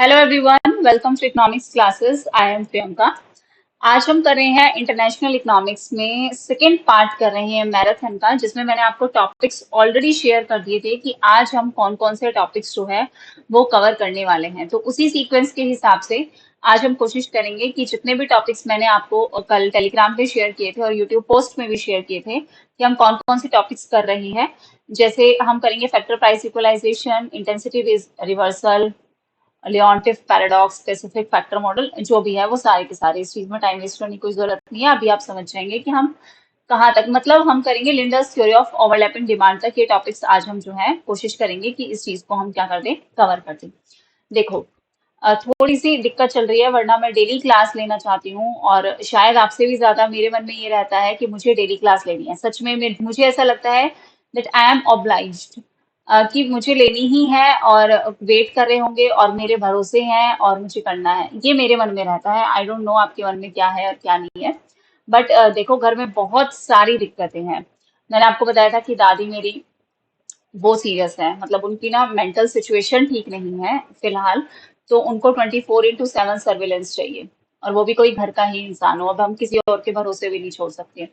Hello everyone, welcome to economics classes. I am Priyanka. आज हम कर रहे हैं इंटरनेशनल इकोनॉमिक्स में सेकेंड पार्ट कर रहे हैं मैराथन का, जिसमें मैंने आपको टॉपिक्स ऑलरेडी शेयर कर दिए थे कि आज हम कौन कौन से टॉपिक्स जो है वो कवर करने वाले हैं। तो उसी सीक्वेंस के हिसाब से आज हम कोशिश करेंगे कि जितने भी टॉपिक्स मैंने आपको कल टेलीग्राम पे शेयर किए थे और यूट्यूब पोस्ट में भी शेयर किए थे कि हम कौन कौन से टॉपिक्स कर रहे हैं। जैसे हम करेंगे factor price equalization, intensity reversal, Leontief paradox, specific factor model, जो भी है वो सारे के सारे। इस चीज में टाइम वेस्ट करने की कोई जरूरत नहीं है। अभी आप समझ जाएंगे कि हम कहाँ तक, मतलब हम करेंगे लिंडर्स थ्योरी ऑफ ओवरलैपिंग डिमांड तक। ये टॉपिक्स आज हम जो है कोशिश करेंगे कि इस चीज को हम क्या कर दें, कवर कर दें। देखो, थोड़ी सी दिक्कत चल रही है, वरना मैं डेली क्लास लेना चाहती हूँ और शायद आपसे भी ज्यादा मेरे मन में ये रहता है कि मुझे डेली क्लास लेनी है। सच में मुझे ऐसा लगता है दैट आई एम ऑब्लाइज्ड कि मुझे लेनी ही है, और वेट कर रहे होंगे और मेरे भरोसे हैं और मुझे करना है। ये मेरे मन में रहता है। आई डोंट नो आपके मन में क्या है और क्या नहीं है। बट देखो, घर में बहुत सारी दिक्कतें हैं। मैंने आपको बताया था कि दादी मेरी वो सीरियस है, मतलब उनकी ना मेंटल सिचुएशन ठीक नहीं है फिलहाल। तो उनको 24/7 सर्विलेंस चाहिए, और वो भी कोई घर का ही इंसान हो। अब हम किसी और के भरोसे भी नहीं छोड़ सकते।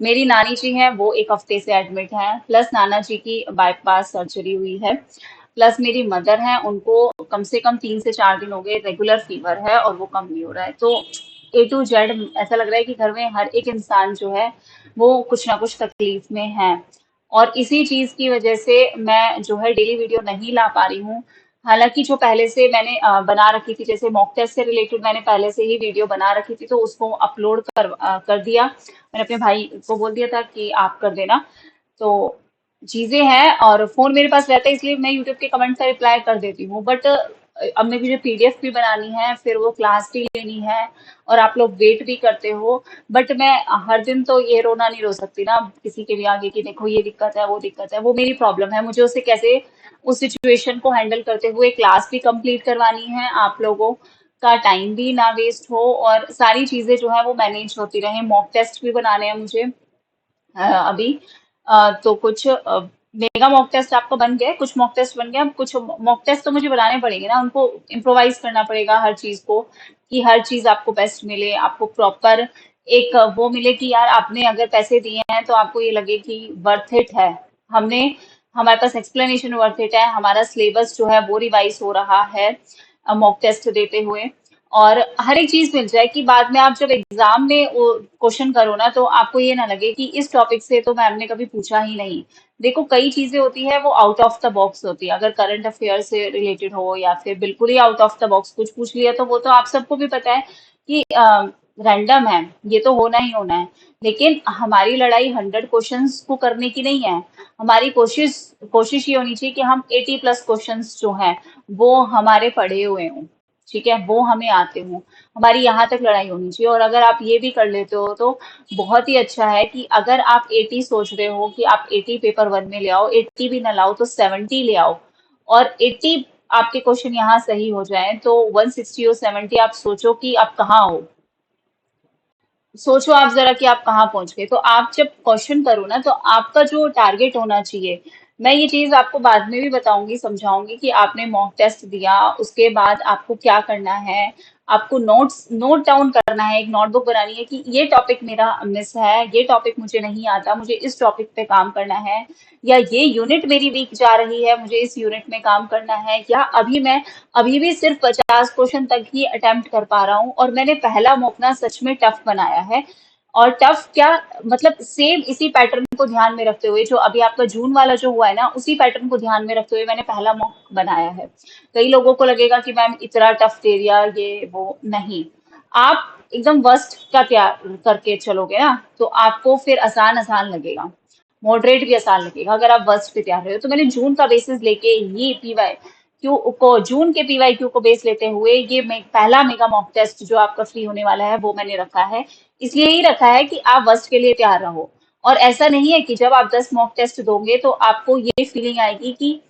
मेरी नानी जी हैं, वो एक हफ्ते से एडमिट हैं, प्लस नाना जी की बाईपास सर्जरी हुई है, प्लस मेरी मदर हैं, उनको कम से कम 3 से 4 दिन हो गए रेगुलर फीवर है और वो कम नहीं हो रहा है। तो A to Z ऐसा लग रहा है कि घर में हर एक इंसान जो है वो कुछ ना कुछ तकलीफ में है। और इसी चीज की वजह से मैं जो है डेली वीडियो नहीं ला पा रही हूँ। हालांकि जो पहले से मैंने बना रखी थी, जैसे मॉक टेस्ट से रिलेटेड मैंने पहले से ही वीडियो बना रखी थी, तो उसको अपलोड कर दिया। मैंने अपने भाई को बोल दिया था कि आप कर देना। तो चीजें हैं, और फोन मेरे पास रहता है, इसलिए मैं यूट्यूब के कमेंट का रिप्लाई कर देती हूँ। बट अब मुझे PDF भी बनानी है, फिर वो क्लास भी लेनी है, और आप लोग वेट भी करते हो। बट मैं हर दिन तो ये रोना नहीं रो सकती ना किसी के भी आगे कि देखो ये दिक्कत है, वो दिक्कत है। वो मेरी प्रॉब्लम है, मुझे उसे कैसे, उस सिचुएशन को हैंडल करते हुए क्लास भी कंप्लीट करवानी है, आप लोगों का टाइम भी ना वेस्ट हो, और सारी चीजें जो है वो मैनेज होती रहे। मॉक टेस्ट भी बनाने हैं मुझे अभी। तो कुछ मेगा मॉक टेस्ट आपका बन गया है, कुछ मॉक टेस्ट बन गया। अब कुछ मॉक टेस्ट तो मुझे बनाने पड़ेंगे ना, उनको इम्प्रोवाइज करना पड़ेगा हर चीज को, कि हर चीज आपको बेस्ट मिले, आपको प्रॉपर एक वो मिले कि यार आपने अगर पैसे दिए हैं तो आपको ये लगे कि वर्थ इट है। हमने, हमारे पास एक्सप्लेनेशन वर्थ इट है, हमारा सिलेबस जो है वो रिवाइज हो रहा है मॉक टेस्ट देते हुए, और हर एक चीज मिल जाए कि बाद में आप जब एग्जाम में क्वेश्चन करो ना, तो आपको ये ना लगे कि इस टॉपिक से तो मैम ने कभी पूछा ही नहीं। देखो, कई चीजें होती है वो आउट ऑफ द बॉक्स होती है, अगर करंट अफेयर से रिलेटेड हो या फिर बिल्कुल ही आउट ऑफ द बॉक्स कुछ पूछ लिया, तो वो तो आप सबको भी पता है कि रैंडम है, ये तो होना ही होना है। लेकिन हमारी लड़ाई 100 क्वेश्चंस को करने की नहीं है। हमारी कोशिश कोशिश ये होनी चाहिए कि हम 80+ क्वेश्चंस जो हैं वो हमारे पढ़े हुए हों, ठीक है, वो हमें आते हों। हमारी यहाँ तक लड़ाई होनी चाहिए। और अगर आप ये भी कर लेते हो तो बहुत ही अच्छा है कि अगर आप 80 सोच रहे हो कि आप 80 पेपर वन में ले आओ, 80 भी ना लाओ तो 70 ले आओ, और 80 आपके क्वेश्चन यहाँ सही हो जाए, तो 160 और 70 आप सोचो कि आप कहाँ हो। सोचो आप जरा कि आप कहाँ पहुंच गए। तो आप जब क्वेश्चन करो ना, तो आपका जो टारगेट होना चाहिए, मैं ये चीज आपको बाद में भी बताऊंगी, समझाऊंगी कि आपने मॉक टेस्ट दिया, उसके बाद आपको क्या करना है। आपको नोट डाउन करना है, एक नोटबुक बनानी है कि ये टॉपिक मेरा मिस है, ये टॉपिक मुझे नहीं आता, मुझे इस टॉपिक पे काम करना है, या ये यूनिट मेरी वीक जा रही है, मुझे इस यूनिट में काम करना है, या अभी भी सिर्फ 50 क्वेश्चन तक ही अटेम्प्ट कर पा रहा हूँ, और मैंने पहला मॉक ना सच में टफ बनाया है। और टफ क्या, मतलब सेम इसी पैटर्न को ध्यान में रखते हुए, जो अभी आपका जून वाला जो हुआ है ना, उसी पैटर्न को ध्यान में रखते हुए मैंने पहला मॉक बनाया है। कई लोगों को लगेगा कि मैम इतना टफ दे दिया, ये वो नहीं। आप एकदम वर्स्ट का तैयार करके चलोगे ना, तो आपको फिर आसान आसान लगेगा, मॉडरेट भी आसान लगेगा। अगर आप वर्स्ट पे तैयार रहे हो, तो मैंने जून का बेसिस लेके ये PY क्यू को, जून के PYQ को बेस लेते हुए, ये पहला मेगा मॉक टेस्ट जो आपका फ्री होने वाला है वो मैंने रखा है। इसलिए ही रखा है कि आप वर्स्ट के लिए तैयार रहो। और ऐसा नहीं है कि जब आप 10 मॉक टेस्ट दोगे तो आपको ये फीलिंग आएगी कि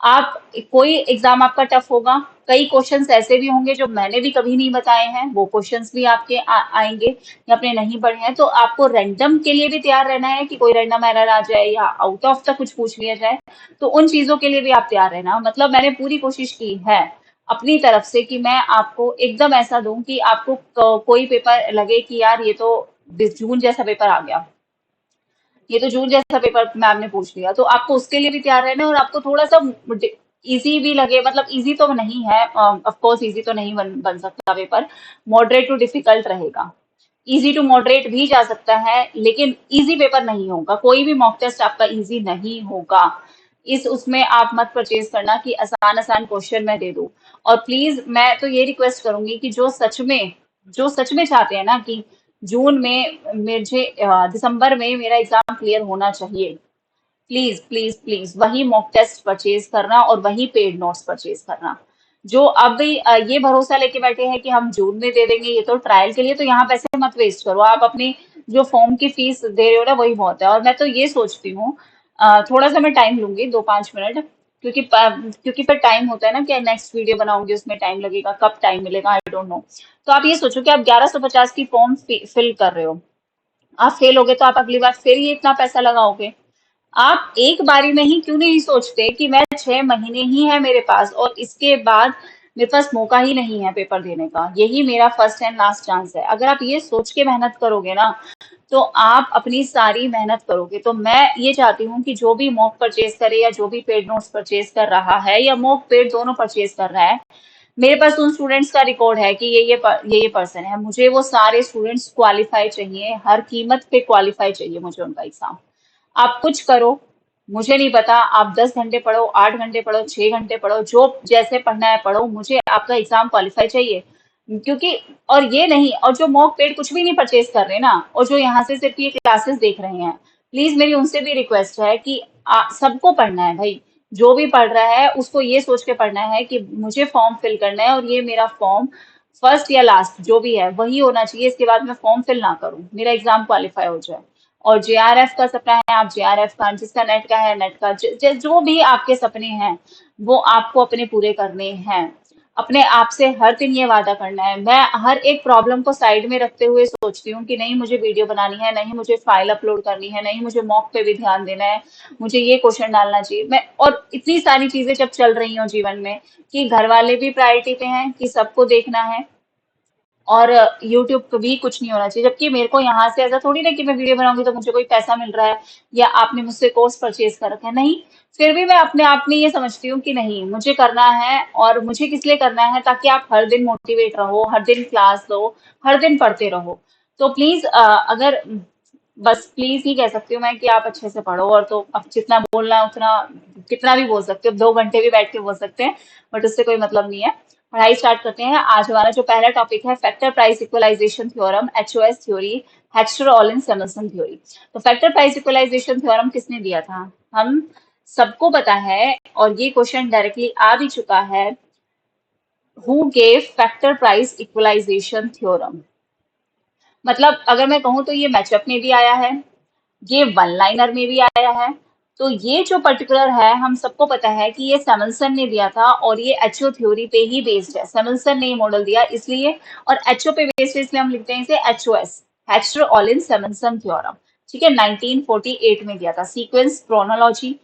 आप, कोई एग्जाम आपका टफ होगा। कई क्वेश्चंस ऐसे भी होंगे जो मैंने भी कभी नहीं बताए हैं, वो क्वेश्चंस भी आपके आएंगे या आपने नहीं पढ़े हैं। तो आपको रैंडम के लिए भी तैयार रहना है कि कोई रैंडम एरर आ जाए या आउट ऑफ द कुछ पूछ लिया जाए, तो उन चीजों के लिए भी आप तैयार रहना। मतलब मैंने पूरी कोशिश की है अपनी तरफ से कि मैं आपको एकदम ऐसा दूं कि आपको कोई पेपर लगे कि यार ये तो जून जैसा पेपर आ गया, ये तो जून जैसा पेपर मैम ने पूछ लिया, तो आपको उसके लिए भी तैयार रहना है और आपको थोड़ा सा इजी भी लगे, मतलब इजी तो नहीं है, ऑफ कोर्स इजी तो नहीं बन सकता पेपर, मॉडरेट टू डिफिकल्ट रहेगा। इजी टू मॉडरेट भी जा सकता है, लेकिन इजी पेपर नहीं होगा, कोई भी मॉक टेस्ट आपका इजी नहीं होगा। इस उसमें आप मत परचेज करना कि आसान आसान क्वेश्चन मैं दे दूं। और प्लीज मैं तो ये रिक्वेस्ट करूंगी कि जो सच में चाहते हैं ना कि जून में मुझे दिसंबर में मेरा एग्जाम क्लियर होना चाहिए, प्लीज प्लीज प्लीज वही मॉक टेस्ट परचेज करना और वही पेड नोट्स परचेज करना। जो अब भी ये भरोसा लेके बैठे हैं कि हम जून में दे देंगे, ये तो ट्रायल के लिए, तो यहाँ पैसे मत वेस्ट करो, आप अपनी जो फॉर्म की फीस दे रहे हो ना वही बहुत है। और मैं तो ये सोचती हूँ, थोड़ा सा मैं टाइम लूंगी, 2-5 मिनट, क्योंकि फिर टाइम होता है ना कि नेक्स्ट वीडियो बनाऊंगी उसमें टाइम लगेगा, कब टाइम मिलेगा आई डोंट नो। तो आप ये सोचो कि आप 1150 की फॉर्म फिल कर रहे हो, आप फेल हो गए तो आप अगली बार फिर ये इतना पैसा लगाओगे। आप एक बारी में ही क्यों नहीं सोचते कि मैं 6 महीने ही है मेरे पास और इसके बाद मेरे पास मौका ही नहीं है पेपर देने का, यही मेरा फर्स्ट एंड लास्ट चांस है। अगर आप ये सोच के मेहनत करोगे ना, तो आप अपनी सारी मेहनत करोगे। तो मैं ये चाहती हूँ कि जो भी मॉक परचेज करे या जो भी पेड नोट्स परचेज कर रहा है या मॉक पेड दोनों परचेज कर रहा है, मेरे पास उन स्टूडेंट्स का रिकॉर्ड है कि ये पर्सन है, मुझे वो सारे स्टूडेंट्स क्वालिफाई चाहिए, हर कीमत पे क्वालिफाई चाहिए मुझे उनका एग्जाम। आप कुछ करो, मुझे नहीं पता, आप 10 घंटे पढ़ो, 8 घंटे पढ़ो, 6 घंटे पढ़ो, जो जैसे पढ़ना है पढ़ो, मुझे आपका एग्जाम क्वालिफाई चाहिए। क्योंकि और ये नहीं, और जो मॉक पेड कुछ भी नहीं परचेज कर रहे ना, और जो यहाँ से सिर्फ ये क्लासेस देख रहे हैं, प्लीज मेरी उनसे भी रिक्वेस्ट है कि सबको पढ़ना है भाई। जो भी पढ़ रहा है उसको ये सोच के पढ़ना है कि मुझे फॉर्म फिल करना है और ये मेरा फॉर्म फर्स्ट या लास्ट जो भी है वही होना चाहिए, इसके बाद मैं फॉर्म फिल ना करूं, मेरा एग्जाम क्वालिफाई हो जाए। और जेआरएफ का सपना है, आप जेआरएफ का, जिसका नेट का है नेट का, जो भी आपके सपने हैं वो आपको अपने पूरे करने हैं। अपने आप से हर दिन ये वादा करना है। मैं हर एक प्रॉब्लम को साइड में रखते हुए सोचती हूँ कि नहीं मुझे वीडियो बनानी है, नहीं मुझे फाइल अपलोड करनी है, नहीं मुझे मॉक पे भी ध्यान देना है, मुझे ये क्वेश्चन डालना चाहिए। मैं और इतनी सारी चीजें जब चल रही हूँ जीवन में कि घर वाले भी प्रायोरिटी पे हैं कि सबको देखना है, और यूट्यूब पे भी कुछ नहीं होना चाहिए। जबकि मेरे को यहाँ से ऐसा थोड़ी ना कि मैं वीडियो बनाऊंगी तो मुझे कोई पैसा मिल रहा है या आपने मुझसे कोर्स परचेज कर रखा है, नहीं। फिर भी मैं अपने आप में ये समझती हूँ कि नहीं मुझे करना है, और मुझे किस लिए करना है, ताकि आप हर दिन मोटिवेट रहो, हर दिन क्लास दो, हर दिन पढ़ते रहो। तो प्लीज अगर बस प्लीज ही कह सकती हूँ मैं कि आप अच्छे से पढ़ो। और तो अब जितना बोलना है उतना, कितना भी बोल सकते हो, 2 घंटे भी बैठ के बोल सकते हैं, बट उससे कोई मतलब नहीं है। पढ़ाई स्टार्ट करते हैं। आज हमारा जो पहला टॉपिक है factor price equalisation theorem, HOS theory, Heckscher Ohlin Samuelson theory. तो फैक्टर प्राइस इक्वलाइजेशन थ्योरम किसने दिया था, हम सबको पता है, और ये क्वेश्चन डायरेक्टली आ भी चुका है। Who gave factor price equalisation theorem, मतलब अगर मैं कहूँ तो ये मैचअप में भी आया है, ये वन लाइनर में भी आया है। तो ये जो पर्टिकुलर है हम सबको पता है कि ये सैमुअल्सन ने दिया था, और ये एचओ थ्योरी पे ही बेस्ड है, सैमुअल्सन ने ये मॉडल दिया इसलिए, और एचओ पे बेस्ड है इसलिए हम लिखते हैं इसे एचओएस, हेक्स्टर ऑलिन सैमुअल्सन थ्योरम। ठीक है, 1948 में दिया था। सीक्वेंस क्रोनोलॉजी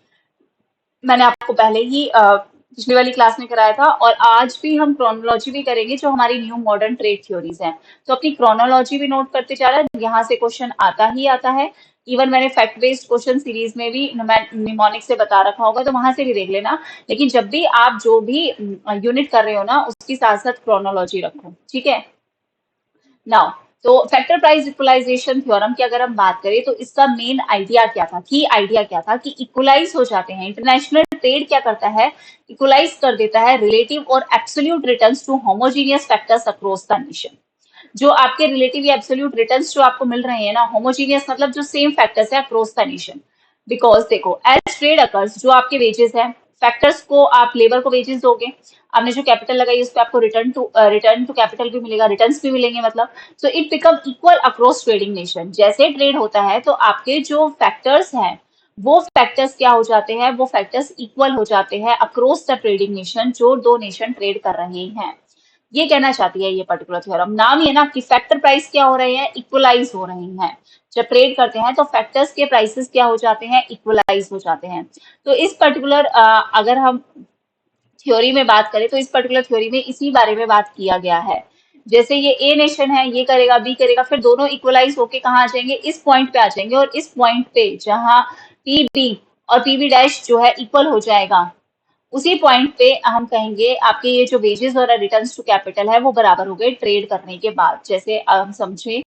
मैंने आपको पहले ही पिछली वाली क्लास में कराया था, और आज भी हम क्रोनोलॉजी भी करेंगे जो हमारी न्यू मॉडर्न ट्रेड थ्योरीज हैं। तो अपनी क्रोनोलॉजी भी नोट करते जा रहा है, यहाँ से क्वेश्चन आता ही आता है। इवन मैंने फैक्ट बेस्ड क्वेश्चन सीरीज में भी निमोनिक से बता रखा होगा, तो वहां से भी देख लेना। लेकिन जब भी आप जो भी यूनिट कर रहे हो ना, उसकी साथ साथ क्रोनोलॉजी रखो, ठीक है। नाउ, तो फैक्टर प्राइस इक्वलाइजेशन थ्योरम की अगर हम बात करें तो इसका मेन आइडिया क्या था, की आइडिया क्या था, कि इक्वलाइज हो जाते हैं, इंटरनेशनल ट्रेड क्या करता है, इक्वलाइज कर देता है रिलेटिव और absolute returns to homogeneous factors across the nation. जो आपके रिलेटिव या एब्सोल्यूट रिटर्न्स जो आपको मिल रहे हैं ना, होमोजीनियस मतलब जो सेम फैक्टर्स है अक्रॉस द नेशन। बिकॉज देखो, एज ट्रेड अकर्स, जो आपके वेजेस है, फैक्टर्स को आप लेबर को वेजेस दोगे, आपने जो कैपिटल लगाई उस पर आपको रिटर्न टू कैपिटल भी मिलेगा, रिटर्न्स भी मिलेंगे, मतलब so it become equal across trading nation. जैसे ट्रेड होता है तो आपके जो फैक्टर्स हैं वो फैक्टर्स क्या हो जाते हैं, वो फैक्टर्स इक्वल हो जाते हैं अक्रॉस द ट्रेडिंग नेशन, जो दो नेशन ट्रेड कर रहे हैं। ये कहना चाहती है ये पर्टिकुलर थ्योरम। नाम ये ना कि फैक्टर प्राइस क्या हो रहे हैं, इक्वलाइज हो रहे हैं। जब ट्रेड करते हैं तो फैक्टर्स के प्राइसेस क्या हो जाते हैं, इक्वलाइज हो जाते हैं। तो इस पर्टिकुलर अगर हम थ्योरी में बात करें तो इस पर्टिकुलर थ्योरी में इसी बारे में बात किया गया है। जैसे ये ए नेशन है, ये करेगा, बी करेगा, फिर दोनों इक्वलाइज होके कहाँ आ जाएंगे, इस पॉइंट पे आ जाएंगे, और इस पॉइंट पे जहां पीबी और पीबी डैश जो है इक्वल हो जाएगा, उसी पॉइंट पे हम कहेंगे आपके ये जो वेजेस और रिटर्न्स टू कैपिटल है वो बराबर हो गए ट्रेड करने के बाद। जैसे हम समझे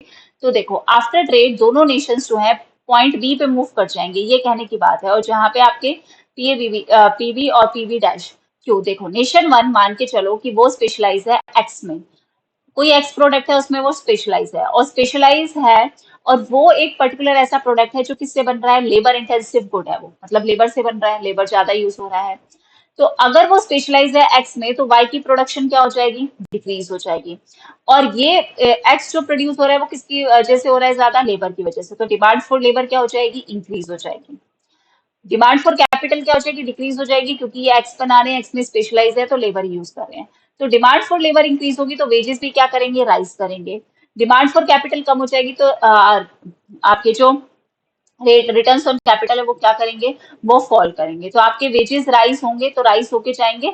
तो देखो, आफ्टर ट्रेड दोनों नेशंस जो है पॉइंट बी पे मूव कर जाएंगे, ये कहने की बात है। और जहां पे आपके पीबी और पीबी डैश, क्यों, देखो नेशन वन मान के चलो कि वो स्पेशलाइज है एक्स में, कोई एक्स प्रोडक्ट है उसमें वो स्पेशलाइज है, और स्पेशलाइज है, और वो एक पर्टिकुलर ऐसा प्रोडक्ट है जो किससे बन रहा है, लेबर इंटेंसिव गुड है, वो मतलब लेबर से बन रहा है, लेबर ज्यादा यूज हो रहा है। तो अगर वो स्पेशलाइज है एक्स में, तो वाई की प्रोडक्शन क्या हो जाएगी, डिक्रीज हो जाएगी। और ये एक्स जो प्रोड्यूस हो रहा है वो किसकी वजह से हो रहा है, ज्यादा लेबर की वजह से, तो डिमांड फॉर लेबर क्या हो जाएगी, इंक्रीज हो जाएगी। डिमांड फॉर कैपिटल क्या हो जाएगी, डिक्रीज हो जाएगी, क्योंकि ये एक्स बना रहे हैं, एक्स में स्पेशलाइज है तो लेबर यूज कर रहे हैं। तो डिमांड फॉर लेबर इंक्रीज होगी तो वेजेस भी क्या करेंगे, राइज करेंगे। डिमांड फॉर कैपिटल कम हो जाएगी तो आपके जो रिटर्न्स ऑन कैपिटल है वो क्या करेंगे, वो फॉल करेंगे। तो आपके वेजेस राइज होंगे तो राइज होके जाएंगे,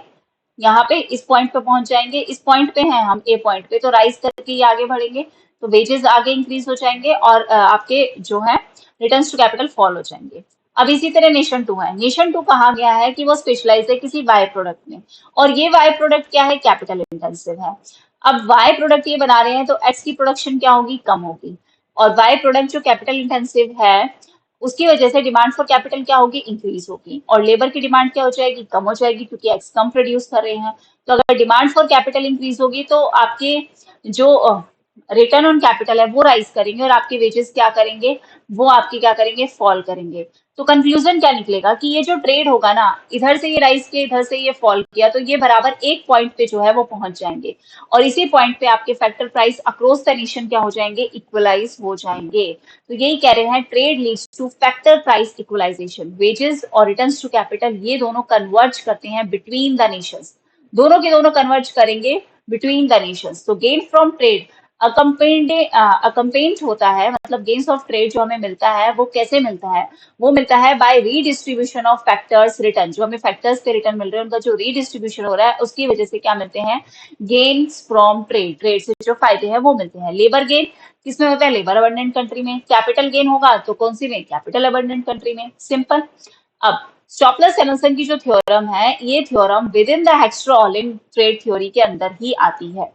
यहाँ पे इस पॉइंट पे पहुंच जाएंगे, इस पॉइंट पे हैं हम ए पॉइंट पे, तो राइज करके ये आगे बढ़ेंगे, तो वेजेस आगे इंक्रीज हो जाएंगे, और आपके जो है रिटर्न्स टू कैपिटल फॉल हो जाएंगे। अब इसी तरह नेशन टू है, नेशन टू कहा गया है कि वो स्पेशलाइज है किसी वाई प्रोडक्ट में, और ये वाई प्रोडक्ट क्या है, कैपिटल इंटेंसिव है। अब वाई प्रोडक्ट ये बना रहे हैं तो एक्स की प्रोडक्शन क्या होगी, कम होगी, और वाई प्रोडक्ट जो कैपिटल इंटेंसिव है उसकी वजह से डिमांड फॉर कैपिटल क्या होगी, इंक्रीज होगी, और लेबर की डिमांड क्या हो जाएगी, कम हो जाएगी, क्योंकि एक्स कम प्रोड्यूस कर रहे हैं। तो अगर डिमांड फॉर कैपिटल इंक्रीज होगी तो आपके जो रिटर्न ऑन कैपिटल है वो राइज करेंगे, और आपके वेजेस क्या करेंगे, वो आपकी क्या करेंगे, फॉल करेंगे। तो कंक्लूजन क्या निकलेगा कि ये जो ट्रेड होगा ना, इधर से ये राइज किया, इधर से ये फॉल किया, तो ये बराबर एक पॉइंट पे जो है वो पहुंच जाएंगे, और इसी पॉइंट पे आपके factor price across the nation क्या हो जाएंगे, इक्वलाइज हो जाएंगे। तो यही कह रहे हैं, trade leads to factor price equalisation. Wages और रिटर्न्स टू कैपिटल ये दोनों कन्वर्ज करते हैं बिटवीन द नेशंस, दोनों के दोनों कन्वर्ज करेंगे बिटवीन द नेशंस। तो गेन फ्रॉम ट्रेड अकम्पेन्ड होता है, मतलब गेन्स ऑफ ट्रेड जो हमें मिलता है वो कैसे मिलता है, वो मिलता है by redistribution of factors return. जो हमें फैक्टर्स पे रिटर्न मिल रहे हैं उनका जो रीडिस्ट्रीब्यूशन हो रहा है उसकी वजह से क्या मिलते हैं, गेन्स फ्रॉम ट्रेड, ट्रेड से जो फायदे हैं वो मिलते हैं। लेबर गेन किसमें होता है, लेबर अबंडेंट कंट्री में। कैपिटल गेन होगा तो कौन सी में, कैपिटल अबंडेंट कंट्री में, सिंपल। अब स्टॉपलर सैमुअल्सन की जो थ्योरम है, ये theorem within the Heckscher Ohlin trade theory के अंदर ही आती है,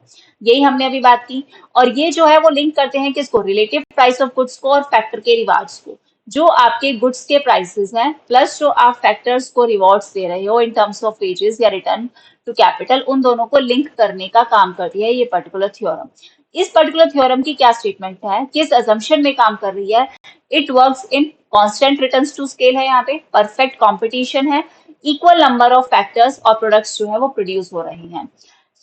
यही हमने अभी बात की। और ये जो है वो लिंक करते हैं किसको, रिलेटिव प्राइस ऑफ गुड्स को और फैक्टर के रिवार्ड्स को। जो आपके गुड्स के प्राइसेस हैं प्लस जो आप फैक्टर्स को रिवॉर्ड्स दे रहे हो इन टर्म्स ऑफ वेजेस या रिटर्न टू कैपिटल, उन दोनों को लिंक करने का काम करती है ये पर्टिकुलर थ्योरम। इस पर्टिकुलर थ्योरम की क्या स्टेटमेंट है, किस अजम्पशन में काम कर रही है, it works in constant returns to scale है, यहाँ पे परफेक्ट कंपटीशन है, इक्वल नंबर ऑफ फैक्टर्स और प्रोडक्ट्स जो है वो प्रोड्यूस हो रहे हैं।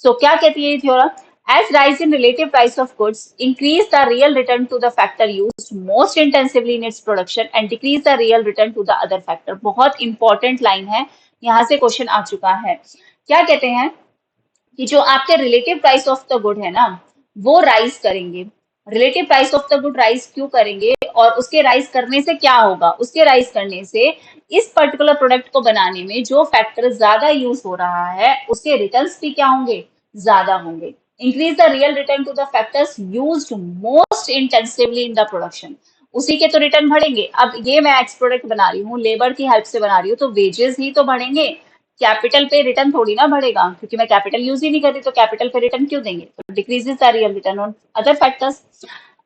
सो क्या कहती है ये theorem, as rise in relative price of goods increase the real return to the factor used most intensively in its production and decrease the real return to the other factor। बहुत important line है, यहां से question आ चुका है। क्या कहते हैं कि जो आपके relative price of the good है ना, वो राइज करेंगे। Relative price of the good rise क्यों करेंगे, और उसके राइज करने से क्या होगा, उसके राइज करने से इस पर्टिकुलर प्रोडक्ट को बनाने में जो फैक्टर ज्यादा यूज हो रहा है उसके रिटर्न्स भी क्या होंगे, ज्यादा होंगे। Increase the real return to the factors used most intensively in the production, उसी के तो रिटर्न बढ़ेंगे। अब ये मैं एक्स प्रोडक्ट बना रही हूँ, लेबर की हेल्प से बना रही हूँ, तो वेजेस ही तो बढ़ेंगे, कैपिटल पे रिटर्न थोड़ी ना बढ़ेगा, क्योंकि मैं कैपिटल यूज ही नहीं कर रही, तो कैपिटल पे रिटर्न क्यों देंगे, तो decreases the real return on other factors.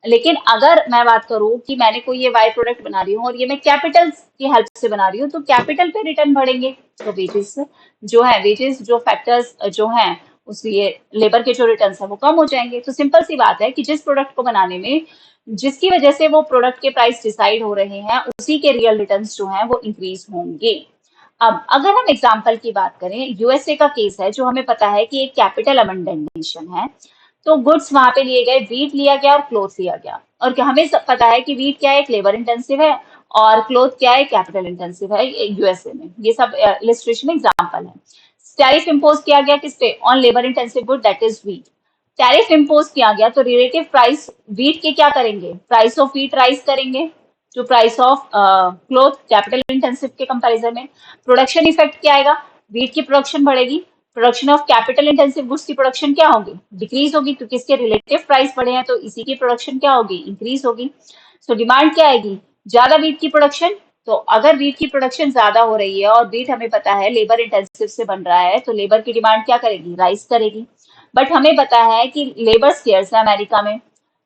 लेकिन अगर मैं बात करूं कि मैंने कोई ये वाई प्रोडक्ट बना रही हूँ और ये मैं कैपिटल की हेल्प से बना रही हूँ, तो कैपिटल पे रिटर्न बढ़ेंगे, तो वेजेस जो है, वेजेस जो फैक्टर्स जो हैं उस ये लेबर के जो रिटर्न है वो कम हो जाएंगे। तो सिंपल सी बात है कि जिस प्रोडक्ट को बनाने में जिसकी वजह से वो प्रोडक्ट के प्राइस डिसाइड हो रहे हैं उसी के रियल रिटर्न्स जो हैं वो इंक्रीज होंगे। अब अगर हम एग्जाम्पल की बात करें, यूएसए का केस है जो हमें पता है कि एक कैपिटल अबंडेंट नेशन है, तो गुड्स वहां पे लिए गए, वीट लिया गया और क्लोथ लिया गया, और हमें सब पता है कि वीट क्या है, एक लेबर इंटेंसिव है, और क्लोथ क्या है, कैपिटल इंटेंसिव है यूएसए में। ये सब इलिस्ट्रेशन एग्जाम्पल है। टैरिफ इम्पोज किया गया किस पे, on labour intensive good that is wheat. Tariff impose किया गया तो रिलेटिव प्राइस वीट के क्या करेंगे, प्राइस ऑफ वीट राइज करेंगे, जो price of cloth capital intensive के कंपैरिजन में। प्रोडक्शन इफेक्ट क्या आएगा, वीट की प्रोडक्शन बढ़ेगी, production of capital intensive goods की प्रोडक्शन क्या होगी, डिक्रीज होगी, क्योंकि इसके रिलेटिव प्राइस बढ़े हैं तो इसी की प्रोडक्शन क्या होगी, इंक्रीज होगी। सो डिमांड क्या आएगी, ज्यादा वीट की प्रोडक्शन। तो अगर वीट की प्रोडक्शन ज्यादा हो रही है और वीट हमें पता है लेबर इंटेंसिव से बन रहा है, तो लेबर की डिमांड क्या करेगी, राइज करेगी। बट हमें पता है कि लेबर स्केर्स है अमेरिका में,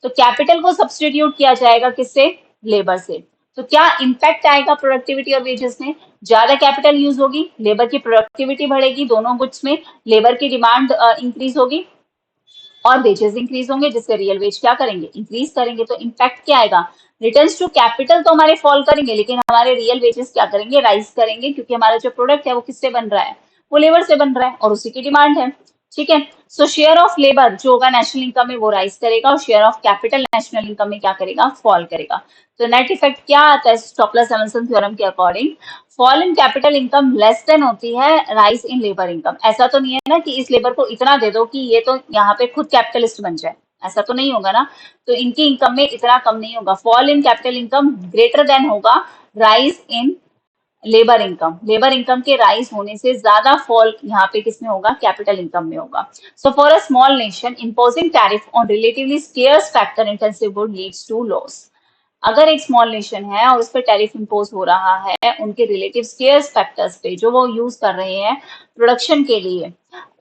तो कैपिटल को सब्सटीट्यूट किया जाएगा किससे, लेबर से। तो क्या इम्पैक्ट आएगा प्रोडक्टिविटी और वेजेस में, ज्यादा कैपिटल यूज होगी, लेबर की प्रोडक्टिविटी बढ़ेगी, दोनों गुड्स में लेबर की डिमांड इंक्रीज होगी और वेजेस इंक्रीज होंगे, जिससे रियल वेज क्या करेंगे, इंक्रीज करेंगे। तो इम्पैक्ट क्या आएगा, रिटर्न्स टू कैपिटल तो हमारे फॉल करेंगे, लेकिन हमारे रियल वेजेस क्या करेंगे, राइज करेंगे, क्योंकि हमारा जो प्रोडक्ट है वो किससे बन रहा है, वो लेबर से बन रहा है और उसी की डिमांड है। ठीक है, सो शेयर ऑफ लेबर जो होगा नेशनल इनकम में वो राइज करेगा और share of capital national income में क्या करेगा, फॉल करेगा। तो नेट इफेक्ट क्या आता है स्टॉपलर-सैमुअल्सन थ्योरम के according, fall in capital income less than होती है राइज इन लेबर इनकम। ऐसा तो नहीं है ना कि इस लेबर को इतना दे दो कि ये तो यहाँ पे खुद कैपिटलिस्ट बन जाए, ऐसा तो नहीं होगा ना। तो इनकी इनकम में इतना कम नहीं होगा, fall in capital income greater than होगा rise in labour income. Labour income के राइज होने से ज्यादा फॉल यहाँ पे किसमें होगा, कैपिटल इनकम में होगा। So for a small nation imposing tariff on relatively scarce factor intensive good leads to loss. अगर एक स्मॉल नेशन है और उस पर टैरिफ इम्पोज हो रहा है उनके रिलेटिव स्केर्स फैक्टर्स पे जो वो यूज कर रहे हैं प्रोडक्शन के लिए,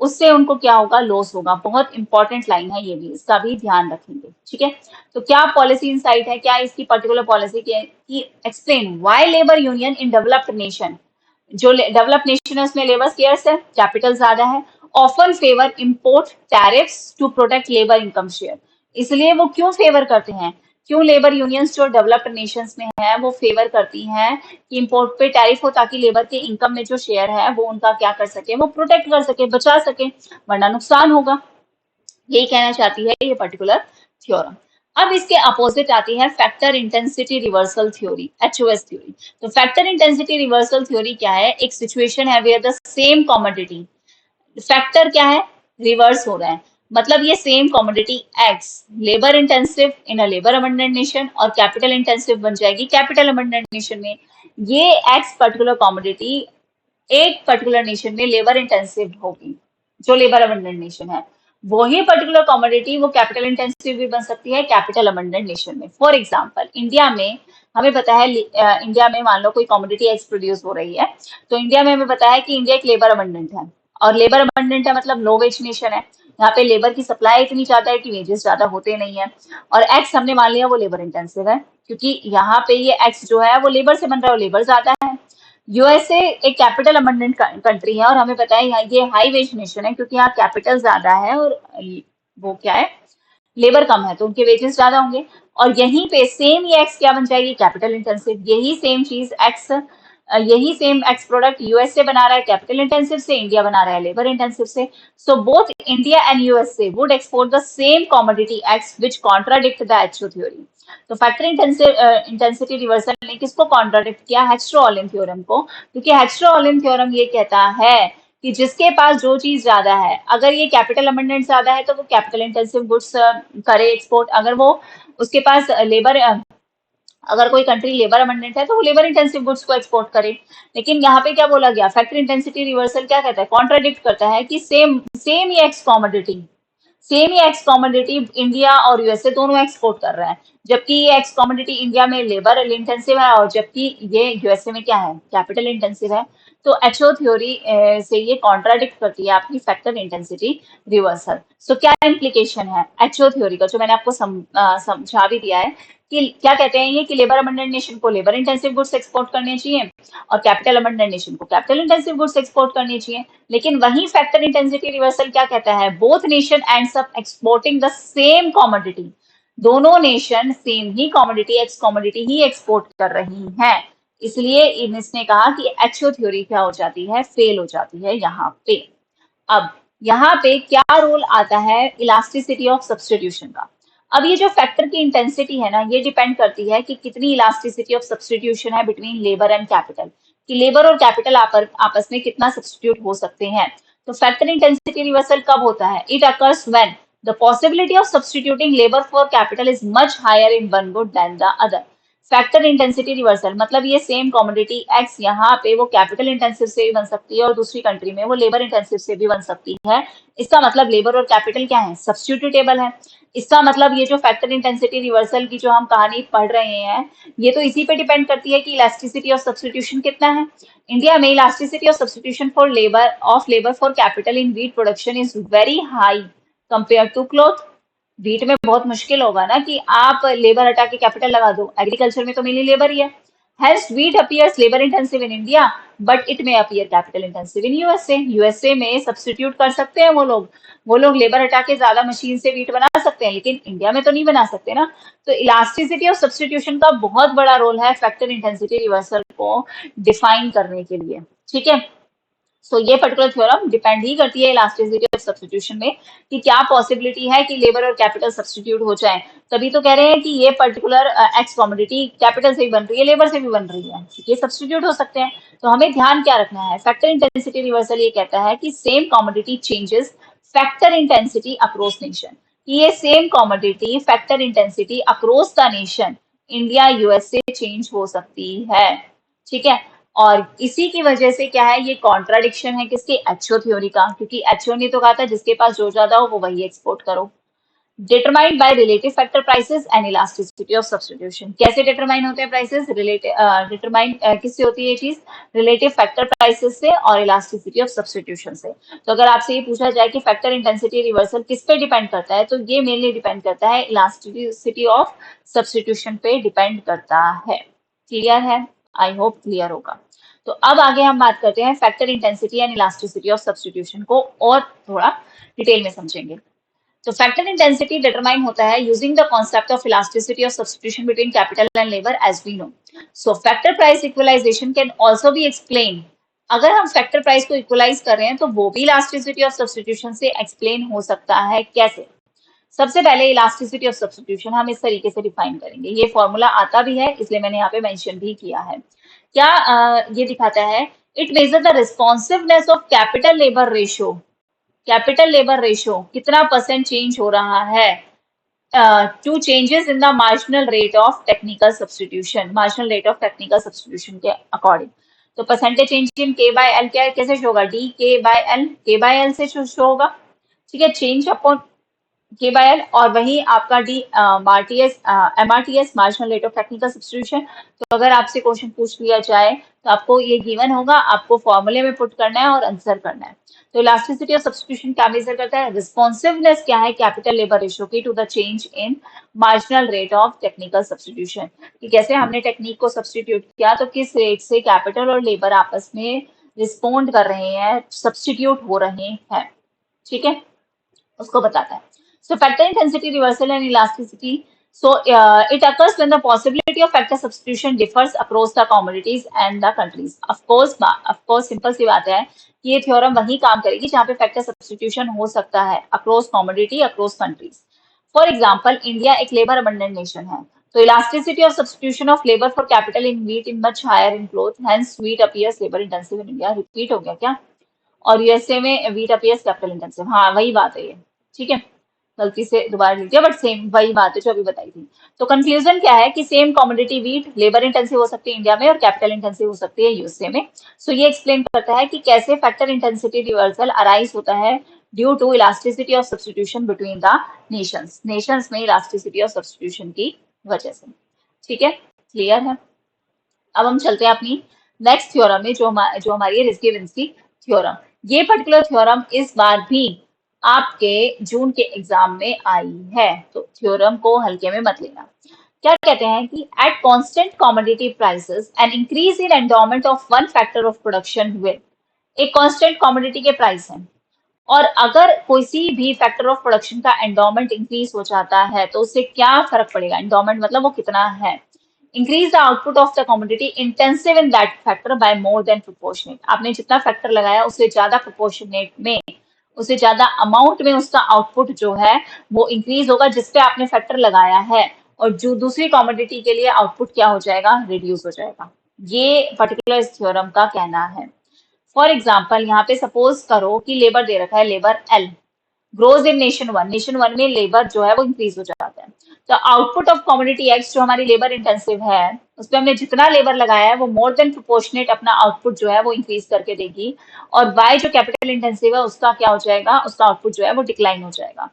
उससे उनको क्या होगा, लॉस होगा। बहुत इंपॉर्टेंट लाइन है ये भी, इसका भी ध्यान रखेंगे। ठीक है, तो क्या पॉलिसी इनसाइट है, क्या इसकी पर्टिकुलर पॉलिसी की explain why labour union in developed nation, जो डेवलप्ड नेशन है उसमें लेबर स्केर्स है, कैपिटल ज्यादा है, often favour import tariffs to protect labour income share. इसलिए वो क्यों फेवर करते हैं, क्यों लेबर यूनियंस जो डेवलप्ड नेशंस में है वो फेवर करती हैं कि इंपोर्ट पे टैरिफ हो, ताकि लेबर के इनकम में जो शेयर है वो उनका क्या कर सके, वो प्रोटेक्ट कर सके, बचा सके, वरना नुकसान होगा। यही कहना चाहती है ये पर्टिकुलर थ्योरम। अब इसके अपोजिट आती है factor intensity reversal theory, HOS theory. तो फैक्टर इंटेंसिटी रिवर्सल थ्योरी क्या है, एक सिचुएशन है where the same commodity, factor क्या है, रिवर्स हो रहा है। मतलब ये same commodity X labour intensive in a labour abundant nation और कैपिटल इंटेंसिव बन जाएगी कैपिटल अबंडेंट नेशन में। ये एक्स पर्टिकुलर कमोडिटी एक पर्टिकुलर नेशन में लेबर इंटेंसिव होगी, जो लेबर अबंडेंट नेशन है, वही पर्टिकुलर कमोडिटी वो कैपिटल इंटेंसिव भी बन सकती है कैपिटल अबंडेंट नेशन में। फॉर एग्जांपल इंडिया में हमें पता है, इंडिया में मान लो कोई कमोडिटी एक्स प्रोड्यूस हो रही है, तो इंडिया में हमें पता है कि इंडिया एक लेबर अबंडेंट है, और लेबर अबंडेंट है मतलब लो वेज नेशन है। यहाँ पे लेबर की सप्लाई इतनी ज्यादा है कि वेजेस ज्यादा होते नहीं है, और एक्स हमने मान लिया वो लेबर इंटेंसिव है, क्योंकि यहाँ पे ये एक्स जो है वो लेबर से बन रहा है, वो लेबर ज्यादा है। यूएसए एक कैपिटल अबंडेंट कंट्री है और हमें पता है यहाँ ये हाई वेज नेशन है, क्योंकि यहाँ कैपिटल ज्यादा है और वो क्या है, लेबर कम है, तो उनके वेजेस ज्यादा होंगे। और यहीं पे सेम ये एक्स क्या बन जाएगी, कैपिटल इंटेंसिव। यही सेम चीज एक्स, यही सेम एक्स प्रोडक्ट यूएस से बना रहा है कैपिटल इंटेंसिव से, इंडिया बना रहा है लेबर इंटेंसिव से। So both India and USA would export the same commodity x which contradict the HO theory. तो फैक्टर इंटेंसिटी रिवर्सल ने किसको कॉन्ट्राडिक्ट किया, हेस्ट्रो-ऑलिन थ्योरम को, क्योंकि हेस्ट्रो-ऑलिन थ्योरम ये कहता है कि जिसके पास जो चीज ज्यादा है, अगर ये कैपिटल अबंडेंट ज्यादा है तो वो कैपिटल इंटेंसिव गुड्स करे एक्सपोर्ट, अगर वो उसके पास लेबर, अगर कोई कंट्री लेबर अबंडेंट है तो वो लेबर इंटेंसिव गुड्स को एक्सपोर्ट करे। लेकिन यहाँ पे क्या बोला गया, फैक्टर इंटेंसिटी रिवर्सल क्या कहता है, कॉन्ट्राडिक्ट करता है कि सेम सेम ही एक्स कमोडिटी, सेम ही एक्स कमोडिटी इंडिया और यूएसए दोनों एक्सपोर्ट कर रहा है, जबकि ये एक्स कमोडिटी इंडिया में लेबर इंटेंसिव है और जबकि ये यूएसए में क्या है, कैपिटल इंटेंसिव है। तो एचओ थ्योरी से ये कॉन्ट्राडिक्ट करती है आपकी फैक्टर इंटेंसिटी रिवर्सल। सो क्या इम्प्लीकेशन है एचओ थ्योरी का, जो मैंने आपको समझा भी दिया है कि क्या कहते हैं ये, कि लेबर अबंडेंट नेशन को लेबर इंटेंसिव गुड्स एक्सपोर्ट करने चाहिए और कैपिटल अबंडेंट नेशन को कैपिटल इंटेंसिव गुड्स एक्सपोर्ट करनी चाहिए। लेकिन वही फैक्टर इंटेंसिटी रिवर्सल क्या कहता है, both nation ends up exporting the same commodity, दोनों नेशन सेम ही कमोडिटी एक्स कमोडिटी ही एक्सपोर्ट कर रही हैं। इसलिए इसने कहा कि एचओ थ्योरी क्या हो जाती है, फेल हो जाती है यहाँ पे। अब यहाँ पे क्या रोल आता है इलास्टिसिटी ऑफ सब्सटीट्यूशन का। अब ये जो फैक्टर की इंटेंसिटी है ना, ये डिपेंड करती है कि कितनी इलास्टिसिटी ऑफ सब्सटीट्यूशन है बिटवीन लेबर एंड कैपिटल, कि लेबर और कैपिटल आपस में कितना सब्सटीट्यूट हो सकते हैं। तो फैक्टर इंटेंसिटी रिवर्सल कब होता है, it occurs when the possibility of substituting labour for capital is much higher in one good than the other. Factor intensity reversal मतलब ये सेम कमोडिटी एक्स यहाँ पे वो कैपिटल इंटेंसिव से भी बन सकती है और दूसरी कंट्री में वो लेबर इंटेंसिव से भी बन सकती है। इसका मतलब लेबर और कैपिटल क्या है, सब्स्टिट्यूटेबल है। इसका मतलब ये जो फैक्टर इंटेंसिटी रिवर्सल की जो हम कहानी पढ़ रहे हैं, ये तो इसी पे डिपेंड करती है कि इलास्टिसिटी ऑफ सब्स्टिट्यूशन कितना है। इंडिया में elasticity of substitution for labour for capital in wheat production is very high compare to cloth. Wheat में बहुत मुश्किल होगा ना कि आप लेबर हटा के कैपिटल लगा दो, एग्रीकल्चर में तो मेनली लेबर ही है। Hence, wheat appears labor intensive in India, but it may appear capital intensive in USA. USA में सब्स्टिट्यूट कर सकते हैं वो लोग लेबर हटा के ज्यादा मशीन से व्हीट बना सकते हैं, लेकिन इंडिया में तो नहीं बना सकते ना। तो इलास्टिसिटी ऑफ सब्स्टिट्यूशन का बहुत बड़ा रोल है फैक्टर इंटेंसिटी रिवर्सल को डिफाइन करने के लिए। ठीक है, सो ये पर्टिकुलर थ्योरम डिपेंड ही करती है इलास्टिसिटी ऑफ सब्स्टिट्यूशन में कि क्या पॉसिबिलिटी है कि लेबर और कैपिटल सब्स्टिट्यूट हो जाए। तभी तो कह रहे हैं कि ये पर्टिकुलर एक्स कमोडिटी कैपिटल से भी बन रही है, लेबर से भी बन रही है, ये सब्स्टिट्यूट हो सकते हैं। तो हमें ध्यान क्या रखना है, फैक्टर इंटेंसिटी रिवर्सल ये कहता है कि same commodity changes factor intensity across nation, कि ये same commodity factor intensity across the nation India USA change हो सकती है। ठीक है, और इसी की वजह से क्या है, ये कॉन्ट्राडिक्शन है किसके, एचओ थ्योरी का, क्योंकि एचओ ने तो कहा था जिसके पास जो ज्यादा हो वो वही एक्सपोर्ट करो। Determined by relative factor prices and elasticity of substitution. कैसे डिटरमाइन होते हैं प्राइसेस, डिटरमाइन किससे होती है ये चीज, रिलेटिव फैक्टर प्राइसेस से और इलास्टिसिटी ऑफ सब्स्टिट्यूशन से। तो अगर आपसे ये पूछा जाए कि फैक्टर इंटेंसिटी रिवर्सल किस पे डिपेंड करता है, तो ये मेनली डिपेंड करता है इलास्टिसिटी ऑफ सब्स्टिट्यूशन पे डिपेंड करता है। क्लियर है, आई होप क्लियर होगा। तो अब आगे हम बात करते हैं factor intensity and elasticity of substitution को और थोड़ा डिटेल में समझेंगे। तो फैक्टर इंटेंसिटी डिटरमाइन होता है using the concept of elasticity of substitution between capital and labour as we know. So factor price equalization can also be explain. अगर हम फैक्टर प्राइस को इक्वलाइज कर रहे हैं तो वो भी इलास्टिसिटी ऑफ सब्स्टिट्यूशन से एक्सप्लेन हो सकता है। कैसे, सबसे पहले इलास्टिसिटी ऑफ सब्स्टिट्यूशन हम इस तरीके से डिफाइन करेंगे, ये फॉर्मूला आता भी है इसलिए मैंने यहाँ पे मेंशन भी किया है। क्या ये दिखाता है, it measure the responsiveness of capital labour ratio. Capital labour ratio कितना परसेंट चेंज हो रहा है to changes in the marginal rate of technical substitution, marginal rate of technical substitution के अकॉर्डिंग। तो percentage change in K by L क्या कैसे show होगा, D के बाय एल से शो होगा। ठीक है, चेंज अपॉन के बाय एल, और वही आपका D MRTS marginal rate of technical substitution. तो अगर आपसे क्वेश्चन पूछ लिया जाए तो आपको ये गिवन होगा, आपको फॉर्मूले में पुट करना है और आंसर करना है। तो इलास्टिसिटी ऑफ सब्स्टिट्यूशन क्या मेजर करता है, रिस्पॉन्सिवनेस क्या है कैपिटल लेबर रेशियो की to the change in marginal rate of technical substitution, कि कैसे हमने टेक्निक को सब्स्टिट्यूट किया तो किस रेट से कैपिटल और लेबर आपस में रिस्पोंड कर रहे हैं, सब्स्टिट्यूट हो रहे हैं। ठीक है, उसको बताता है। So factor intensity reversal and elasticity. So it occurs when the possibility of factor substitution differs across the commodities and the countries. Of course, simple सी बात है कि ये थ्योरम वही काम करेगी जहाँ पे फैक्टर सब्स्टिट्यूशन हो सकता है across commodity, across countries. For example, India एक लेबर अबंडेंट नेशन है, तो elasticity of substitution of labour for capital in wheat in much higher in cloth, hence wheat appears labour intensive in India. Repeat हो गया क्या, और USA में wheat appears capital intensive, हाँ वही बात है ये। ठीक है, गलती से दोबारा लिख दिया, बट सेम वही बात है जो अभी बताई थी। तो कंक्लूजन क्या है कि same commodity wheat labour intensive हो सकती है इंडिया में और कैपिटल इंटेंसिव हो सकती है यूएसए में। सो ये एक्सप्लेन करता है कि कैसे फैक्टर इंटेंसिटी रिवर्सल अराइज होता है due to elasticity of substitution between the nations, nations में इलास्टिसिटी ऑफ सब्स्टिट्यूशन की वजह से। ठीक है, क्लियर है। अब हम चलते हैं अपनी नेक्स्ट थ्योरम में, जो हमारी रिस्की-विन्स्की थ्योरम। ये पर्टिकुलर थ्योरम इस बार भी आपके जून के एग्जाम में आई है, तो थ्योरम को हल्के में मत लेना। क्या कहते हैं कि at constant commodity prices an increase in endowment of one factor of production will, एक कांस्टेंट कमोडिटी के प्राइस हैं और अगर किसी भी फैक्टर ऑफ प्रोडक्शन का एंडोमेंट इंक्रीज हो जाता है तो उससे क्या फर्क पड़ेगा, एंडोमेंट मतलब वो कितना है, increase the output of the commodity intensive in that factor by more than proportionate. आपने जितना फैक्टर लगाया उससे ज्यादा प्रोपोर्शनेट में, उससे ज्यादा अमाउंट में उसका आउटपुट जो है वो इंक्रीज होगा जिस पे आपने फैक्टर लगाया है, और जो दूसरी कमोडिटी के लिए आउटपुट क्या हो जाएगा, रिड्यूस हो जाएगा। ये पर्टिकुलर इस थ्योरम का कहना है। फॉर एग्जाम्पल, यहाँ पे सपोज करो कि लेबर दे रखा है, labour L grows in nation one, nation one में लेबर जो है वो इंक्रीज हो जाता है, तो आउटपुट ऑफ कमोडिटी एक्स जो हमारी लेबर इंटेंसिव है, उसपे हमने जितना लेबर लगाया है वो मोर देन प्रोपोर्शनेट अपना आउटपुट जो है वो इंक्रीज करके देगी। और वाई जो कैपिटल इंटेंसिव है उसका क्या हो जाएगा, उसका आउटपुट जो है वो डिक्लाइन हो जाएगा।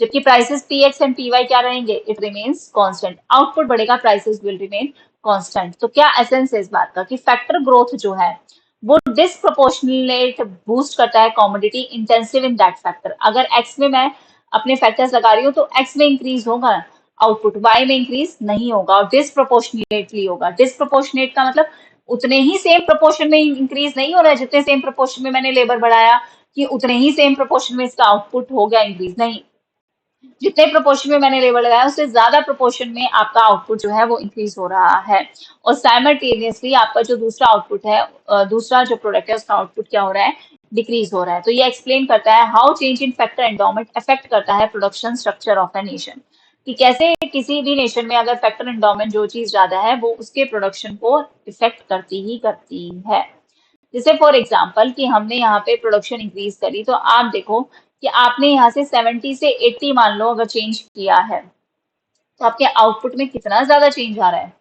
जबकि prices P X and P Y क्या रहेंगे, इट रिमेन्स कांस्टेंट। आउटपुट बढ़ेगा, प्राइसेस विल रिमेन कांस्टेंट। तो क्या एसेंस है इस बात का कि फैक्टर ग्रोथ जो है वो डिसप्रोपोर्शनेट बूस्ट करता है commodity intensive in that factor. अगर एक्स में मैं अपने फैक्टर्स लगा रही हूँ तो एक्स में इंक्रीज होगा आउटपुट, वाई में इंक्रीज नहीं होगा और डिसप्रोपोर्शनेटली होगा। डिसप्रोपोर्शनेट का मतलब उतने ही सेम प्रोपोर्शन में इंक्रीज नहीं हो रहा है जितने सेम प्रोपोर्शन में मैंने लेबर बढ़ाया, कि उतने ही सेम प्रोपोर्शन में इसका आउटपुट हो गया इंक्रीज, नहीं। जितने प्रोपोर्शन में मैंने लेबर लगाया उससे ज्यादा प्रोपोर्शन में आपका आउटपुट जो है वो इंक्रीज हो रहा है। और साइमल्टेनियसली आपका जो दूसरा आउटपुट है, दूसरा जो प्रोडक्ट है उसका आउटपुट क्या हो रहा है, डिक्रीज हो रहा है। तो ये एक्सप्लेन करता है how change in factor endowment affect करता है production structure of a nation, कि कैसे किसी भी नेशन में अगर फैक्टर एंडोमेंट जो चीज ज्यादा है वो उसके प्रोडक्शन को इफेक्ट करती ही करती है। जैसे फॉर एग्जाम्पल कि हमने यहाँ पे प्रोडक्शन इंक्रीज करी, तो आप देखो कि आपने यहाँ से 70 से 80 मान लो अगर चेंज किया है, तो आपके आउटपुट में कितना ज्यादा चेंज आ रहा है,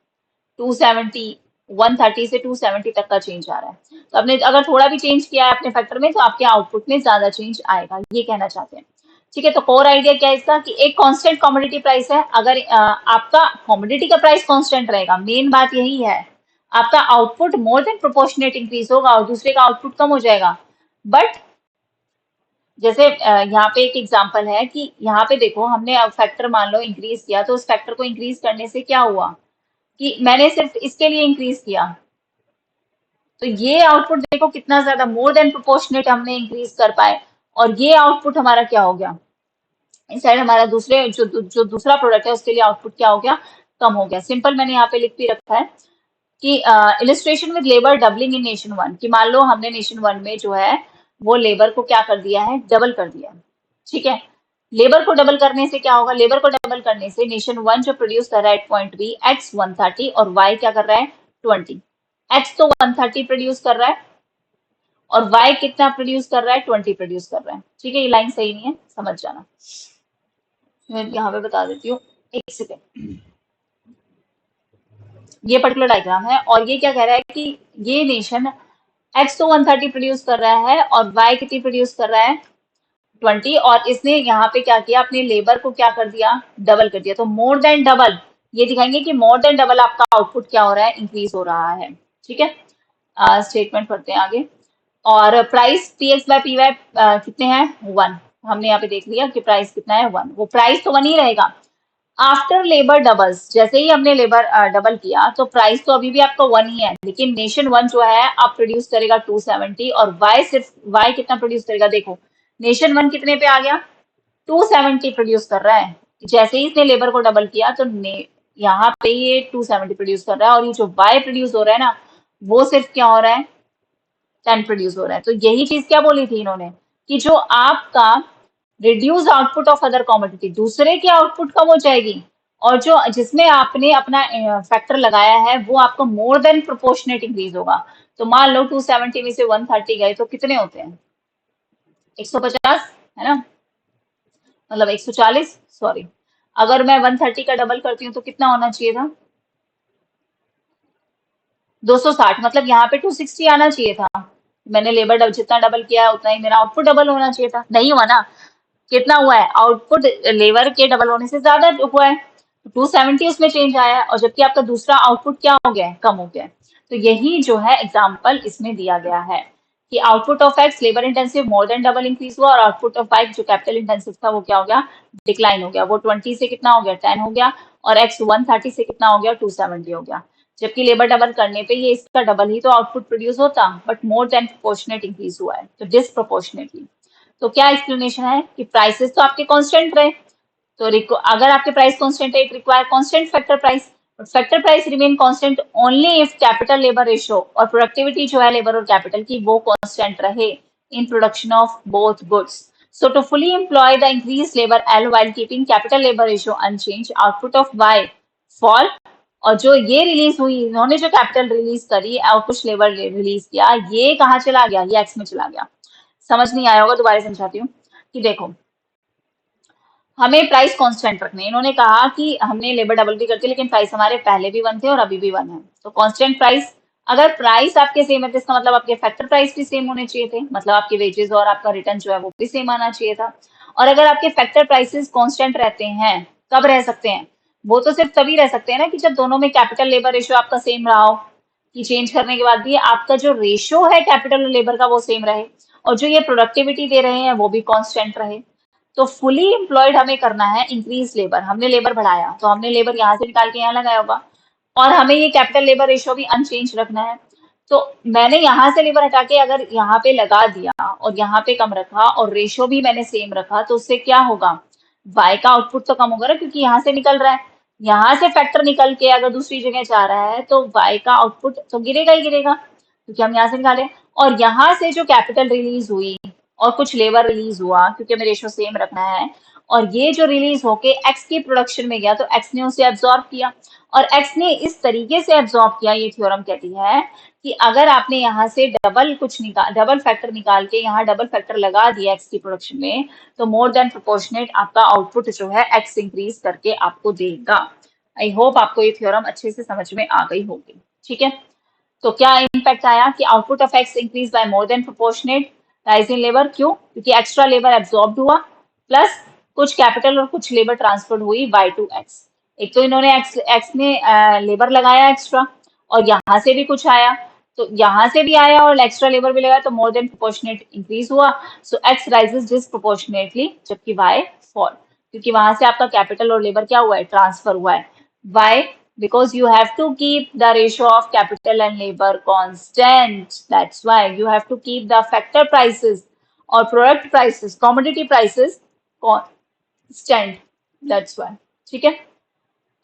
270, 130 से 270 तक का चेंज आ रहा है। तो आपने अगर थोड़ा भी चेंज किया है अपने फैक्टर में तो आपके आउटपुट में ज्यादा चेंज आएगा, ये कहना चाहते हैं। ठीक है, तो कोर आइडिया क्या है इसका कि एक कांस्टेंट कमोडिटी प्राइस है, अगर आपका कमोडिटी का प्राइस कांस्टेंट रहेगा, मेन बात यही है, आपका output more than proportionate increase होगा और दूसरे का आउटपुट कम हो जाएगा। बट जैसे यहाँ पे एक एग्जांपल है कि यहाँ पे देखो हमने अब फैक्टर मान लो इंक्रीज किया, तो उस फैक्टर को इंक्रीज करने से क्या हुआ कि मैंने सिर्फ इसके लिए इंक्रीज किया, तो ये आउटपुट देखो कितना ज्यादा मोर देन प्रोपोर्शनेट हमने इंक्रीज कर पाए, और ये आउटपुट हमारा क्या हो गया, इस साइड हमारा दूसरे जो दूसरा प्रोडक्ट है उसके लिए आउटपुट क्या हो गया, कम हो गया। सिंपल मैंने यहाँ पे लिख भी रखा है कि illustration with labour doubling in nation one, कि मान लो हमने नेशन वन में जो है वो लेबर को क्या कर दिया है, डबल कर दिया। ठीक है, लेबर को डबल करने से क्या होगा, लेबर को डबल करने से नेशन वन जो प्रोड्यूस कर रहा है एट पॉइंट बी एक्स 130 और वाई क्या कर रहा है 20। एक्स तो 130 प्रोड्यूस कर रहा है और वाई कितना प्रोड्यूस कर रहा है, 20 प्रोड्यूस कर रहा है। ठीक है, ये लाइन सही नहीं है, समझ जाना। मैं यहाँ पे बता देती हूँ, एक सेकेंड। ये पर्टिकुलर डायग्राम है और ये क्या कह रहा है कि ये नेशन एक्स तो 130 प्रोड्यूस कर रहा है और वाई कितनी प्रोड्यूस कर रहा है 20, और इसने यहाँ पे क्या किया, अपने लेबर को क्या कर दिया, डबल कर दिया। तो मोर देन डबल, ये दिखाएंगे कि मोर देन डबल आपका आउटपुट क्या हो रहा है, इंक्रीज हो रहा है। ठीक है, स्टेटमेंट पढ़ते हैं आगे। और price P X by P Y कितने हैं, 1। हमने यहाँ पे देख लिया कि प्राइस कितना है, 1। वो प्राइस तो 1 ही रहेगा। आफ्टर लेबर डबल्स, जैसे ही हमने लेबर डबल किया तो प्राइस तो अभी भी आपका 1 ही है, लेकिन नेशन वन जो है आप प्रोड्यूस करेगा 270 और वाई सिर्फ, वाई कितना प्रोड्यूस करेगा, देखो नेशन वन कितने पे आ गया, 270 प्रोड्यूस कर रहा है। जैसे ही इसने लेबर को डबल किया तो यहाँ पे ये 270 प्रोड्यूस कर रहा है, और ये जो वाई प्रोड्यूस हो रहा है ना वो सिर्फ क्या हो रहा है, 10 प्रोड्यूस हो रहा है। तो यही चीज क्या बोली थी इन्होंने कि जो आपका reduce output of other commodity, दूसरे की आउटपुट कम हो जाएगी, और जो जिसमें आपने अपना फैक्टर लगाया है वो आपको मोर देन प्रोपोर्शनेट इंक्रीज होगा। तो मान लो 270 में से 130 गए तो कितने होते हैं, 150 है ना, मतलब 140, सॉरी। अगर मैं 130 का डबल करती हूँ तो कितना होना चाहिए था, 260, मतलब यहाँ पे 260 आना चाहिए था। मैंने लेबर जितना डबल किया है उतना ही मेरा आउटपुट डबल होना चाहिए था, नहीं हुआ ना। कितना हुआ है, आउटपुट लेबर के डबल होने से ज्यादा हुआ है, 270 उसमें चेंज आया है, और जबकि आपका दूसरा आउटपुट क्या हो गया है, कम हो गया है। तो यही जो है एग्जाम्पल इसमें दिया गया है कि output of x labour intensive more than double increase हुआ, और आउटपुट ऑफ वाई जो कैपिटल इंटेंसिव था वो क्या हो गया, डिक्लाइन हो गया। वो 20 से कितना हो गया, 10 हो गया, और एक्स 130 से कितना हो गया, 270 हो गया। जबकि लेबर डबल करने पे ये इसका डबल ही तो आउटपुट प्रोड्यूस होता, but more than proportionate increase हुआ है, तो डिसप्रोपोर्शनेटली। तो क्या एक्सप्लेनेशन है कि प्राइसेस तो आपके कांस्टेंट रहे, तो अगर आपके प्राइस कांस्टेंट है, it require constant factor price. Factor price remain constant only if capital labour ratio और प्रोडक्टिविटी जो है लेबर और कैपिटल की वो कांस्टेंट रहे in production of both goods. So to fully employ the increased labor L while keeping capital labor ratio unchanged, output of Y fall, और जो ये रिलीज हुई, इन्होंने जो कैपिटल रिलीज करी और कुछ लेबर रिलीज किया, ये कहाँ चला गया, ये एक्स में चला गया। समझ नहीं आया होगा, दोबारा समझाती हूँ कि देखो हमें प्राइस कांस्टेंट रखने हैं। इन्होंने कहा कि हमने लेबर डबल भी करती है लेकिन प्राइस हमारे पहले भी वन थे और अभी भी वन है, तो कांस्टेंट प्राइस। अगर प्राइस आपके सेम है तो इसका मतलब आपके फैक्टर प्राइस भी सेम होने चाहिए थे, मतलब आपके वेजेस और आपका रिटर्न जो है वो भी सेम आना चाहिए था। और अगर आपके फैक्टर प्राइसेस कांस्टेंट रहते हैं, कब रह सकते हैं? वो तो सिर्फ तभी रह सकते हैं ना कि जब दोनों में कैपिटल लेबर रेशियो आपका सेम रहा हो, कि चेंज करने के बाद भी आपका जो रेशियो है कैपिटल और लेबर का वो सेम रहे, और जो ये प्रोडक्टिविटी दे रहे हैं वो भी कांस्टेंट रहे। तो फुली एम्प्लॉयड हमें करना है इंक्रीज लेबर, हमने लेबर बढ़ाया तो हमने लेबर यहाँ से निकाल के यहाँ लगाया होगा, और हमें ये कैपिटल लेबर रेशियो भी अनचेंज रखना है। तो मैंने यहाँ से लेबर हटा के अगर यहाँ पे लगा दिया और यहाँ पे कम रखा और रेशियो भी मैंने सेम रखा, तो उससे क्या होगा? वाई का आउटपुट तो कम होगा ना, क्योंकि यहाँ से निकल रहा है। यहाँ से फैक्टर निकल के अगर दूसरी जगह जा रहा है तो वाई का आउटपुट तो गिरेगा ही गिरेगा, क्योंकि हम यहाँ से निकाले। और यहाँ से जो कैपिटल रिलीज हुई और कुछ लेबर रिलीज हुआ, क्योंकि हमें रेशो सेम रखना है, और ये जो रिलीज होके एक्स की प्रोडक्शन में गया तो एक्स ने उसे एब्जॉर्ब किया, और एक्स ने इस तरीके से एब्जॉर्ब किया, ये थ्योरम कहती है कि अगर आपने यहाँ से डबल फैक्टर निकाल के यहाँ डबल फैक्टर लगा दिया एक्स की प्रोडक्शन में, तो मोर देन प्रोपोर्शनेट आपका आउटपुट जो है एक्स इंक्रीज करके आपको देगा। आई होप आपको ये थ्योरम अच्छे से समझ में आ गई होगी। ठीक है, तो क्या इम्पैक्ट आया कि output of x increase by more than proportionate rise in labour. क्यों? क्योंकि एक्स्ट्रा लेबर एब्जॉर्ब हुआ, प्लस कुछ कैपिटल और कुछ लेबर ट्रांसफर हुई बाय टू एक्स। एक तो इन्होंने एक्स ने लेबर लगाया एक्स्ट्रा, और यहाँ से भी कुछ आया, तो यहाँ से भी आया और एक्स्ट्रा लेबर भी लगाया, तो मोर देन प्रोपोर्शनेट इंक्रीज हुआ। सो एक्स राइजेस डिसप्रोपोर्शनेटली, जबकि वाई फॉल, क्योंकि वहां से आपका कैपिटल और लेबर क्या हुआ है? ट्रांसफर हुआ है। Y? Because you have to keep the ratio of capital and labor constant. That's why you have to keep the factor prices or product prices, commodity prices constant. That's why. ठीक है,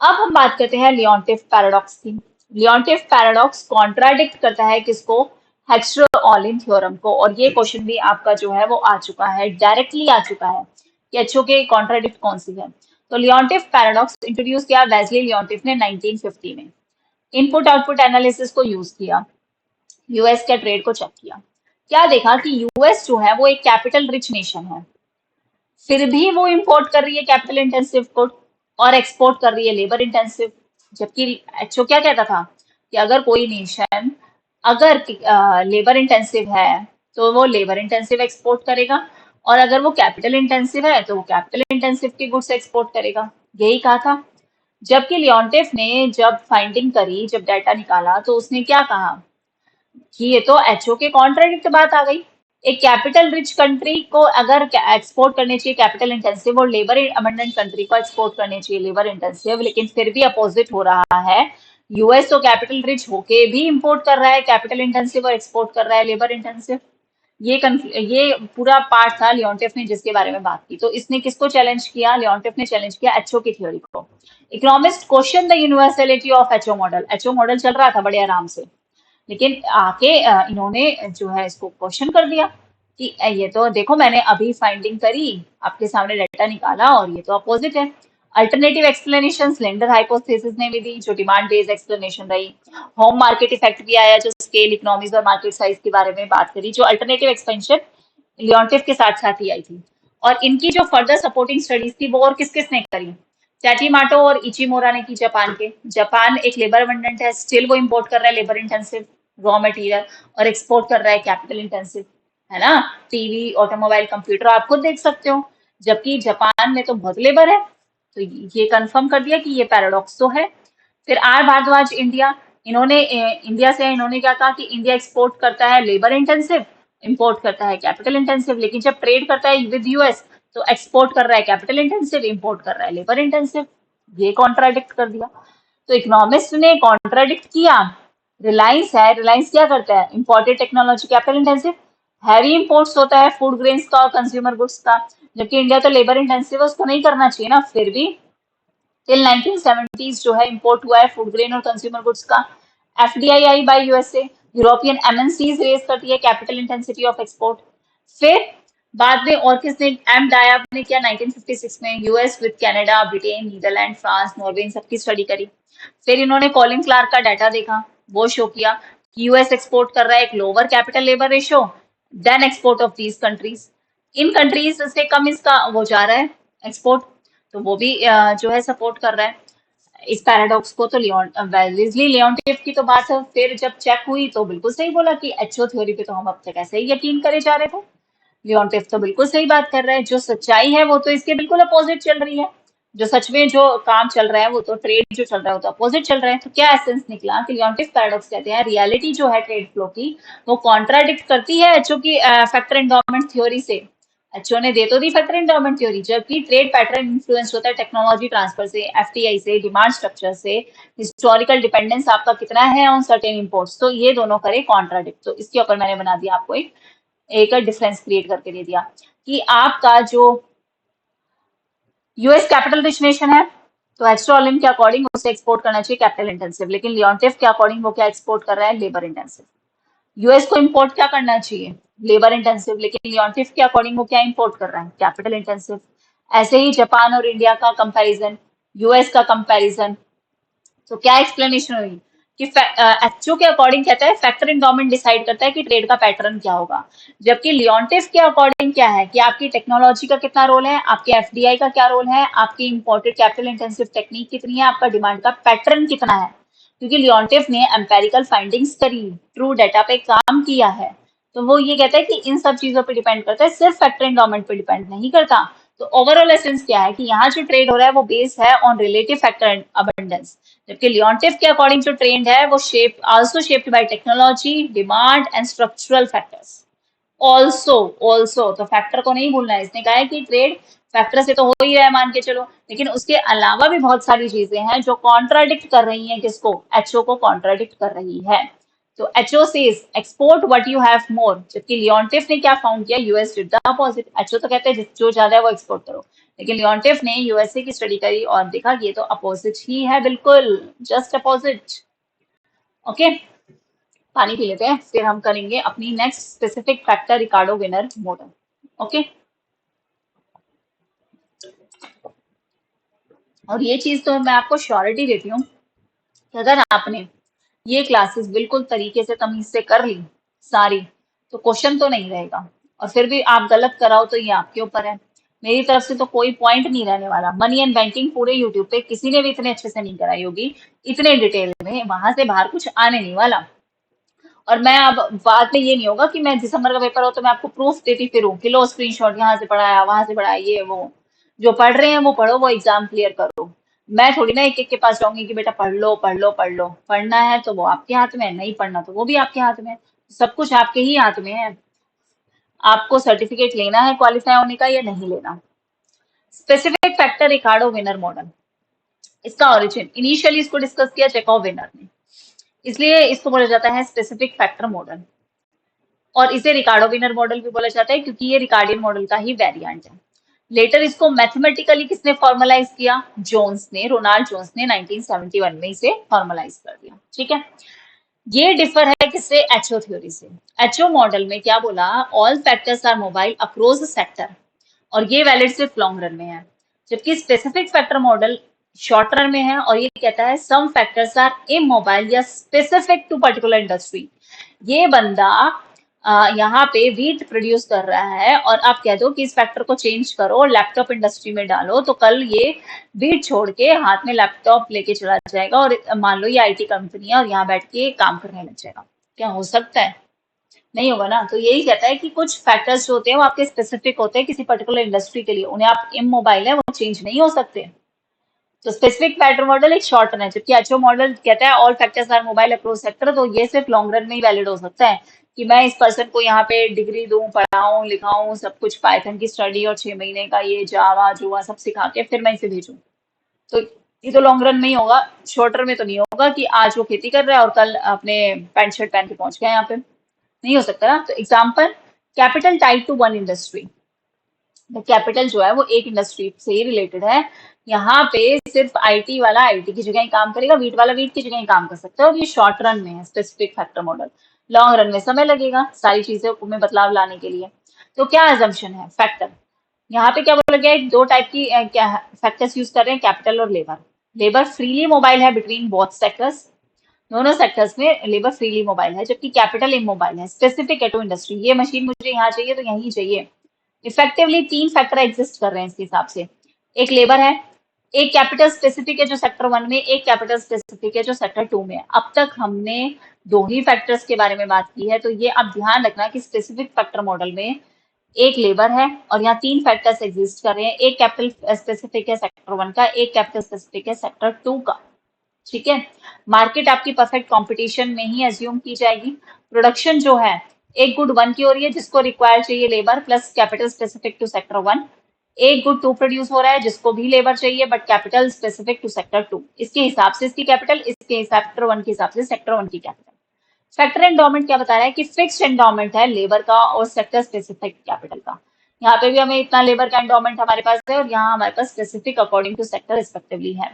अब हम बात करते हैं Leontief paradox की। Leontief paradox contradict करता है किसको? हेक्स्ट्रोऑलिन थ्योरम को। और ये क्वेश्चन भी आपका जो है वो आ चुका है, डायरेक्टली आ चुका है कि एचओ के कॉन्ट्राडिक्ट कौन सी है। तो लियोन्टिफ पैराडॉक्स इंट्रोड्यूस किया वेस्ली लियोन्टिफ ने 1950 में। इनपुट आउटपुट एनालिसिस को यूज किया, यूएस के ट्रेड को चेक किया। क्या देखा कि यूएस जो है वो एक कैपिटल रिच नेशन है, फिर भी वो इंपोर्ट कर रही है कैपिटल इंटेंसिव गुड और एक्सपोर्ट कर रही है लेबर इंटेंसिव। जबकि एचओ क्या कहता था कि अगर कोई नेशन अगर लेबर इंटेंसिव है तो वो लेबर इंटेंसिव एक्सपोर्ट करेगा, और अगर वो कैपिटल इंटेंसिव है तो वो कैपिटल इंटेंसिव की गुड्स एक्सपोर्ट करेगा। यही कहा था। जबकि लियोन्टिफ ने जब फाइंडिंग करी, जब डाटा निकाला, तो उसने क्या कहा कि ये तो एचओ के कॉन्ट्राडिक्ट बात आ गई। एक कैपिटल रिच कंट्री को अगर एक्सपोर्ट करने चाहिए कैपिटल इंटेंसिव, और लेबर अबंडेंट कंट्री को एक्सपोर्ट करने चाहिए लेबर इंटेंसिव, लेकिन फिर भी अपोजिट हो रहा है। यूएस तो कैपिटल रिच होके भी इंपोर्ट कर रहा है कैपिटल इंटेंसिव और एक्सपोर्ट कर रहा है लेबर इंटेंसिव। ये पूरा पार्ट था लियोन्टिफ ने जिसके बारे में बात की। तो इसने किसको चैलेंज किया? लियोन्टिफ ने चैलेंज किया एचओ की थ्योरी को। Economist question the universality of HO model. HO model चल रहा था बड़े आराम से, लेकिन आके इन्होंने जो है इसको क्वेश्चन कर दिया कि ये तो देखो मैंने अभी फाइंडिंग करी, आपके सामने डाटा निकाला और ये तो अपोजिट है। अल्टरनेटिव एक्सप्लेनेशन लेंडर हाइपोथेसिस ने भी दी, जो डिमांड बेस्ड एक्सप्लेनेशन रही। होम मार्केट इफेक्ट भी आया, जो स्केल इकोनॉमीज और मार्केट साइज के बारे में बात करी। जो अल्टरनेटिव एक्सपेंशन लियोन्टिफ के साथ साथ ही आई थी। और इनकी जो फर्दर सपोर्टिंग स्टडीज थी वो और किस किस ने करी? टैटीमाटो और इचिमोरा ने की, जापान के। जापान एक लेबर अबंडेंट है, स्टिल वो इंपोर्ट कर रहा है लेबर इंटेंसिव रॉ मटेरियल और एक्सपोर्ट कर रहा है कैपिटल इंटेंसिव, है ना? टीवी, ऑटोमोबाइल, कंप्यूटर आप खुद देख सकते हो। जबकि जापान में तो बहुत लेबर है, तो ये कंफर्म कर दिया कि ये पैराडॉक्स तो है। फिर आर भारद्वाज इंडिया, इन्होंने इंडिया से इन्होंने क्या कहा कि इंडिया एक्सपोर्ट करता है लेबर इंटेंसिव, इंपोर्ट करता है कैपिटल इंटेंसिव, लेकिन जब ट्रेड करता है विद यूएस तो एक्सपोर्ट कर रहा है कैपिटल इंटेंसिव, इंपोर्ट कर रहा है लेबर इंटेंसिव। ये कॉन्ट्राडिक्ट कर दिया। तो इकोनॉमिस्ट ने कॉन्ट्राडिक्ट किया। रिलायंस है, रिलायंस क्या करता है? Imported technology capital intensive, heavy imports होता है फूड ग्रेन्स का और कंज्यूमर गुड्स का। जबकि इंडिया तो लेबर इंटेंसिव है, उसको नहीं करना चाहिए ना, फिर भी टिल 1970s जो है इंपोर्ट हुआ है फूड ग्रेन और कंज्यूमर गुड्स का। एफडीआई आई by USA, European MNCs raise करती है कैपिटल इंटेंसिटी ऑफ एक्सपोर्ट। फिर बाद में और किसने? एम डायब ने किया 1956 में, US with Canada, Britain, Netherlands, France, Norway, इन सबकी स्टडी करी। फिर इन्होंने कॉलिन क्लार्क का डाटा देखा, वो शो किया कि यूएस एक्सपोर्ट कर रहा है एक lower capital labour ratio than export of these countries. इन कंट्रीज से कम इसका वो जा रहा है एक्सपोर्ट। तो वो भी जो है सपोर्ट कर रहा है इस पैराडॉक्स को। तो लियोन वेलेस्ली लियोनटिफ की तो बात है, फिर जब चेक हुई तो बिल्कुल सही बोला कि एचओ थ्योरी पे तो हम अब तक ऐसे ही यकीन करे जा रहे थे। लियोनटिफ तो बिल्कुल सही बात कर रहा है, जो सच्चाई है वो तो इसके बिल्कुल अपोजिट चल रही है। जो सच में जो काम चल रहा है वो तो ट्रेड जो चल रहा है वो तो अपोजिट चल रहा है। तो क्या एसेंस निकला कि लियोनटिफ पैराडॉक्स कहते हैं रियलिटी जो है ट्रेड फ्लो की वो कॉन्ट्राडिक्ट करती है एचओ की फैक्टर एंडोमेंट थ्योरी से। एचओ ने दे तो दी फैक्टर एंडोमेंट थ्योरी, जबकि ट्रेड पैटर्न इन्फ्लुएंस होता है टेक्नोलॉजी ट्रांसफर से, एफटीआई से, डिमांड स्ट्रक्चर से, हिस्टोरिकल डिपेंडेंस आपका कितना है ऑन सर्टेन इंपोर्ट्स। तो ये दोनों करे कॉन्ट्राडिक्ट। तो इसके ऊपर मैंने बना दिया आपको एक डिफरेंस क्रिएट करके दे दिया कि आपका जो यूएस कैपिटल रिच नेशन है तो एक्स्ट्रा के अकॉर्डिंग उसे एक्सपोर्ट करना चाहिए कैपिटल इंटेंसिव, लेकिन लियोनटिफ के अकॉर्डिंग वो क्या एक्सपोर्ट कर रहा है, लेबर इंटेंसिव। यूएस को इंपोर्ट क्या करना चाहिए, लेबर इंटेंसिव, लेकिन लियोनटिफ के अकॉर्डिंग वो क्या इंपोर्ट कर रहा है, कैपिटल इंटेंसिव। ऐसे ही जापान और इंडिया का कंपैरिजन, यूएस का कंपैरिजन। तो क्या एक्सप्लेनेशन हुई कि एचओ के अकॉर्डिंग कहता है फैक्टर एंडोमेंट डिसाइड करता है कि ट्रेड का पैटर्न क्या होगा, जबकि लियोनटिफ के अकॉर्डिंग क्या है कि आपकी टेक्नोलॉजी का कितना रोल है, आपके एफडीआई का क्या रोल है, आपकी इंपोर्टेड कैपिटल इंटेंसिव टेक्निक कितनी है, आपका डिमांड का पैटर्न कितना है। क्योंकि लियोनटिफ ने एम्पेरिकल फाइंडिंग्स करी, ट्रू डेटा पे काम किया है, तो वो ये कहता है कि इन सब चीजों पे डिपेंड करता है, सिर्फ फैक्टर एंडोमेंट पे डिपेंड नहीं करता। तो ओवरऑल एसेंस क्या है कि यहाँ जो ट्रेड हो रहा है वो बेस है ऑन रिलेटिव फैक्टर अबंडेंस, जबकि लियोनटिफ के अकॉर्डिंग जो ट्रेंड है वो shape also shaped by technology, demand and structural factors. Also also तो फैक्टर को नहीं भूलना है, इसने कहा है कि ट्रेड फैक्टर से तो हो ही रहा है मान के चलो, लेकिन उसके अलावा भी बहुत सारी चीजें हैं जो कॉन्ट्राडिक्ट कर रही हैं किसको, एचओ को कॉन्ट्राडिक्ट कर रही है। तो HO says export what you have more, जबकि लियोनटिफ ने क्या फाउंड किया, US did the opposite. HO तो कहते हैं जो ज्यादा है वो एक्सपोर्ट करो, लेकिन लियोनटिफ ने यूएसए की स्टडी करी और देखा कि ये तो अपोजिट ही है, बिल्कुल जस्ट अपोजिट। ओके, पानी पी लेते हैं फिर हम करेंगे अपनी नेक्स्ट स्पेसिफिक फैक्टर रिकार्डो विनर मॉडल। ओके, और ये चीज तो मैं आपको श्योरिटी देती हूँ कि अगर आपने ये क्लासेस बिल्कुल तरीके से तमीज से कर ली सारी, तो क्वेश्चन तो नहीं रहेगा, और फिर भी आप गलत कराओ तो ये आपके ऊपर है। मेरी तरफ से तो कोई पॉइंट नहीं रहने वाला। मनी एंड बैंकिंग पूरे यूट्यूब पे किसी ने भी इतने अच्छे से नहीं कराई होगी, इतने डिटेल में, वहां से बाहर कुछ आने नहीं वाला। और मैं अब बाद में ये नहीं होगा कि मैं दिसंबर का पेपर हो तो मैं आपको प्रूफ देती फिरूं कि लो स्क्रीनशॉट यहाँ से पढ़ाया वहां से पढ़ाया, ये वो। जो पढ़ रहे हैं वो पढ़ो, वो एग्जाम क्लियर करो। मैं थोड़ी ना एक एक के पास जाऊंगी कि बेटा पढ़ लो पढ़ लो पढ़ लो। पढ़ना है तो वो आपके हाथ में है, नहीं पढ़ना तो वो भी आपके हाथ में है। सब कुछ आपके ही हाथ में है, आपको सर्टिफिकेट लेना है क्वालिफाई होने का या नहीं लेना। स्पेसिफिक फैक्टर रिकार्डो विनर मॉडल, इसका ओरिजिन इनिशियली इसको डिस्कस किया चेकॉव विनर ने, इसलिए इसको बोला जाता है स्पेसिफिक फैक्टर मॉडल। और इसे रिकार्डो विनर मॉडल भी बोला जाता है क्योंकि ये रिकार्डियन मॉडल का ही वेरिएंट है। लेटर इसको मैथमेटिकली किसने फॉर्मलाइज किया, जोन्स ने, रोनाल्ड जोन्स ने 1971 में इसे फॉर्मलाइज कर दिया। ठीक है, ये डिफर है किससे, एचओ थ्योरी से। एचओ मॉडल में क्या बोला, all factors are mobile across sector, और ये वैलिड सिर्फ लॉन्ग रन में है। जबकि specific factor model short run में है और ये कहता है सम फैक्टर्स आर इमोबाइल या स्पेसिफिक टू पर्टिकुलर इंडस्ट्री। ये बंदा यहाँ पे वीट प्रोड्यूस कर रहा है और आप कह दो कि इस फैक्टर को चेंज करो और लैपटॉप इंडस्ट्री में डालो, तो कल ये वीट छोड़ के हाथ में लैपटॉप लेके चला जाएगा और मान लो ये आईटी कंपनी है और यहाँ बैठ के काम करने लग जाएगा। क्या हो सकता है, नहीं होगा ना। तो यही कहता है कि कुछ फैक्टर्स जो होते हैं वो आपके स्पेसिफिक होते हैं किसी पर्टिकुलर इंडस्ट्री के लिए, उन्हें आप इमोबाइल है वो चेंज नहीं हो सकते। तो स्पेसिफिक फैक्टर मॉडल एक शॉर्ट रन है, जबकि एचओ मॉडल कहता है all factors are mobile across sector. तो ये सिर्फ लॉन्ग रन में ही वैलिड हो सकता है कि मैं इस पर्सन को यहाँ पे डिग्री दूं, पढ़ाऊं, लिखाऊं, सब कुछ पाइथन की स्टडी और 6 महीने का ये जावा जुवा सब सिखा के फिर मैं इसे भेजूं। तो ये तो लॉन्ग रन में ही होगा, शॉर्ट रन में तो नहीं होगा कि आज वो खेती कर रहा है और कल अपने पैंट शर्ट पहन के पहुंच गया यहाँ पे, नहीं हो सकता ना। तो example, capital tied to one industry, capital जो है वो एक इंडस्ट्री से ही रिलेटेड है। यहाँ पे सिर्फ आईटी वाला आईटी की जगह ही काम करेगा, वीट वाला वीट की जगह ही काम कर सकता है, और ये शॉर्ट रन में है specific factor model. Long run में समय लगेगा सारी चीजों में बदलाव लाने के लिए। तो क्या एजम्पशन है, फैक्टर यहाँ पे क्या बोला गया है, दो टाइप की क्या फैक्टर्स यूज कर रहे हैं, कैपिटल और लेबर। लेबर फ्रीली मोबाइल है बिटवीन बोथ सेक्टर्स, दोनों सेक्टर्स में लेबर फ्रीली मोबाइल है, जबकि कैपिटल इमोबाइल है, स्पेसिफिक है टू इंडस्ट्री। ये मशीन मुझे यहाँ चाहिए तो यहीं चाहिए। इफेक्टिवली तीन फैक्टर एग्जिस्ट कर रहे हैं इसके हिसाब से, एक लेबर है, एक कैपिटल स्पेसिफिक है जो सेक्टर 1 में, एक कैपिटल स्पेसिफिक है जो सेक्टर 2 में है। अब तक हमने दो ही फैक्टर्स के बारे में बात की है, तो ये आप ध्यान रखना कि स्पेसिफिक फैक्टर मॉडल में एक लेबर है और यहाँ तीन फैक्टर्स एग्जिस्ट कर रहे हैं। एक कैपिटल स्पेसिफिक है सेक्टर 1 का, एक कैपिटल स्पेसिफिक है सेक्टर 2 का। ठीक है, मार्केट आपकी परफेक्ट कंपटीशन में ही एज्यूम की जाएगी। प्रोडक्शन जो है एक गुड 1 की हो रही है जिसको रिक्वायर चाहिए labour plus capital specific to sector 1। एक गुड 2 प्रोड्यूस हो रहा है जिसको भी लेबर चाहिए but capital specific to sector 2। इसके हिसाब से इसकी कैपिटल, इसके सेक्टर 1 के हिसाब से सेक्टर 1 की कैपिटल। फैक्टर एंडोमेंट क्या बता रहा है कि फिक्स्ड एंडोमेंट है लेबर का और सेक्टर स्पेसिफिक कैपिटल का। यहाँ पे भी हमें इतना लेबर का एंडोमेंट हमारे पास है और यहाँ हमारे पास specific according to sector respectively है।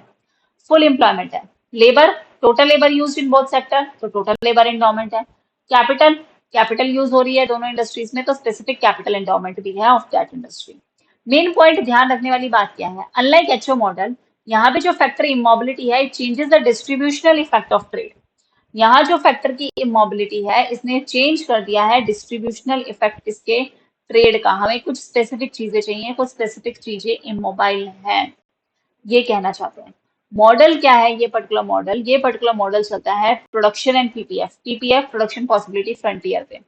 फुल एम्प्लॉयमेंट है labour, total labour use in both sector, तो टोटल लेबर एंडोमेंट है। कैपिटल, कैपिटल यूज हो रही है दोनों इंडस्ट्रीज में, तो स्पेसिफिक कैपिटल एंडोमेंट भी है of that industry. Main point ध्यान रखने वाली बात क्या है, अनलाइक एचओ मॉडल, यहाँ पे जो फैक्टर इमोबिलिटी है it changes the distributional effect of trade. यहाँ जो फैक्टर की इमोबिलिटी है इसने चेंज कर दिया है डिस्ट्रीब्यूशनल इफेक्ट इसके ट्रेड का। हमें कुछ स्पेसिफिक चीजें चाहिए, कुछ स्पेसिफिक चीजें इमोबाइल हैं, ये कहना चाहते हैं। मॉडल क्या है ये पर्टिकुलर मॉडल, ये पर्टिकुलर मॉडल चलता है production and PPF, PPF production possibility frontier पे,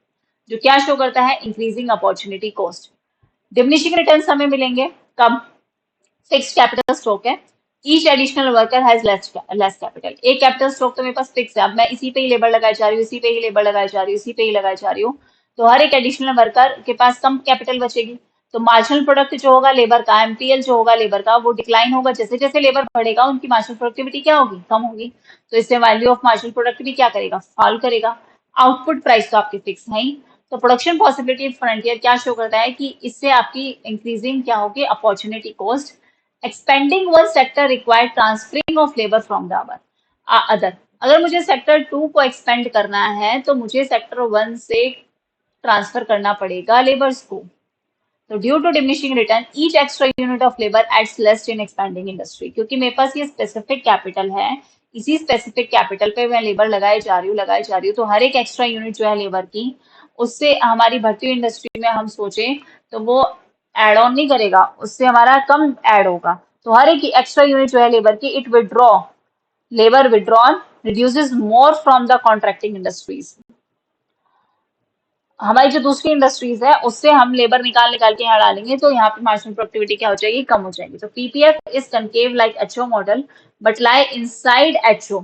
जो क्या शो करता है increasing opportunity cost. Diminishing returns हमें मिलेंगे कब, फिक्स्ड कैपिटल स्टॉक है, each additional worker has less capital. एक कैपिटल स्टॉक तो मेरे पास फिक्स है, अब मैं इसी पे ही लेबर लगाई जा रही हूँ, इसी पे ही लेबर लगाई जा रही हूँ, इसी पे ही लगाई जा रही हूँ, तो हर एक एडिशनल वर्कर के पास कम कैपिटल बचेगी। तो मार्जिनल प्रोडक्ट जो होगा लेबर का, एमपीएल जो होगा लेबर का, वो डिक्लाइन होगा। जैसे जैसे लेबर बढ़ेगा उनकी मार्जिनल प्रोडक्टिविटी क्या होगी, कम होगी। तो इससे वैल्यू ऑफ मार्जिनल प्रोडक्ट भी क्या करेगा, फॉल करेगा। आउटपुट प्राइस तो आपकी फिक्स है ही। तो प्रोडक्शन पॉसिबिलिटी फ्रंटियर क्या शो करता है कि इससे आपकी इंक्रीजिंग क्या होगी, opportunity cost. Expanding one sector required transferring of labour from the other. अगर मुझे सेक्टर 2 को एक्सपेंड करना है तो मुझे सेक्टर 1 से ट्रांसफर करना पड़ेगा लेबर्स को। तो due to diminishing return each extra unit of labour adds less in expanding industry, क्योंकि मेरे पास ये स्पेसिफिक कैपिटल है, इसी स्पेसिफिक कैपिटल पे मैं लेबर लगाई जा रही हूँ तो हर एक एक्स्ट्रा यूनिट जो है लेबर की, उससे हमारी बढ़ती हुई इंडस्ट्री में हम सोचें तो वो एड ऑन नहीं करेगा, उससे हमारा कम ऐड होगा। तो हर एक एक्स्ट्रा यूनिट जो है लेबर की, it withdraw, labour withdrawn reduces more from the contracting industries. हमारी जो दूसरी इंडस्ट्रीज है उससे हम लेबर निकाल निकाल के यहाँ डालेंगे तो यहाँ पे मार्जिनल प्रोडक्टिविटी क्या हो जाएगी, कम हो जाएगी। तो PPF is concave like HO model but lie inside HO.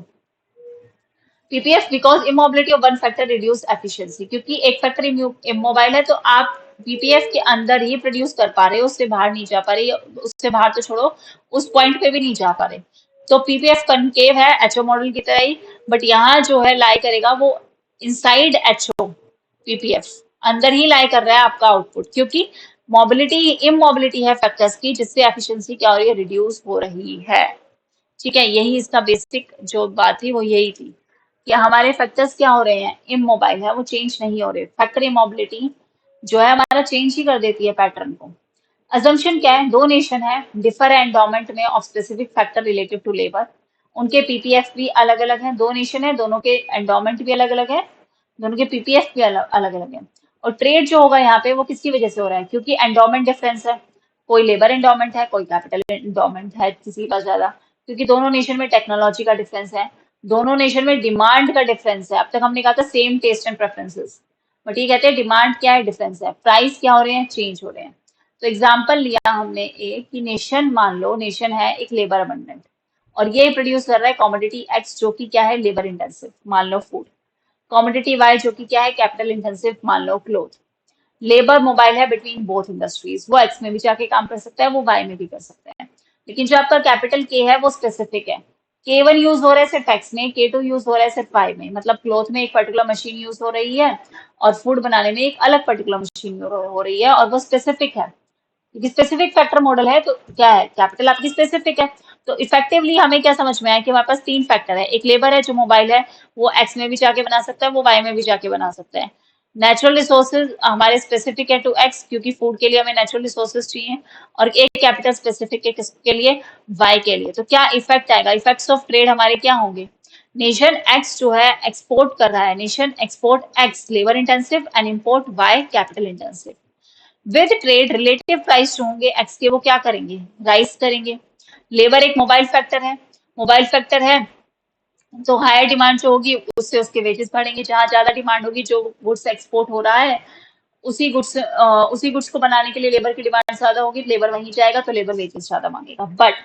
PPF because immobility of one factor reduce efficiency, क्योंकि एक फैक्टर इमोबाइल है तो आप पीपीएफ के अंदर ही प्रोड्यूस कर पा रहे हो, उससे बाहर नहीं जा पा रहे, उससे बाहर तो छोड़ो उस पॉइंट पे भी नहीं जा पा रहे। तो पीपीएफ कनकेव है एचओ मॉडल की तरह ही, बट यहाँ जो है लाई करेगा वो इनसाइड एचओ, पीपीएफ अंदर ही लाई कर रहा है आपका आउटपुट, क्योंकि मोबिलिटी इमोबिलिटी है फैक्टर्स की जिससे एफिशिएंसी क्या हो रही है, रिड्यूस हो रही है। ठीक है, यही इसका बेसिक जो बात थी वो यही थी कि हमारे फैक्टर्स क्या हो रहे हैं, इमोबाइल है, वो चेंज नहीं हो रहे। फैक्टर इमोबिलिटी जो है हमारा चेंज ही कर देती है पैटर्न को। अजम्पशन क्या है, दो नेशन है, डिफर एंडोमेंट में of specific factor relative to labour, उनके पीपीएफ भी अलग अलग हैं। दो नेशन है, दोनों के एंडोमेंट भी अलग अलग है, दोनों के पीपीएफ भी अलग अलग है। और ट्रेड जो होगा यहाँ पे वो किसकी वजह से हो रहा है, क्योंकि एंडोमेंट डिफरेंस है, कोई लेबर एंडोमेंट है, कोई कैपिटल एंडोमेंट है, किसी का ज्यादा, क्योंकि दोनों नेशन में टेक्नोलॉजी का डिफरेंस है, दोनों नेशन में डिमांड का डिफरेंस है। अब तक हमने कहा था same taste and preferences, but ये कहते हैं डिमांड क्या है, डिफरेंस है, प्राइस क्या हो रहे हैं, चेंज हो रहे हैं। तो एग्जाम्पल लिया हमने एक कि नेशन, मान लो नेशन है एक लेबर अबंडेंट और ये प्रोड्यूस कर रहा है कॉमोडिटी एक्स जो कि क्या है, लेबर इंटेंसिव, मान लो फूड। कॉमोडिटी वाई जो कि क्या है, कैपिटल इंटेंसिव, मान लो क्लोथ। लेबर मोबाइल है बिटवीन बोथ इंडस्ट्रीज, वो एक्स में भी जाके काम कर सकता है, वो वाई में भी कर सकता है। लेकिन जो आपका कैपिटल के है वो स्पेसिफिक है, के वन यूज हो रहा है सिर्फ एक्स में, के टू यूज हो रहा है सिर्फ वाई में। मतलब क्लोथ में एक पर्टिकुलर मशीन यूज हो रही है और फूड बनाने में एक अलग पर्टिकुलर मशीन हो रही है, और वो स्पेसिफिक है क्योंकि स्पेसिफिक फैक्टर मॉडल है। तो क्या है, कैपिटल आपकी स्पेसिफिक है। तो इफेक्टिवली हमें क्या समझ में आया कि हमारे पास तीन फैक्टर है, एक लेबर है जो मोबाइल है, वो एक्स में भी जाके बना सकता है, वो वाई में भी जाके बना सकता है। नेचुरल रिसोर्सेज हमारे स्पेसिफिक है टू एक्स, क्योंकि फूड के लिए हमें नेचुरल रिसोर्सेज चाहिए, और एक कैपिटल स्पेसिफिक है किसके लिए, वाई के लिए। तो क्या इफेक्ट आएगा, इफेक्ट्स ऑफ ट्रेड हमारे क्या होंगे, नेशन एक्स जो है एक्सपोर्ट कर रहा है, nation export X labour intensive and import Y capital intensive. With trade relative price जो होंगे एक्स के वो क्या करेंगे, राइज करेंगे। लेबर एक मोबाइल फैक्टर है, मोबाइल फैक्टर है तो हायर डिमांड जो होगी उससे उसके वेजेस बढ़ेंगे, जहां ज्यादा डिमांड होगी, जो गुड्स एक्सपोर्ट हो रहा है उसी गुड्स को बनाने के लिए लेबर की डिमांड ज्यादा होगी, लेबर वहीं जाएगा तो लेबर वेजेस ज्यादा मांगेगा। बट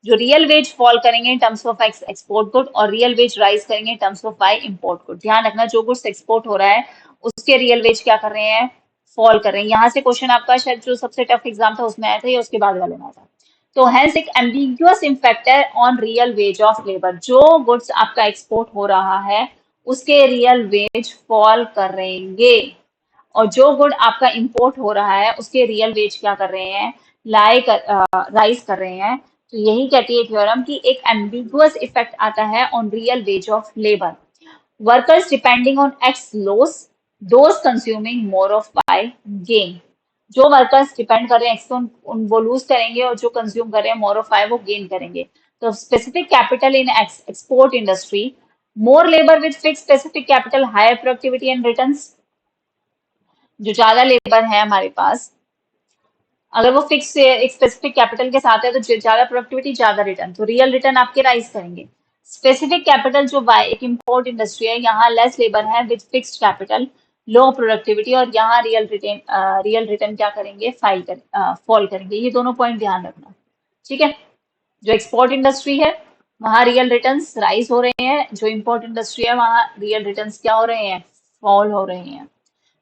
जो रियल वेज फॉल करेंगे in terms of X export good और रियल वेज राइज करेंगे in terms of Y import good. ध्यान रखना जो गुड्स एक्सपोर्ट हो रहा है उसके रियल वेज क्या कर रहे हैं, फॉल कर रहे हैं। यहाँ से क्वेश्चन आपका शायद जो सबसे टफ एग्जाम था उसमें आया था या उसके बाद वाले में आया था। तो हेंस एक ambiguous impact on real wage of labour, जो गुड्स आपका एक्सपोर्ट हो रहा है उसके रियल वेज फॉल करेंगे और जो गुड आपका इंपोर्ट हो रहा है उसके रियल वेज क्या कर रहे हैं, राइज कर रहे हैं। तो यही कहती है थ्योरम कि एक एम्बिगुअस इफेक्ट आता है on real wage of labour. Workers depending on X loss, those consuming more of Y gain. जो वर्कर्स डिपेंड कर रहे हैं एक्स पे वो लूज करेंगे और जो कंज्यूम कर रहे हैं मोर ऑफ बाय वो गेन करेंगे। तो specific capital in export industry, more labour with fix specific capital, higher productivity and returns. जो ज्यादा लेबर है हमारे पास, अगर वो फिक्स एक स्पेसिफिक कैपिटल के साथ है तो ज्यादा प्रोडक्टिविटी ज्यादा रिटर्न, तो रियल रिटर्न आपके राइज करेंगे। स्पेसिफिक कैपिटल जो वाई एक इम्पोर्ट इंडस्ट्री है, यहाँ लेस लेबर है with fixed capital, low productivity, और यहाँ रियल रिटर्न क्या करेंगे, फॉल करेंगे। ये दोनों पॉइंट ध्यान रखना, ठीक है। जो एक्सपोर्ट इंडस्ट्री है वहां रियल रिटर्न्स राइज हो रहे हैं, जो इम्पोर्ट इंडस्ट्री है वहां रियल रिटर्न्स क्या हो रहे हैं, फॉल हो रहे हैं।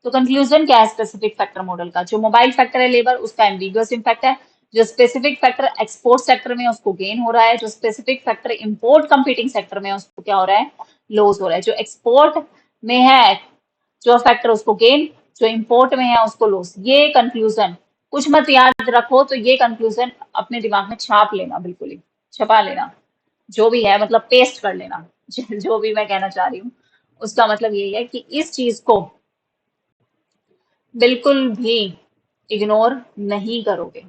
तो कंक्लूजन क्या है स्पेसिफिक फैक्टर मॉडल का, जो मोबाइल फैक्टर है लेबर उसका एम्बिगुअस इम्पैक्ट है, जो स्पेसिफिक फैक्टर एक्सपोर्ट सेक्टर में उसको गेन हो रहा है, जो specific factor import competing sector में उसको क्या हो रहा है, लॉस हो रहा है। जो एक्सपोर्ट में है जो फैक्टर उसको गेन, जो इंपोर्ट में है उसको लॉस। ये कंक्लूजन कुछ मत याद रखो, तो ये कंक्लूजन अपने दिमाग में छाप लेना, बिल्कुल ही छपा लेना, जो भी है मतलब पेस्ट कर लेना जो भी मैं कहना चाह रही हूँ उसका मतलब यही है कि इस चीज को बिल्कुल भी इग्नोर नहीं करोगे,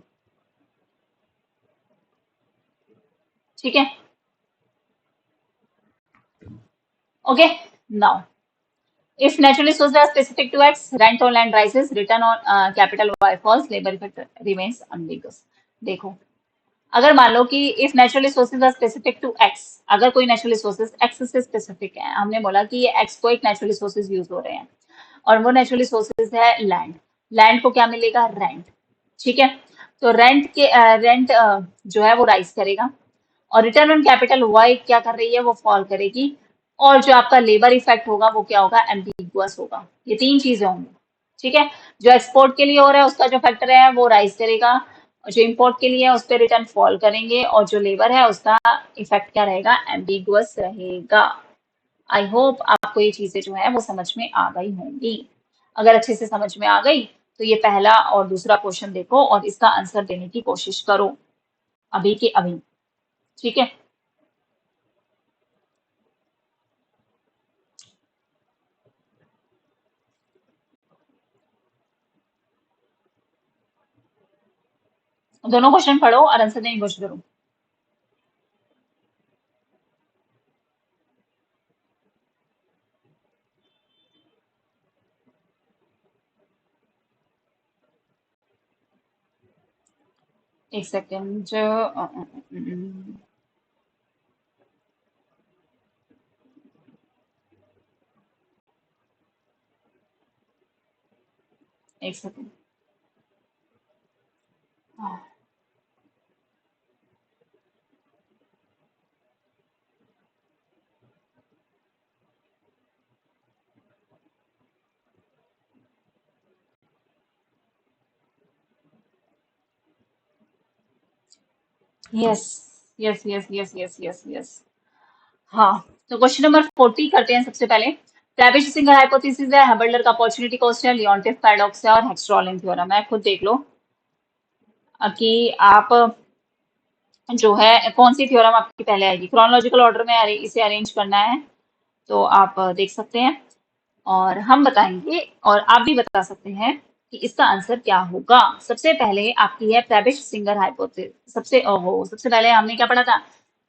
ठीक है। Okay, now if natural resources are specific to X, rent on land rises, return on capital Y falls, labor effect remains ambiguous। देखो, अगर मान लो कि if natural resources are specific to X, अगर कोई natural resources X से specific है, हमने बोला कि ये X को एक natural resources यूज हो रहे हैं और वो natural resources है लैंड, लैंड को क्या मिलेगा, रेंट, ठीक है। तो रेंट जो है वो राइज करेगा और रिटर्न ऑन कैपिटल वाई क्या कर रही है, वो फॉल करेगी, और जो आपका लेबर इफेक्ट होगा वो क्या होगा, एम्बिगुअस होगा। ये तीन चीजें होंगी, ठीक है। जो एक्सपोर्ट के लिए हो रहा है उसका जो फैक्टर है वो राइज करेगा, और जो इम्पोर्ट के लिए है उस पर रिटर्न फॉल करेंगे, और जो लेबर है उसका इफेक्ट क्या रहेगा, एम्बिगुअस रहेगा। आई होप आपको ये चीजें जो है वो समझ में आ गई होंगी। अगर अच्छे से समझ में आ गई तो ये पहला और दूसरा क्वेश्चन देखो और इसका आंसर देने की कोशिश करो अभी के अभी, ठीक है। दोनों क्वेश्चन पढ़ो और आंसर देने की कोशिश करो। एक सेकेंड, एक second. Yes yes yes yes yes yes yes. हाँ, तो क्वेश्चन नंबर 40 करते हैं सबसे पहले। ट्रेविस सिंगर हाइपोथेसिस है, हबर्डर का अपॉर्चुनिटी कॉस्ट है, लियोनटिफ पैराडॉक्स है और हेक्सट्रोलिन थ्योरम है। खुद देख लो कि आप जो है कौन सी थ्योरम आपकी पहले आएगी। क्रोनोलॉजिकल ऑर्डर में इसे अरेंज करना है तो आप देख सकते हैं और हम बताएंगे और आप भी बता सकते हैं कि इसका आंसर क्या होगा। सबसे पहले आपकी है प्रेबिश सिंगर हाइपोथेसिस। सबसे पहले हमने क्या पढ़ा था,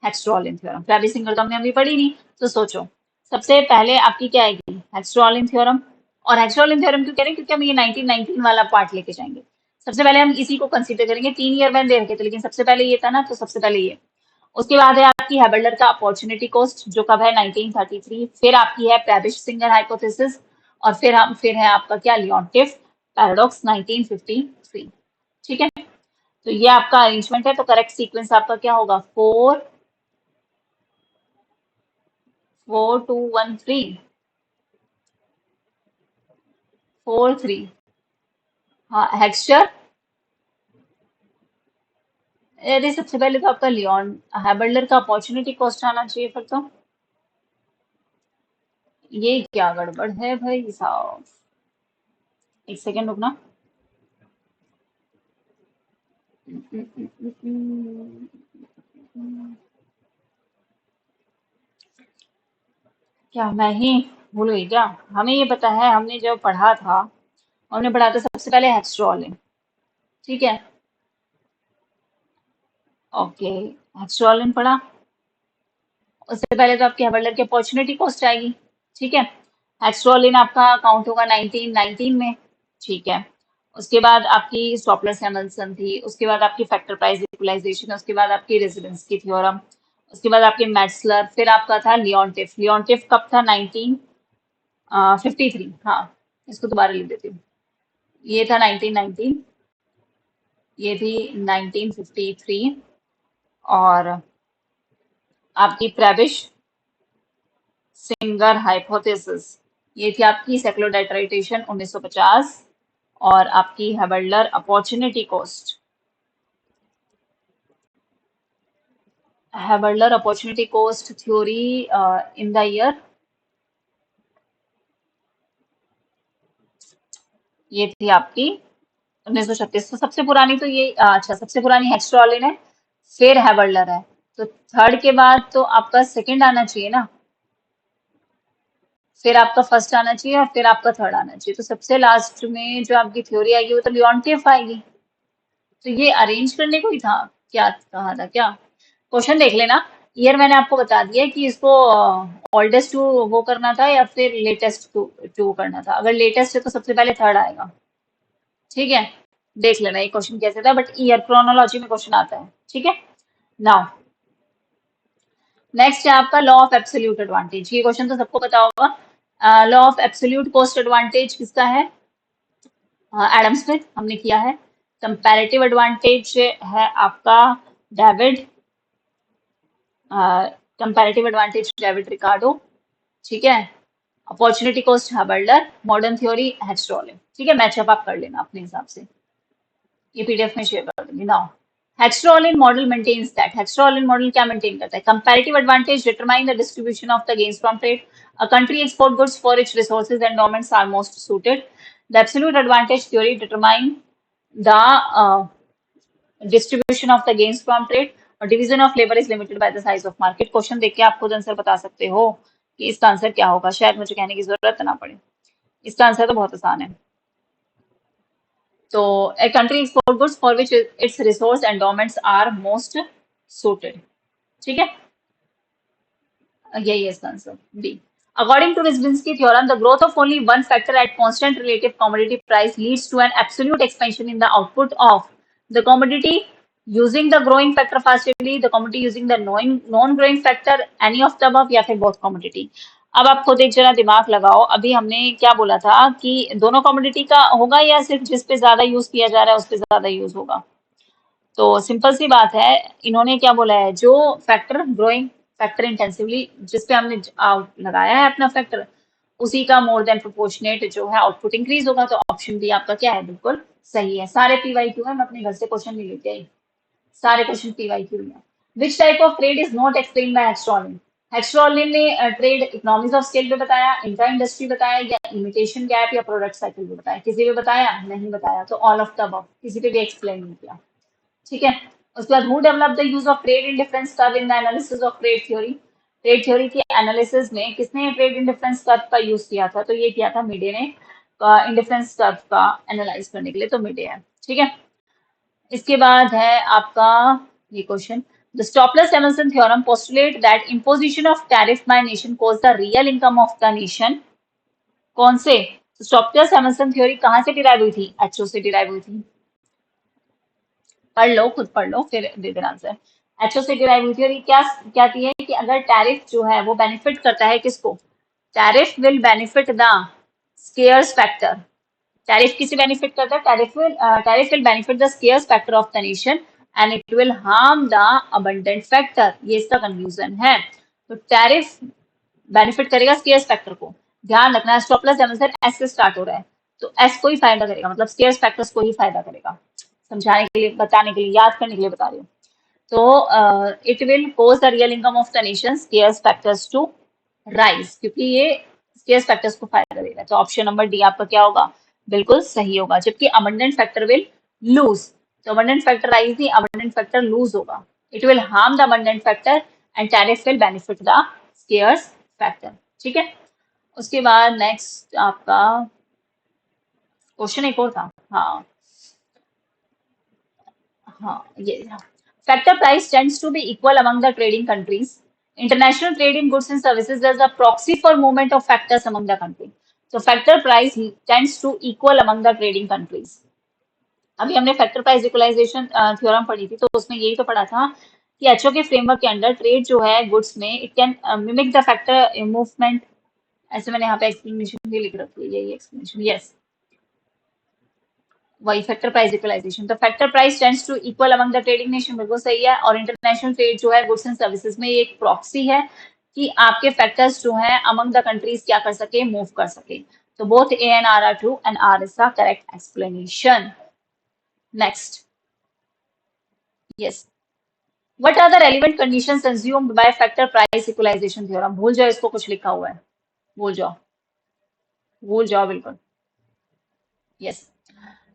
हेक्सट्रोलिन थ्योरम। प्रेबिश सिंगर तो हमने अभी पढ़ी नहीं, तो सोचो सबसे पहले आपकी क्या आएगी, हेक्सट्रोलिन थ्योरम। और हेक्सट्रोलिन थ्योरम क्यों कह रहे हैं, क्योंकि हम ये 1919 वाला पार्ट लेके जाएंगे। सबसे पहले हम इसी को कंसीडर करेंगे, 3 ईयर मैंने दे रखे थे लेकिन सबसे पहले ये था ना, तो सबसे पहले ये। उसके बाद है आपकी हैबल्डर का अपॉर्चुनिटी कॉस्ट जो कब है 1933, फिर आपकी है प्रेबिश सिंगर हाइपोथेसिस, और फिर है आपका क्या, लियोनटिफ पैराडॉक्स 1953। ठीक है, तो ये आपका अरेंजमेंट है। तो करेक्ट सीक्वेंस आपका क्या होगा, 4 4 2 1 3 4 3। हाँ, हेक्सचर। अरे सबसे पहले तो आपका लियोन हैबल्डर का अपॉर्चुनिटी कॉस्ट आना चाहिए फिर तो। ये क्या गड़बड़ है भाई साहब, एक सेकेंड रुकना। क्या मैं ही भूल गई क्या? हमें ये पता है, हमने जो पढ़ा था, हमने पढ़ा था सबसे पहले हेक्सट्रोलिन। ठीक है, ओके, हेक्सट्रोलिन पढ़ा। उससे पहले तो आपकी हैबल्डर की अपॉर्चुनिटी कॉस्ट आएगी। ठीक है, हेक्सट्रोलिन आपका काउंट होगा 1919 में। ठीक है, उसके बाद आपकी स्टॉपलर सैमुअल्सन थी, उसके बाद आपकी फैक्टर प्राइस इक्वलाइजेशन, उसके बाद आपकी रेजिडेंस की थ्योरम, उसके बाद आपके मैट्सलर, फिर आपका था लियोनटिफ। लियोनटिफ कब था, 1953। हाँ, इसको दोबारा लिख देती हूँ। ये था 1919, ये थी 1953, और आपकी प्रेबिश सिंगर हाइपोथेसिस, ये थी आपकी सेक्लोडाइट्राइटेशन 1950, और आपकी Haberler opportunity cost, Haberler opportunity cost theory in the year, ये थी आपकी 1936। तो सबसे पुरानी तो ये अच्छा, सबसे पुरानी हेक्सट्रोलिन है, फिर हैबल्डर है, तो थर्ड के बाद तो आपका सेकंड आना चाहिए ना, फिर आपका फर्स्ट आना चाहिए, और फिर आपका थर्ड आना चाहिए। तो सबसे लास्ट में जो आपकी थ्योरी आएगी वो तो लियोनटिफ आएगी। तो ये अरेंज करने को ही था, क्या कहा था क्या? क्वेश्चन देख लेना। ईयर मैंने आपको बता दिया है कि इसको ओल्डेस्ट टू वो करना था या फिर लेटेस्ट टू करना था। अगर लेटेस्ट है तो सबसे पहले थर्ड आएगा। ठीक है, देख लेना ये क्वेश्चन कैसे था, बट ईयर क्रोनोलॉजी में क्वेश्चन आता है। ठीक है, नाउ नेक्स्ट है आपका लॉ ऑफ एब्सोल्यूट एडवांटेज। ये क्वेश्चन तो सबको पता होगा। Law of absolute cost advantage किसका है? एडम स्मिथ, हमने किया है। कंपैरेटिव एडवांटेज है आपका David, comparative advantage David Ricardo. ठीक है, अपॉर्चुनिटी कॉस्ट हैबल्डर, मॉडर्न थ्योरी हेक्सट्रोलिन। ठीक है, मैचअप आप कर लेना अपने हिसाब से, ये पीडीएफ में शेयर कर दूंगी now. Heckscher Ohlin model maintains that, Heckscher Ohlin model क्या मेंटेन करता है? Comparative advantage determine the distribution of the gains from trade, a country export goods for its resources and endowments are most suited, the absolute advantage theory determine the distribution of the gains from trade, और division of labour is limited by the size of market. Question देख के आप खुद answer बता सकते हो कि इसका आंसर क्या होगा, शायद मुझे कहने की जरूरत ना पड़े, इसका आंसर तो बहुत आसान है। तो a country export goods for which its resource endowments are most suited। ठीक है, यही है इसका answer, D. According to Rysbinski theorem, the growth of only one factor at constant relative commodity price leads to an absolute expansion in the output of the commodity using the growing factor positively, the commodity using the non-growing factor, any of the above, या फिर both commodity। अब आप खुद एक जरा दिमाग लगाओ, अभी हमने क्या बोला था कि दोनों कमोडिटी का होगा या सिर्फ जिस पे ज्यादा यूज किया जा रहा है उस पे ज्यादा यूज होगा? तो सिंपल सी बात है, इन्होंने क्या बोला है, जो फैक्टर ग्रोइंग फैक्टर इंटेंसिवली जिस पे हमने लगाया है अपना फैक्टर, उसी का मोर देन प्रोपोर्शनेट जो है आउटपुट इंक्रीज होगा। तो ऑप्शन बी आपका क्या है, बिल्कुल सही है। सारे पीवाई क्यू है, मैं अपने घर से क्वेश्चन नहीं लेके आई, सारे क्वेश्चन पीवाई क्यू है। Which type of trade is not explain by Heckscher Ohlin? Heckscher Ohlin ने ट्रेड इकोनॉमीज ऑफ स्केल पे बताया, इंट्रा इंडस्ट्री बताया, या इमिटेशन गैप या प्रोडक्ट साइकिल पे बताया? किसी पे बताया नहीं बताया, तो ऑल ऑफ द अबव, किसी पे भी एक्सप्लेन नहीं किया। ठीक है, उसके बाद who develop the use of trade indifference curve in the analysis of trade theory? Trade theory के एनालिसिस में किसने ट्रेड इंडिफरेंस कर्व का यूज किया था? तो ये किया था मिडे ने, इंडिफरेंस कर्व का एनालाइज करने के लिए, तो मिडे है। ठीक है, इसके बाद है आपका ये question, the Stolper Samuelson theorem postulate that imposition of tariff by nation cause the real income of the nation. कौन से? स्टॉपलर-सैमुअल्सन थ्योरी कहाँ से डिराइव हुई थी? एचओ से डिराइव हुई थी। पढ़ लो, खुद पढ़ लो, फिर दे देना आंसर। एचओ से डिराइव हुई थी, और ये क्या कहती है कि अगर टैरिफ जो है वो बेनिफिट करता है किसको, tariff will benefit the scarce factor. Tariff किसे बेनिफिट करता है, tariff will benefit the scarce factor of the nation and it will harm the abundant factor, ये इसका कंक्लूजन है। तो टैरिफ बेनिफिट करेगा स्केयर्स फैक्टर को। ध्यान रखना, स्टॉप लॉस डेमोन्स्ट्रेट एस से स्टार्ट हो रहा है, तो एस को ही फायदा करेगा, मतलब स्केयर्स फैक्टर्स को ही फायदा करेगा। समझाने के लिए, बताने के लिए, याद करने के लिए बता रही हूँ। तो it will cause the real income of the nation scarce factors to rise, क्योंकि ये स्केयर्स फैक्टर्स को फायदा देगा। तो ऑप्शन नंबर डी आपका क्या होगा, बिल्कुल सही होगा। जबकि अबंडेंट फैक्टर विल लूज, तो अबंडेंट फैक्टर राइज नहीं, अबंडेंट फैक्टर लूज होगा। It will harm the abundant factor and tariff will benefit the scarce factor. ठीक है, उसके बाद नेक्स्ट आपका क्वेश्चन एक और था। हाँ हाँ, ये factor price tends to be equal among the trading countries. International trade in goods and services is a proxy for movement of factors among the country. तो factor price tends to equal among the trading countries. अभी हमने factor price equalisation theorem पढ़ी थी, तो उसमें यही तो पढ़ा था कि एचओ के फ्रेमवर्क के अंडर ट्रेड जो है गुड्स में, it can mimic the factor movement. ऐसे मैंने यहाँ पे एक्सप्लेनेशन भी लिख रखी है, यही एक्सप्लेनेशन, यस, वही फैक्टर प्राइस इक्वलाइजेशन। तो factor price tends to equal among the trading nation, बिल्कुल सही है। और इंटरनेशनल ट्रेड जो है गुड्स एंड सर्विसेज में, ये एक प्रॉक्सी है कि आपके फैक्टर्स जो है अमंग द कंट्रीज क्या कर सके, मूव कर सके। तो both A and R true and R is the correct explanation. Next, yes, what are the relevant conditions assumed by factor price equalisation theorem. भूल जाओ इसको, कुछ लिखा हुआ है, भूल जाओ, भूल जाओ बिल्कुल। यस,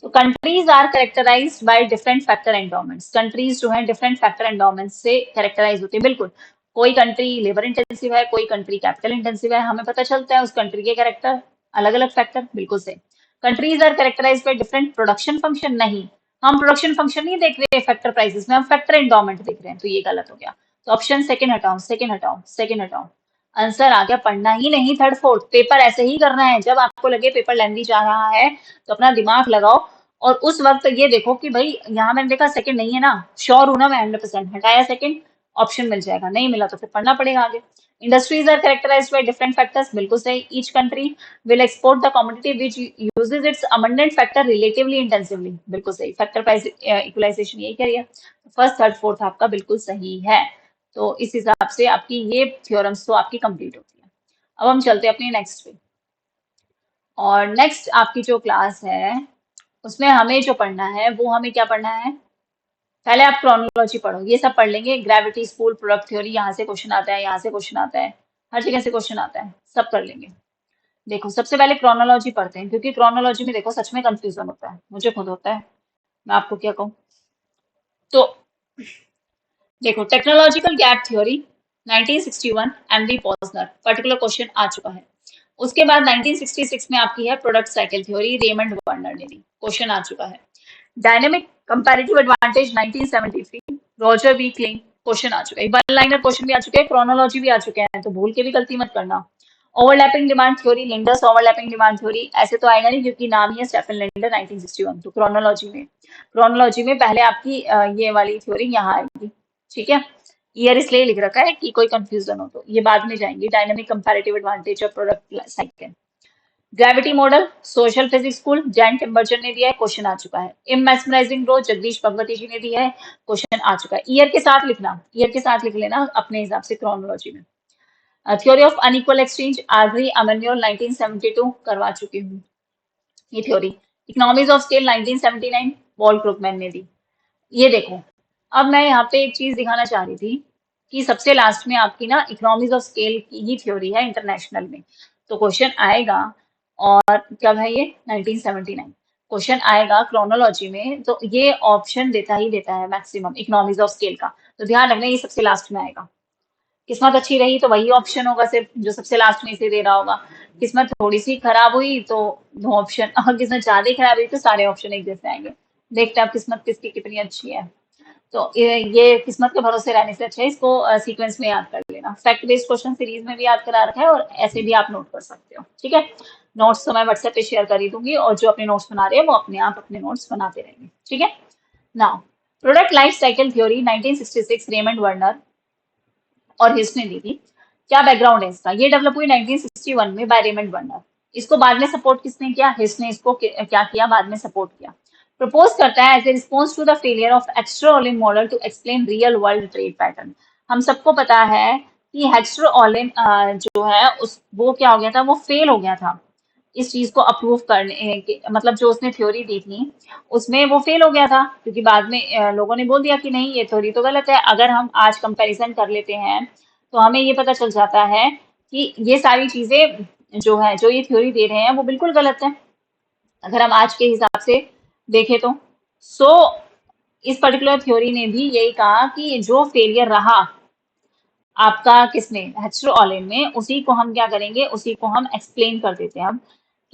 तो countries are characterized by different factor endowments. Countries जो है डिफरेंट फैक्टर एंडोमेंट्स से कैरेक्टराइज होती है, बिल्कुल। कोई कंट्री लेबर इंटेंसिव है, कोई कंट्री कैपिटल इंटेंसिव है, हमें पता चलता है उस कंट्री के कैरेक्टर, अलग अलग फैक्टर, बिल्कुल से। Countries are characterized by different production function, नहीं, हम प्रोडक्शन फंक्शन नहीं देख रहे फैक्टर प्राइसेस में, हम फैक्टर एंडोमेंट देख रहे हैं, तो ये गलत हो गया। तो ऑप्शन सेकंड हटाओ, सेकंड हटाओ, सेकंड हटाओ। आंसर आ गया, पढ़ना ही नहीं थर्ड फोर्थ, पेपर ऐसे ही करना है। जब आपको लगे पेपर लेंदी जा रहा है तो अपना दिमाग लगाओ, और उस वक्त ये देखो कि भाई यहाँ मैंने देखा सेकंड नहीं है ना, श्योर हूं ना मैं 100%, हटाया सेकंड, ऑप्शन मिल जाएगा, नहीं मिला तो फिर पढ़ना पड़ेगा आगे। Industries are characterized by different factors, बिल्कुल सही। Each country will export the commodity which uses its abundant factor relatively intensively, बिल्कुल सही। फैक्टर प्राइस इक्वलाइजेशन यही कह रही है। फर्स्ट थर्ड फोर्थ आपका बिल्कुल सही है। तो इस हिसाब से आपकी ये थ्योरम्स तो आपकी कंप्लीट होती है। अब हम चलते हैं अपनी नेक्स्ट पे, और नेक्स्ट आपकी जो क्लास है उसमें हमें जो पढ़ना है वो हमें क्या पढ़ना है, पहले आप क्रोनोलॉजी पढ़ो, ये सब पढ़ लेंगे। ग्रेविटी, स्पूल, प्रोडक्ट थ्योरी, यहाँ से क्वेश्चन आता है, यहाँ से क्वेश्चन आता है, हर जगह से क्वेश्चन आता है, सब कर लेंगे। देखो सबसे पहले क्रोनोलॉजी पढ़ते हैं, क्योंकि क्रोनोलॉजी में देखो सच में कंफ्यूजन होता है, मुझे खुद होता है, मैं आपको क्या कहूँ। तो देखो, technological gap theory 1961, MD Posner, particular question आ चुका है। उसके बाद 1966 में आपकी है product cycle theory, Raymond Vernon ने दी, क्वेश्चन आ चुका है। Dynamic comparative advantage 1973, Roger B Kling, question आ चुका है। वन लाइनर क्वेश्चन भी आ चुके हैं, क्रोनोलॉजी भी आ चुके हैं, तो भूल के भी गलती मत करना। Overlapping demand theory, Linder's overlapping demand theory, ऐसे तो आएगा नहीं क्योंकि नाम ही है स्टेफन लिंडर 1961। तो क्रोनोलॉजी में पहले आपकी ये वाली थ्योरी यहाँ आएगी, ठीक है। ईयर इसलिए लिख रखा है कि कोई कंफ्यूजन हो, तो ये बाद में जाएंगे। डायनेमिक कंपैरेटिव एडवांटेज और product cycle. Gravity model, social physics school, Jan Tinbergen ने दिया है, क्वेश्चन आ चुका है। इमेस्मराइजिंग ग्रोथ, जगदीश भगवती जी ने दिया है, क्वेश्चन आ चुका है। ईयर के साथ लिखना, ईयर के साथ लिख लेना अपने हिसाब से क्रोनोलॉजी में। Theory of unequal exchange, Arghiri Emmanuel 1972 करवा चुकी हूँ ये थ्योरी। Economies of scale 1979, Paul Krugman ने दी। ये देखो, अब मैं यहाँ पे एक चीज दिखाना चाह रही थी कि सबसे लास्ट में आपकी ना इकोनॉमीज ऑफ स्केल की ही थ्योरी है इंटरनेशनल में, तो क्वेश्चन आएगा। और कब है ये, 1979, क्वेश्चन आएगा क्रोनोलॉजी में, तो ये ऑप्शन देता ही देता है मैक्सिमम इकोनॉमीज ऑफ स्केल का, तो ध्यान रखना ये सबसे लास्ट में आएगा। किस्मत अच्छी रही तो वही ऑप्शन होगा सिर्फ जो सबसे लास्ट में इसे दे रहा होगा। किस्मत थोड़ी सी खराब हुई तो दो ऑप्शन, और किस्मत ज्यादा खराब हुई तो सारे ऑप्शन एक जैसे आएंगे। देखते हैं अब किस्मत किसकी कितनी अच्छी है। तो ये किस्मत के भरोसे रहने से अच्छा है इसको सीक्वेंस में याद कर लेना। फैक्ट बेस्ड क्वेश्चन सीरीज में भी याद करा रखा है, और ऐसे भी आप नोट कर सकते हो, ठीक है। नोट्स तो मैं व्हाट्सएप पे शेयर कर ही दूंगी, और जो अपने नोट्स बना रहे हैं वो अपने आप अपने नोट्स बनाते रहेंगे, ठीक है। Now product life cycle theory 1966 Raymond Werner और हिस ने दी थी। क्या बैकग्राउंड है इसका? ये डेवलप हुई 1961 में बाय रेमंड वर्नर। इसको बाद में सपोर्ट किसने किया? हिस ने इसको क्या किया? बाद में सपोर्ट किया। प्रपोज करता है as a response to the failure of Heckscher Ohlin model to explain real world trade pattern. हम सबको पता है कि हेक्स्ट्रोलिन जो है उस वो क्या हो गया था? वो फेल हो गया था इस चीज को अप्रूव करने मतलब जो उसने थ्योरी दी थी उसमें वो फेल हो गया था, क्योंकि बाद में लोगों ने बोल दिया कि नहीं ये थ्योरी तो गलत है। अगर हम आज कंपैरिजन कर लेते हैं तो हमें ये पता चल जाता है कि ये सारी चीजें जो है जो ये थ्योरी दे रहे हैं वो बिल्कुल गलत है अगर हम आज के हिसाब से देखें तो। सो इस पर्टिकुलर थ्योरी ने भी यही कहा कि जो फेलियर रहा आपका किसमें? हेक्स्ट्रोलिन में, उसी को हम क्या करेंगे? उसी को हम एक्सप्लेन कर देते हैं हम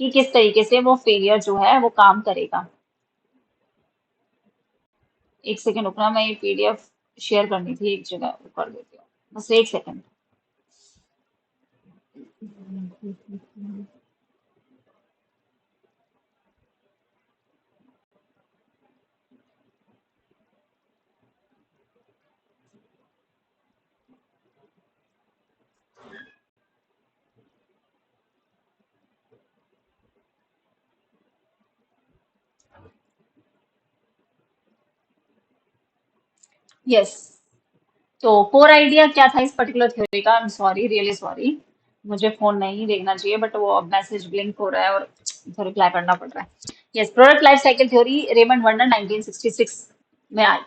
कि किस तरीके से वो फेलियर जो है वो काम करेगा। एक सेकेंड रुकना, मैं ये पीडीएफ शेयर करनी थी एक जगह, वो कर देती हूँ, बस एक सेकेंड। यस, तो कोर आइडिया क्या था इस पर्टिकुलर थ्योरी का? I am sorry, really sorry, मुझे फोन नहीं देखना चाहिए बट वो अब मैसेज ब्लिंक हो रहा है और रिप्लाई करना पड़ रहा है। Yes, product life cycle theory Raymond Werner 1966 में आई।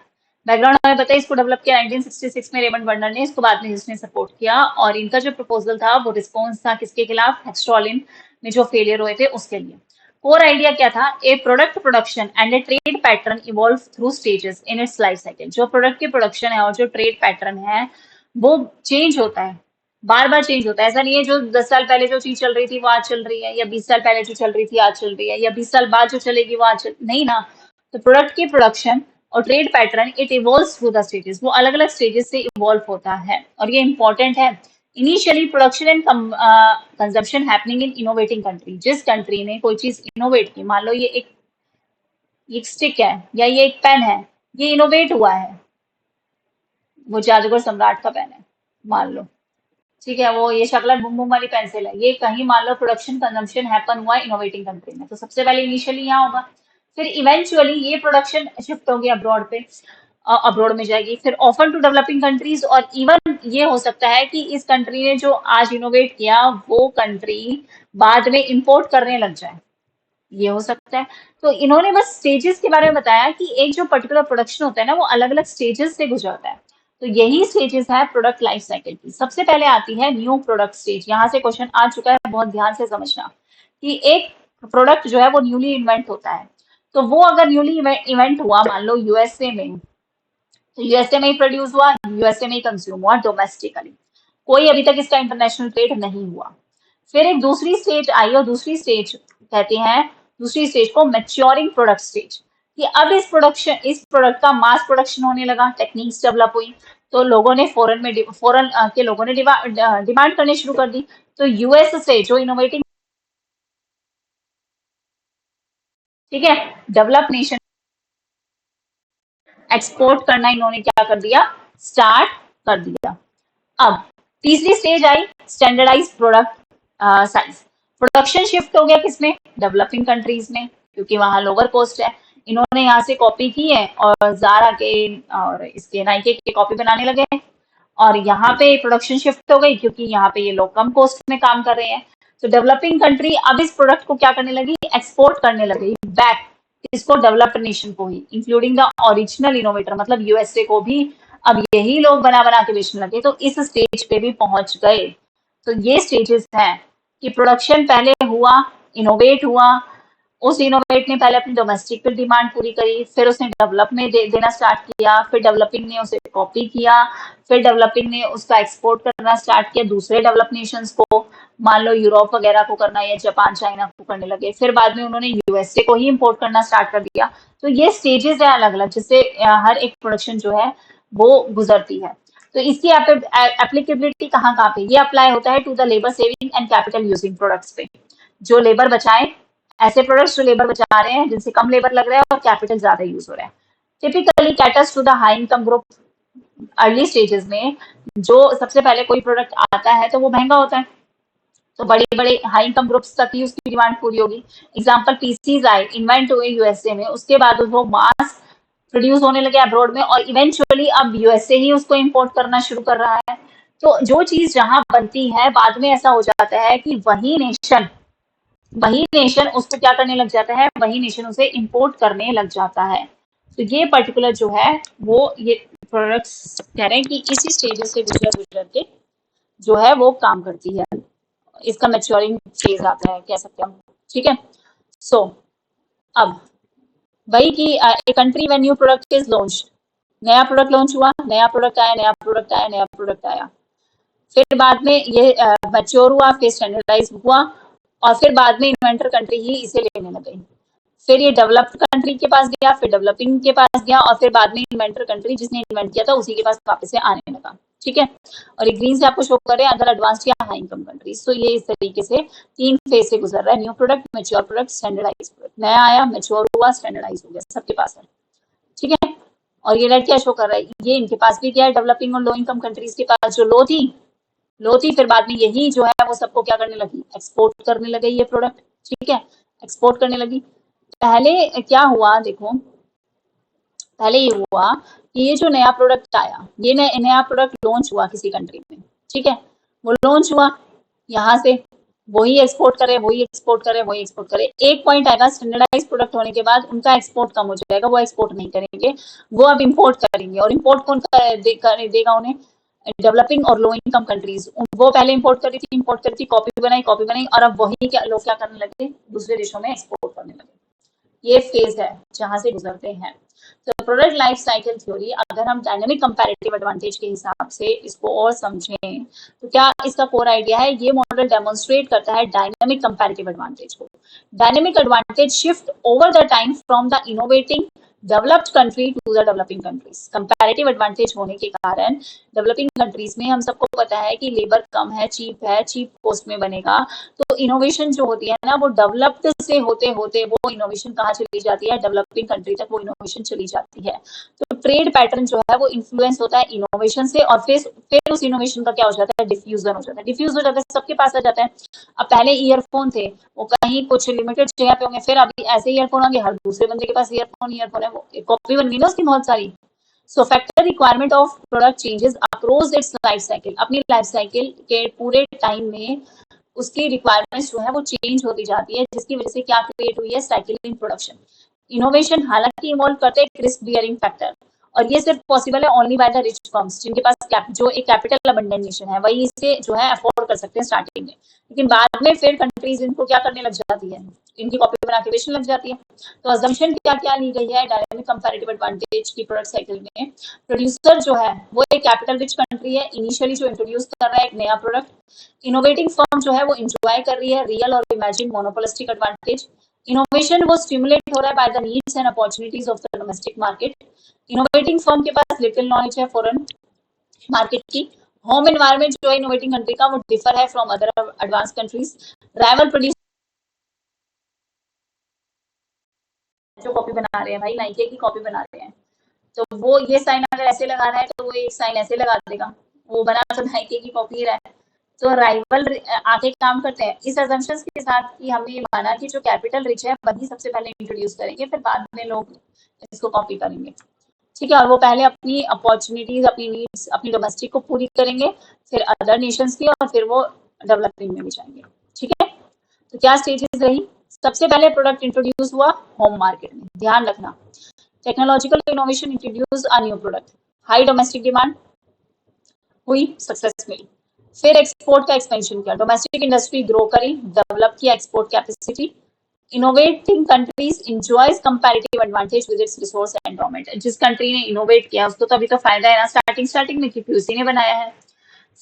बैकग्राउंड हमें बताइए, इसको डेवलप किया 1966 में रेमंड वर्नर ने, इसको बाद में जिसने सपोर्ट किया, और इनका जो प्रपोजल था वो रिस्पॉन्स था किसके खिलाफ? हेक्स्ट्रोलिन में जो फेलियर हुए थे उसके लिए। कोर आइडिया क्या था? A product production and a trade pattern evolve through stages in its life cycle. जो प्रोडक्ट की प्रोडक्शन है और जो ट्रेड पैटर्न है वो चेंज होता है, बार बार चेंज होता है। ऐसा नहीं है जो 10 साल पहले जो चीज चल रही थी वो आज चल रही है, या 20 साल पहले जो चल रही थी आज चल रही है, या 20 साल बाद जो चलेगी वो आज नहीं ना। तो प्रोडक्ट की प्रोडक्शन और trade pattern it evolve through the stages, वो अलग अलग स्टेजेस से इवॉल्व होता है, और ये इंपॉर्टेंट है। Initially production and consumption happening in innovating country. जिस कंट्री ने कोई चीज इनोवेट की, मान लो ये एक स्टिक है या ये एक पेन है, ये इनोवेट हुआ है, वो जादूगर सम्राट का पेन है मान लो, ठीक है, वो ये शकलर बुम बुम वाली पेंसिल है, ये कहीं मान लो प्रोडक्शन कंजम्पशन हैपन हुआ इनोवेटिंग कंट्री में, तो सबसे पहले इनिशियली यहाँ होगा, फिर इवेंचुअली ये प्रोडक्शन शिफ्ट होगी अब्रॉड पे, अब्रॉड में जाएगी, फिर ऑफन टू डेवलपिंग कंट्रीज, और इवन ये हो सकता है कि इस कंट्री ने जो आज इनोवेट किया वो कंट्री बाद में इंपोर्ट करने लग जाए, ये हो सकता है। तो इन्होंने बस स्टेजेस के बारे में बताया कि एक जो पर्टिकुलर प्रोडक्शन होता है ना वो अलग अलग स्टेजेस से गुजरता है। तो यही स्टेजेस है प्रोडक्ट लाइफ साइकिल की। सबसे पहले आती है न्यू प्रोडक्ट स्टेज। यहाँ से क्वेश्चन आ चुका है, बहुत ध्यान से समझना कि एक प्रोडक्ट जो है वो न्यूली इन्वेंट होता है, तो वो अगर न्यूली इवेंट हुआ मान लो यूएसए में, तो यूएसए में ही प्रोड्यूस हुआ, यूएसए में ही कंज्यूम हुआ डोमेस्टिकली, कोई अभी तक इसका इंटरनेशनल ट्रेड नहीं हुआ। फिर एक दूसरी स्टेज आई, और दूसरी स्टेज कहते हैं, दूसरी स्टेज को मैच्योरिंग प्रोडक्ट स्टेज, कि अब इस प्रोडक्ट का मास प्रोडक्शन होने लगा, टेक्निक्स डेवलप हुई, तो लोगों ने फॉरेन के लोगों ने डिमांड करने शुरू कर दी। तो यूएस से जो इनोवेटिंग, ठीक है, डेवलप नेशन एक्सपोर्ट करना इन्होंने क्या कर दिया? स्टार्ट कर दिया। अब तीसरी स्टेज आई, standardize product size. Production shift हो गया किसमें? डेवलपिंग कंट्रीज में, क्योंकि वहां लोअर कॉस्ट है। इन्होंने यहाँ से कॉपी की है और जारा के और इसके नाइके के कॉपी बनाने लगे, और यहाँ पे प्रोडक्शन शिफ्ट हो गई क्योंकि यहाँ पे ये लोग कम कॉस्ट में काम कर रहे हैं। तो डेवलपिंग कंट्री अब इस प्रोडक्ट को क्या करने लगी? एक्सपोर्ट करने लगी बैक, इसको डेवलप्ड नेशन को ही, इंक्लूडिंग द ओरिजिनल इनोवेटर मतलब यूएसए को भी अब यही लोग बना बना के बेचने लगे, तो इस स्टेज पे भी पहुंच गए। तो ये स्टेजेस हैं कि प्रोडक्शन पहले हुआ, इनोवेट हुआ, उस इनोवेट ने पहले अपनी डोमेस्टिक पे डिमांड पूरी करी, फिर उसने डेवलप में देना स्टार्ट किया, फिर डेवलपिंग ने उसे कॉपी किया, फिर डेवलपिंग ने उसका एक्सपोर्ट करना स्टार्ट किया दूसरे डेवलप नेशंस को, मान लो यूरोप वगैरह को करना, या जापान चाइना को करने लगे, फिर बाद में उन्होंने यूएसए को ही इम्पोर्ट करना स्टार्ट कर दिया। तो ये स्टेजेस है अलग अलग, जिससे हर एक प्रोडक्शन जो है वो गुजरती है। तो इसकी एप्लीकेबिलिटी कहाँ कहाँ पे? ये अप्लाई होता है to the labour saving and capital using products पे, जो लेबर बचाए, ऐसे प्रोडक्ट्स जो लेबर बचा रहे हैं, जिनसे कम लेबर लग रहा है और कैपिटल ज्यादा यूज हो रहा है। Typically caters to the high income group. Early stages में जो सबसे पहले कोई प्रोडक्ट आता है तो वो महंगा होता है, तो बड़े बड़े हाई इनकम ग्रुप्स तक ही उसकी डिमांड पूरी होगी। एग्जाम्पल पीसीज आए, इन्वेंट हुए यूएसए में, उसके बाद वो मास प्रोड्यूस होने लगे अब्रॉड में, और इवेंचुअली अब यूएसए ही उसको इंपोर्ट करना शुरू कर रहा है। तो जो चीज जहां बनती है बाद में ऐसा हो जाता है कि वही नेशन उसको क्या करने लग जाता है, वही नेशन उसे इंपोर्ट करने लग जाता है। तो ये पर्टिकुलर जो है वो ये प्रोडक्ट्स कह रहे हैं कि इसी स्टेजेस से गुजर गुजर के जो है वो काम करती है, इसका मैच्योरिंग फेज आता है कह सकते हैं हम। ठीक है। सो अब वही कि a country when new product is launch, नया प्रोडक्ट लॉन्च हुआ, नया प्रोडक्ट आया, नया प्रोडक्ट आया, नया प्रोडक्ट आया, फिर बाद में ये मैच्योर हुआ, फिर स्टैंडर्डाइज हुआ, और फिर बाद में इन्वेंटर कंट्री ही इसे लेने लग गई। फिर ये डेवलप्ड कंट्री के पास गया, फिर डेवलपिंग के पास गया, और फिर बाद में इन्वेंटर कंट्री जिसने इन्वेंट किया था उसी के पास वापस से आने लगा। ठीक है। और ये ग्रीन से आपको शो कर रहे हैं अदर एडवांस्ड या हाई इनकम कंट्रीज। तो ये इस तरीके से 3 फेज से गुजर रहा है, new product, mature product, standardize product. नया आया, मैच्योर हुआ, स्टैंडर्डाइज हो गया, सबके पास है। ठीक है। और ये रेड क्या शो कर रहा है, ये इनके पास भी क्या है, डेवलपिंग और लो इनकम कंट्रीज के पास जो लो थी, फिर बाद में यही जो है वो सबको क्या करने लगी, एक्सपोर्ट करने लगे ये प्रोडक्ट। ठीक है। एक्सपोर्ट करने लगी। पहले क्या हुआ देखो, पहले ये हुआ कि ये जो नया प्रोडक्ट आया, ये नया प्रोडक्ट लॉन्च हुआ किसी कंट्री में। ठीक है। वो लॉन्च हुआ यहाँ से, वही एक्सपोर्ट करे, वही एक्सपोर्ट करे, वही एक्सपोर्ट करे। एक पॉइंट आएगा स्टैंडर्डाइज प्रोडक्ट होने के बाद उनका एक्सपोर्ट कम हो जाएगा, वो एक्सपोर्ट नहीं करेंगे, वो अब इंपोर्ट करेंगे। और इंपोर्ट कौन देगा उन्हें, डेवलपिंग और लो इनकम कंट्रीज। वो पहले इंपोर्ट करी थी, कॉपी बनाई, और अब वही क्या लोग क्या करने लगे, दूसरे देशों में एक्सपोर्ट करने लगे। ये फेज है जहां से गुजरते हैं। तो प्रोडक्ट लाइफ साइकिल थ्योरी, अगर हम डायनेमिक कंपैरेटिव एडवांटेज के हिसाब से इसको और समझें, तो क्या इसका कोर आइडिया है, ये मॉडल डेमोन्स्ट्रेट करता है डायनेमिक कंपैरेटिव एडवांटेज को। Dynamic advantage shift over the time from the innovating developed country to the developing countries. Comparative advantage होने के कारण डेवलपिंग कंट्रीज में हम सबको पता है कि लेबर कम है, चीप कॉस्ट में बनेगा। तो इनोवेशन जो होती है ना, वो डेवलप्ड से होते होते वो इनोवेशन कहाँ चली जाती है, डेवलपिंग कंट्री तक वो इनोवेशन चली जाती है। तो ट्रेड पैटर्न जो है वो इन्फ्लुएंस होता है इनोवेशन से, और फिर उस इनोवेशन का क्या हो जाता है, डिफ्यूजन हो जाता है। डिफ्यूज हो जाता है, सबके पास आ जाता है। अब पहले ईयरफोन थे, वो कहीं कुछ लिमिटेड जगह पे होंगे, फिर अभी ऐसे ईयरफोन होंगे, हर दूसरे बंदे के पास ईयरफोन है, वो कॉपी बन गई ना उसकी बहुत सारी। So factor requirement of product changes across its life cycle, अपनी लाइफ साइकिल के पूरे टाइम में उसकी रिक्वायरमेंट्स जो है वो चेंज होती जाती है, जिसकी वजह से क्या क्रिएट हुई है, साइकिल इन प्रोडक्शन। इनोवेशन हालांकि इन्वॉल्व करते हैं रिस्क बियरिंग फैक्टर, और ये सिर्फ पॉसिबल है only by the rich firms, जिनके पास जो एक कैपिटल अबंडेंट नेशन है वही इसे जो है अफोर्ड कर सकते हैं स्टार्टिंग में। लेकिन बाद में फिर कंट्रीज इनको क्या करने लग जाती है, इनकी कॉपी बना के बेचने लग जाती है। तो अजम्पशन क्या क्या ली गई है डायनामिक कंपैरेटिव एडवांटेज की प्रोडक्ट साइकिल में, प्रोड्यूसर जो है वो एक कैपिटल रिच कंट्री है इनिशियली जो इंट्रोड्यूस कर रहा है एक नया प्रोडक्ट। इनोवेटिंग फर्म जो है वो इंजॉय कर रही है रियल और इमेजिन मोनोपोलिस्टिक एडवांटेज। इनोवेशन वो स्टिमुलेट हो रहा है by the needs and opportunities of the domestic market. Innovating firm के पास लिटिल नॉलेज है फॉरेन मार्केट की। होम एनवायरमेंट जो है इनोवेटिंग कंट्री का वो डिफर है from other advance countries. Rival producer जो कॉपी बना रहे हैं, भाई नाइके की कॉपी बना रहे हैं, तो वो ये साइन अगर ऐसे लगा रहा है तो वो एक साइन ऐसे लगा देगा, वो बना तो नाइके की कॉपी ही रहा है। तो राइवल आके काम करते हैं इस अजम्पशन के साथ कि हमने ये माना कि जो कैपिटल रिच है वही सबसे पहले इंट्रोड्यूस करेंगे, फिर बाद में लोग इसको कॉपी करेंगे। ठीक है। और वो पहले अपनी अपॉर्चुनिटीज, अपनी नीड्स, अपनी डोमेस्टिक को पूरी करेंगे, फिर अदर नेशंस की, और फिर वो डेवलपिंग में भी जाएंगे। ठीक है। तो क्या स्टेजेस रही, सबसे पहले प्रोडक्ट इंट्रोड्यूस हुआ होम मार्केट में, ध्यान रखना। Technological innovation introduce a new product, high domestic demand हुई, सक्सेस मिली। फिर एक्सपोर्ट का एक्सपेंशन किया, डोमेस्टिक इंडस्ट्री ग्रो करी, डेवलप किया export capacity. Innovating countries enjoys comparative advantage with its resource and जिस कंट्री ने इनोवेट किया उसको तो अभी तो फायदा है ना स्टार्टिंग में, क्योंकि उसी ने बनाया है।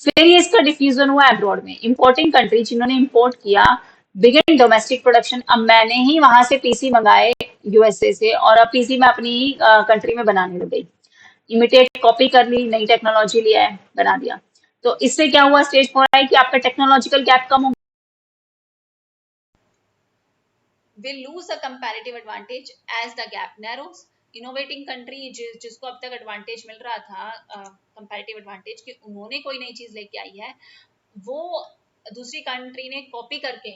फिर ये इसका डिफ्यूजन हुआ अब्रॉड में, इंपोर्टिंग कंट्री जिन्होंने इंपोर्ट किया, बिगिन डोमेस्टिक प्रोडक्शन। अब मैंने ही वहां से पीसी मंगाए यूएसए से, और अब पीसी मैं अपनी ही कंट्री में बनाने लग गई, इमिटेट कॉपी कर ली, नई टेक्नोलॉजी लिया है, बना दिया। तो इससे क्या हुआ, स्टेज 4 है कि आपका टेक्नोलॉजिकल गैप कम हो, will lose a comparative advantage as the gap narrows. Innovating country जिसको अब तक एडवांटेज मिल रहा था, कंपैरेटिव एडवांटेज, कि उन्होंने कोई नई चीज लेके आई है, वो दूसरी कंट्री ने कॉपी करके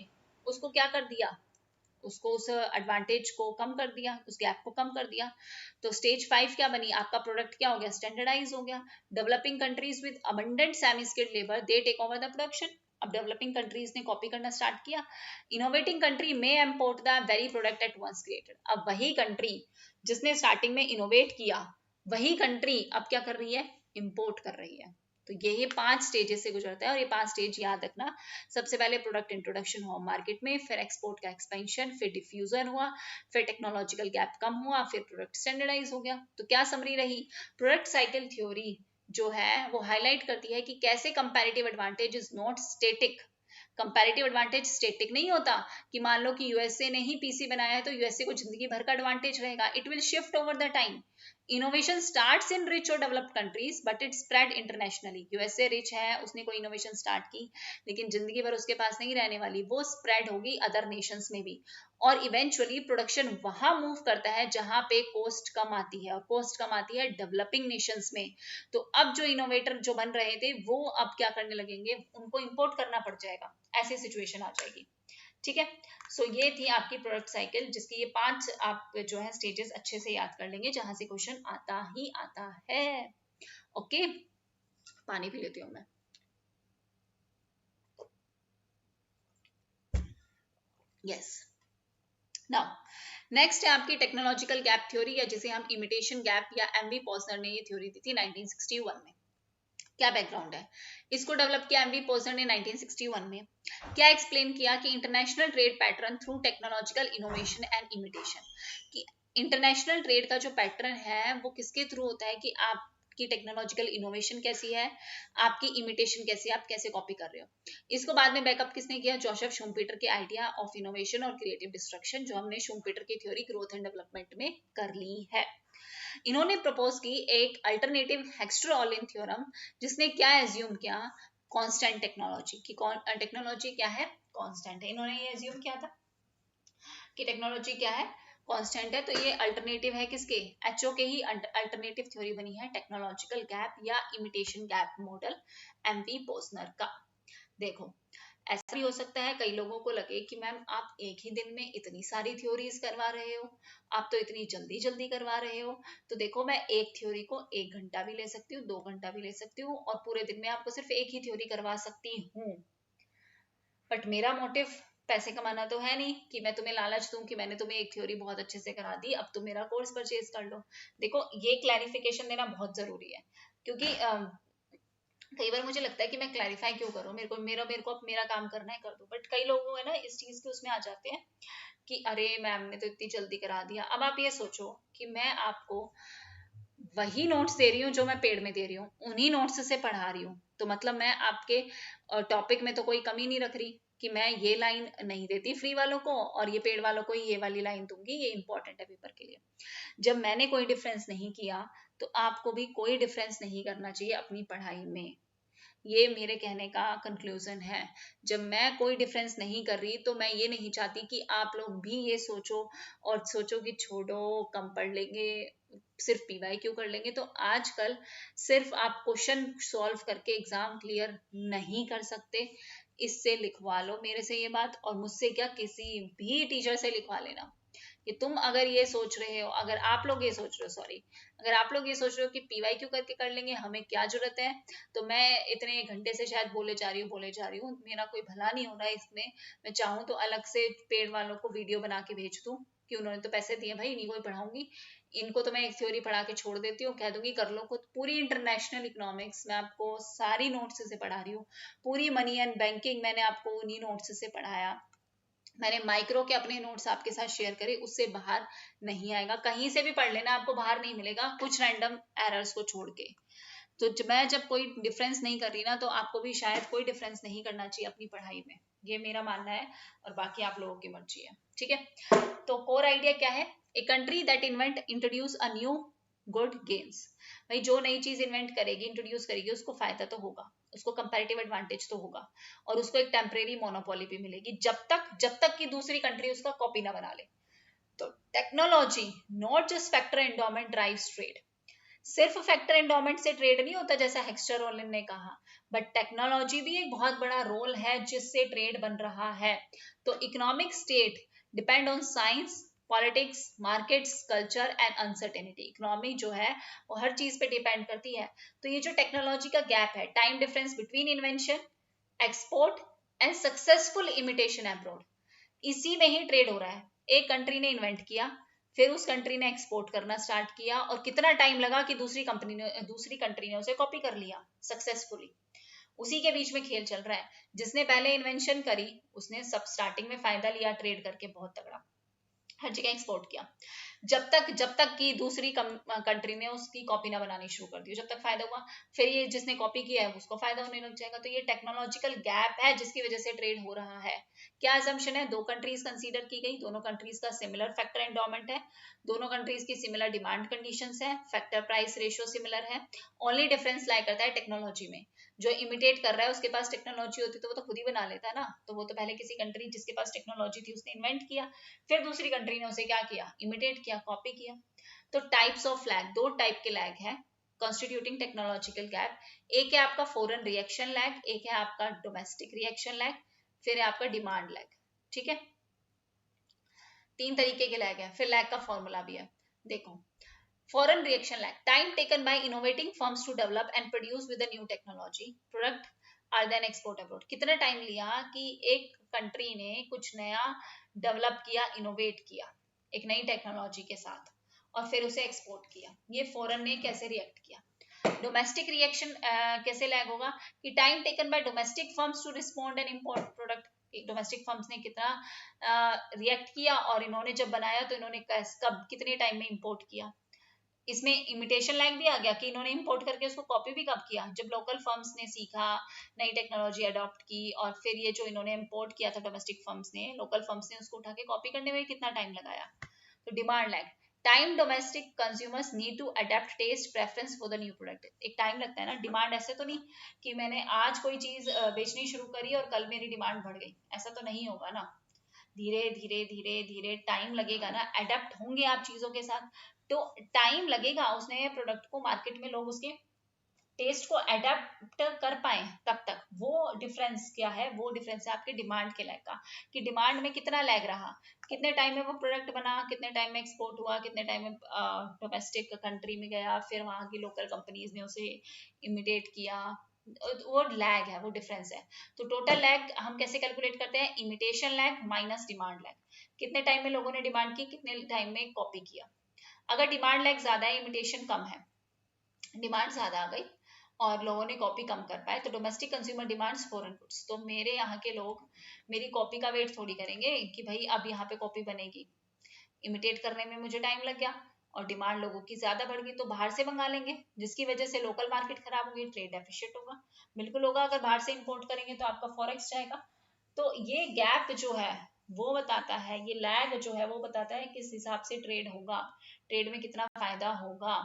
उसको क्या कर दिया, उसको उस एडवांटेज को कम कर दिया, उस गैप को कम कर दिया। तो स्टेज 5 क्या बनी, आपका प्रोडक्ट क्या हो गया, स्टैंडर्डाइज हो गया। Developing countries with abundant semi skilled labour they take over the production. अब डेवलपिंग कंट्रीज ने कॉपी करना स्टार्ट किया। इनोवेटिंग कंट्री में import the very product at once created. अब वही कंट्री जिसने स्टार्टिंग में इनोवेट किया, वही कंट्री अब क्या कर रही है, इम्पोर्ट कर रही है। तो ये 5 स्टेजेस से गुजरता है, और ये 5 स्टेज याद रखना। सबसे पहले प्रोडक्ट इंट्रोडक्शन हुआ मार्केट में, फिर एक्सपोर्ट का एक्सपेंशन, फिर डिफ्यूजन हुआ, फिर टेक्नोलॉजिकल गैप कम हुआ, फिर प्रोडक्ट स्टैंडर्डाइज हो गया। तो क्या समरी रही, प्रोडक्ट साइकिल थ्योरी जो है वो हाईलाइट करती है कि कैसे comparative advantage is not static. Comparative advantage static नहीं होता कि मान लो कि यूएसए ने ही पीसी बनाया है तो यूएसए को जिंदगी भर का एडवांटेज रहेगा। It will shift over the time. Innovation starts in rich और developed countries but it spread internationally. USA rich है, उसने कोई इनोवेशन स्टार्ट की, लेकिन जिंदगी भर उसके पास नहीं रहने वाली, वो स्प्रेड होगी अदर नेशंस में भी। और इवेंचुअली प्रोडक्शन वहां मूव करता है जहां पे कॉस्ट कम आती है, और कॉस्ट कम आती है डेवलपिंग नेशंस में। तो अब जो इनोवेटर जो बन रहे थे वो अब क्या करने लगेंगे, उनको इंपोर्ट करना पड़ जाएगा, ऐसी सिचुएशन आ जाएगी। ठीक है, सो ये थी आपकी प्रोडक्ट साइकिल, जिसकी ये 5 आप जो है स्टेजेस अच्छे से याद कर लेंगे, जहां से क्वेश्चन आता ही आता है। ओके, पानी पी लेती हूँ मैं। यस, नाउ नेक्स्ट है आपकी टेक्नोलॉजिकल गैप थ्योरी, या जिसे हम इमिटेशन गैप, या एमवी पॉजनर ने ये थ्योरी दी थी 1961 में। क्या बैकग्राउंड है, इसको डेवलप किया एमवी पॉजनर ने 1961 में। क्या एक्सप्लेन किया कि international trade pattern through technological innovation and imitation, कि इंटरनेशनल ट्रेड का जो पैटर्न है वो किसके थ्रू होता है, कि आपकी टेक्नोलॉजिकल इनोवेशन कैसी है, आपकी इमिटेशन कैसी है, आप कैसे कॉपी कर रहे हो। इसको बाद में बैकअप किसने किया, जोसेफ शुम्पीटर के आइडिया ऑफ इनोवेशन और क्रिएटिव डिस्ट्रक्शन, जो हमने शुम्पीटर की थ्योरी ग्रोथ एंड डेवलपमेंट में कर ली है। इन्होंने प्रपोज की एक अल्टरनेटिव हेक्स्ट्रोलिन थ्योरम, जिसने क्या एज्यूम किया, कांस्टेंट टेक्नोलॉजी की। टेक्नोलॉजी क्या है, कांस्टेंट है। इन्होंने ये एज्यूम किया था कि टेक्नोलॉजी क्या है, कांस्टेंट है। तो ये अल्टरनेटिव है किसके, एचओ के ही अल्टरनेटिव थ्योरी बनी है टेक्नोलॉजिकल गैप या इमिटेशन गैप मॉडल, एमवी पोस्नर का। देखो, ऐसा भी हो सकता है कई लोगों को लगे कि मैम आप एक ही दिन में इतनी सारी थ्योरीज करवा रहे हो, आप तो इतनी जल्दी जल्दी करवा रहे हो। तो देखो, मैं एक थ्योरी को 1 घंटा भी ले सकती हूँ, 2 घंटा भी ले सकती हूँ, और पूरे दिन में आपको सिर्फ एक ही थ्योरी करवा सकती हूँ। बट मेरा मोटिव पैसे कमाना तो है नहीं कि मैं तुम्हें लालच दूं कि मैंने तुम्हें एक थ्योरी बहुत अच्छे से करा दी, अब तुम मेरा कोर्स परचेज कर लो। देखो, ये क्लैरिफिकेशन देना बहुत जरूरी है, क्योंकि कई बार मुझे लगता है कि मैं क्लैरिफाई क्यों करूं, मेरे को अब मेरा काम करना है, कर दो। बट कई लोग है ना इस चीज के उसमें आ जाते हैं कि अरे मैम ने तो इतनी जल्दी करा दिया। अब आप ये सोचो कि मैं आपको वही नोट्स दे रही हूँ जो मैं पेड में दे रही हूँ, उन्हीं नोट्स से पढ़ा रही हूँ, तो मतलब मैं आपके टॉपिक में तो कोई कमी नहीं रख रही कि मैं ये लाइन नहीं देती फ्री वालों को और ये पेड वालों को ये वाली लाइन दूंगी, ये इंपॉर्टेंट है पेपर के लिए। जब मैंने कोई डिफरेंस नहीं किया, तो आपको भी कोई डिफरेंस नहीं करना चाहिए अपनी पढ़ाई में। ये मेरे कहने का कंक्लूजन है। जब मैं कोई डिफरेंस नहीं कर रही, तो मैं ये नहीं चाहती कि आप लोग भी ये सोचो और सोचो कि छोड़ो कम पढ़ लेंगे, सिर्फ पीवाई क्यों कर लेंगे। तो आजकल सिर्फ आप क्वेश्चन सॉल्व करके एग्जाम क्लियर नहीं कर सकते, इससे लिखवा लो मेरे से ये बात, और मुझसे क्या, किसी भी टीचर से लिखवा लेना। कि तुम अगर ये सोच रहे हो, अगर आप लोग ये सोच रहे हो, सॉरी, अगर आप लोग ये सोच रहे हो कि पीवाई क्यों करके कर लेंगे, हमें क्या जरूरत है, तो मैं इतने घंटे से शायद बोले जा रही हूँ, मेरा कोई भला नहीं हो रहा है इसमें। मैं चाहूँ तो अलग से पेड वालों को वीडियो बना के भेज दूँ कि उन्होंने तो पैसे दिए भाई, इन्हीं को ही पढ़ाऊंगी, इनको तो मैं एक थ्योरी पढ़ा के छोड़ देती हूँ, कह दूंगी कर लो खुद। पूरी इंटरनेशनल इकोनॉमिक्स मैं आपको सारी नोट्स से पढ़ा रही हूँ, पूरी मनी एंड बैंकिंग मैंने आपको उन्हीं नोट्स से पढ़ाया, मैंने माइक्रो के अपने नोट्स आपके साथ शेयर करे, उससे बाहर नहीं आएगा। कहीं से भी पढ़ लेना, आपको बाहर नहीं मिलेगा कुछ रैंडम एरर्स को छोड़ के। तो मैं जब कोई डिफरेंस नहीं कर रही ना, तो आपको भी शायद कोई डिफरेंस नहीं करना चाहिए अपनी पढ़ाई में, ये मेरा मानना है, और बाकी आप लोगों की मर्जी है। ठीक है, तो कोर आइडिया क्या है, a country that invent introduce a new good gains. भाई जो नई चीज इन्वेंट करेगी, इंट्रोड्यूस करेगी, उसको फायदा तो होगा, उसको कंपैरेटिव एडवांटेज तो होगा, और उसको एक टेम्परेरी मोनोपोली भी मिलेगी, जब तक कि दूसरी कंट्री उसका कॉपी ना बना ले। तो technology not just factor endowment drives trade, सिर्फ फैक्टर एंडोमेंट से ट्रेड नहीं होता जैसा हेक्स्टर रोलिन ने कहा, बट टेक्नोलॉजी भी एक बहुत बड़ा रोल है जिससे ट्रेड बन रहा है। तो economic state depend on science, politics, markets, culture and uncertainty. Economy जो है वो हर चीज पे डिपेंड करती है। तो ये जो टेक्नोलॉजी का गैप है, time difference between invention, export and successful imitation abroad, इसी में ही ट्रेड हो रहा है। एक कंट्री ने इन्वेंट किया, फिर उस कंट्री ने एक्सपोर्ट करना स्टार्ट किया, और कितना टाइम लगा कि दूसरी कंट्री ने उसे कॉपी कर लिया सक्सेसफुली। उसी के बीच में खेल चल रहा है। जिसने पहले इन्वेंशन करी उसने सब स्टार्टिंग में फायदा लिया ट्रेड करके बहुत तगड़ा, हर जगह एक्सपोर्ट किया, जब तक कि दूसरी कंट्री ने उसकी कॉपी ना बनानी शुरू कर दी, जब तक फायदा हुआ, फिर ये जिसने कॉपी किया है उसको फायदा होने लग जाएगा। तो ये टेक्नोलॉजिकल गैप है जिसकी वजह से ट्रेड हो रहा है। क्या असम्पशन है? दो कंट्रीज कंसीडर की गई, दोनों कंट्रीज का सिमिलर फैक्टर एंडोमेंट है, दोनों कंट्रीज की सिमिलर डिमांड कंडीशंस है, फैक्टर प्राइस रेशियो सिमिलर है। ओनली डिफरेंस लाई करता है टेक्नोलॉजी में। जो इमिटेट कर रहा है उसके पास टेक्नोलॉजी होती तो वो तो खुद ही बना लेता है ना, तो वो तो पहले किसी कंट्री जिसके पास टेक्नोलॉजी थी उसने इन्वेंट किया, फिर दूसरी कंट्री ने उसे क्या किया, इमिटेट किया, कॉपी किया। तो टाइप्स ऑफ लैग, दो टाइप के लैग है कॉन्स्टिट्यूटिंग टेक्नोलॉजिकल गैप। एक है आपका फॉरेन रिएक्शन लैग, एक है आपका डोमेस्टिक रिएक्शन लैग, फिर है आपका डिमांड लैग। ठीक है, तीन तरीके के लैग है। फिर लैग का फॉर्मूला भी है, देखो। Foreign reaction lag, time taken by innovating firms to develop and produce with a new technology product are then export abroad. कितना टाइम लिया कि एक कंट्री ने कुछ नया डेवलप किया, इनोवेट किया एक नई टेक्नोलॉजी के साथ, और फिर उसे एक्सपोर्ट किया। ये फॉरेन ने कैसे रिएक्ट किया। डोमेस्टिक रिएक्शन कैसे लैग होगा कि time taken by domestic firms to respond and import product. Domestic firms ने कितना रिएक्ट किया, और इन्होंने जब बनाया तो इन्होंने कब कितने टाइम में इंपोर्ट किया। इसमें इमिटेशन लैग भी आ गया कि इन्होंने इंपोर्ट करके उसको कॉपी भी कब किया, जब लोकल फर्म्स ने सीखा, नई टेक्नोलॉजी अडॉप्ट की, और फिर ये जो इन्होंने इंपोर्ट किया था डोमेस्टिक फर्म्स ने, लोकल फर्म्स ने उसको उठा के कॉपी करने में कितना टाइम लगाया। तो demand lag, time domestic consumers need to adapt taste preference for the new product. एक टाइम लगता है ना, डिमांड ऐसे तो नहीं कि मैंने आज कोई चीज बेचनी शुरू करी और कल मेरी डिमांड बढ़ गई, ऐसा तो नहीं होगा ना। धीरे धीरे धीरे धीरे टाइम लगेगा ना, अडेप्ट होंगे आप चीजों के साथ, तो टाइम लगेगा उस नए प्रोडक्ट को मार्केट में लोग उसके टेस्ट को अडेप्ट कर पाए, तब तक। वो डिफरेंस क्या है, वो डिफरेंस है आपके डिमांड के लैग का, कि डिमांड में कितना लैग रहा, कितने टाइम में वो प्रोडक्ट बना, कितने टाइम में एक्सपोर्ट हुआ, कितने टाइम में डोमेस्टिक कंट्री में गया, फिर वहां की लोकल कंपनीज ने उसे इमिटेट किया। वो लैग है, वो डिफरेंस है। तो टोटल लैग हम कैसे कैलकुलेट करते हैं, imitation lag minus demand lag. कितने टाइम में लोगों ने डिमांड की, कितने टाइम में कॉपी किया। अगर डिमांड लैग ज्यादा है, इमिटेशन कम है, डिमांड ज्यादा आ गई और लोगों ने कॉपी कम कर पाए, तो domestic consumer demands foreign goods, तो मेरे यहाँ के लोग मेरी कॉपी का वेट थोड़ी करेंगे कि भाई अब यहाँ पे कॉपी बनेगी। इमिटेट करने में मुझे टाइम लग गया और डिमांड लोगों की ज्यादा बढ़ गई, तो बाहर से मंगा लेंगे, जिसकी वजह से लोकल मार्केट खराब होगी, ट्रेड डेफिशिएंट होगा। बिल्कुल होगा, अगर बाहर से इंपोर्ट करेंगे तो आपका फॉरेक्स जाएगा। तो ये गैप जो है वो बताता है, ये लैग जो है वो बताता है किस हिसाब से ट्रेड होगा, ट्रेड में कितना फायदा होगा।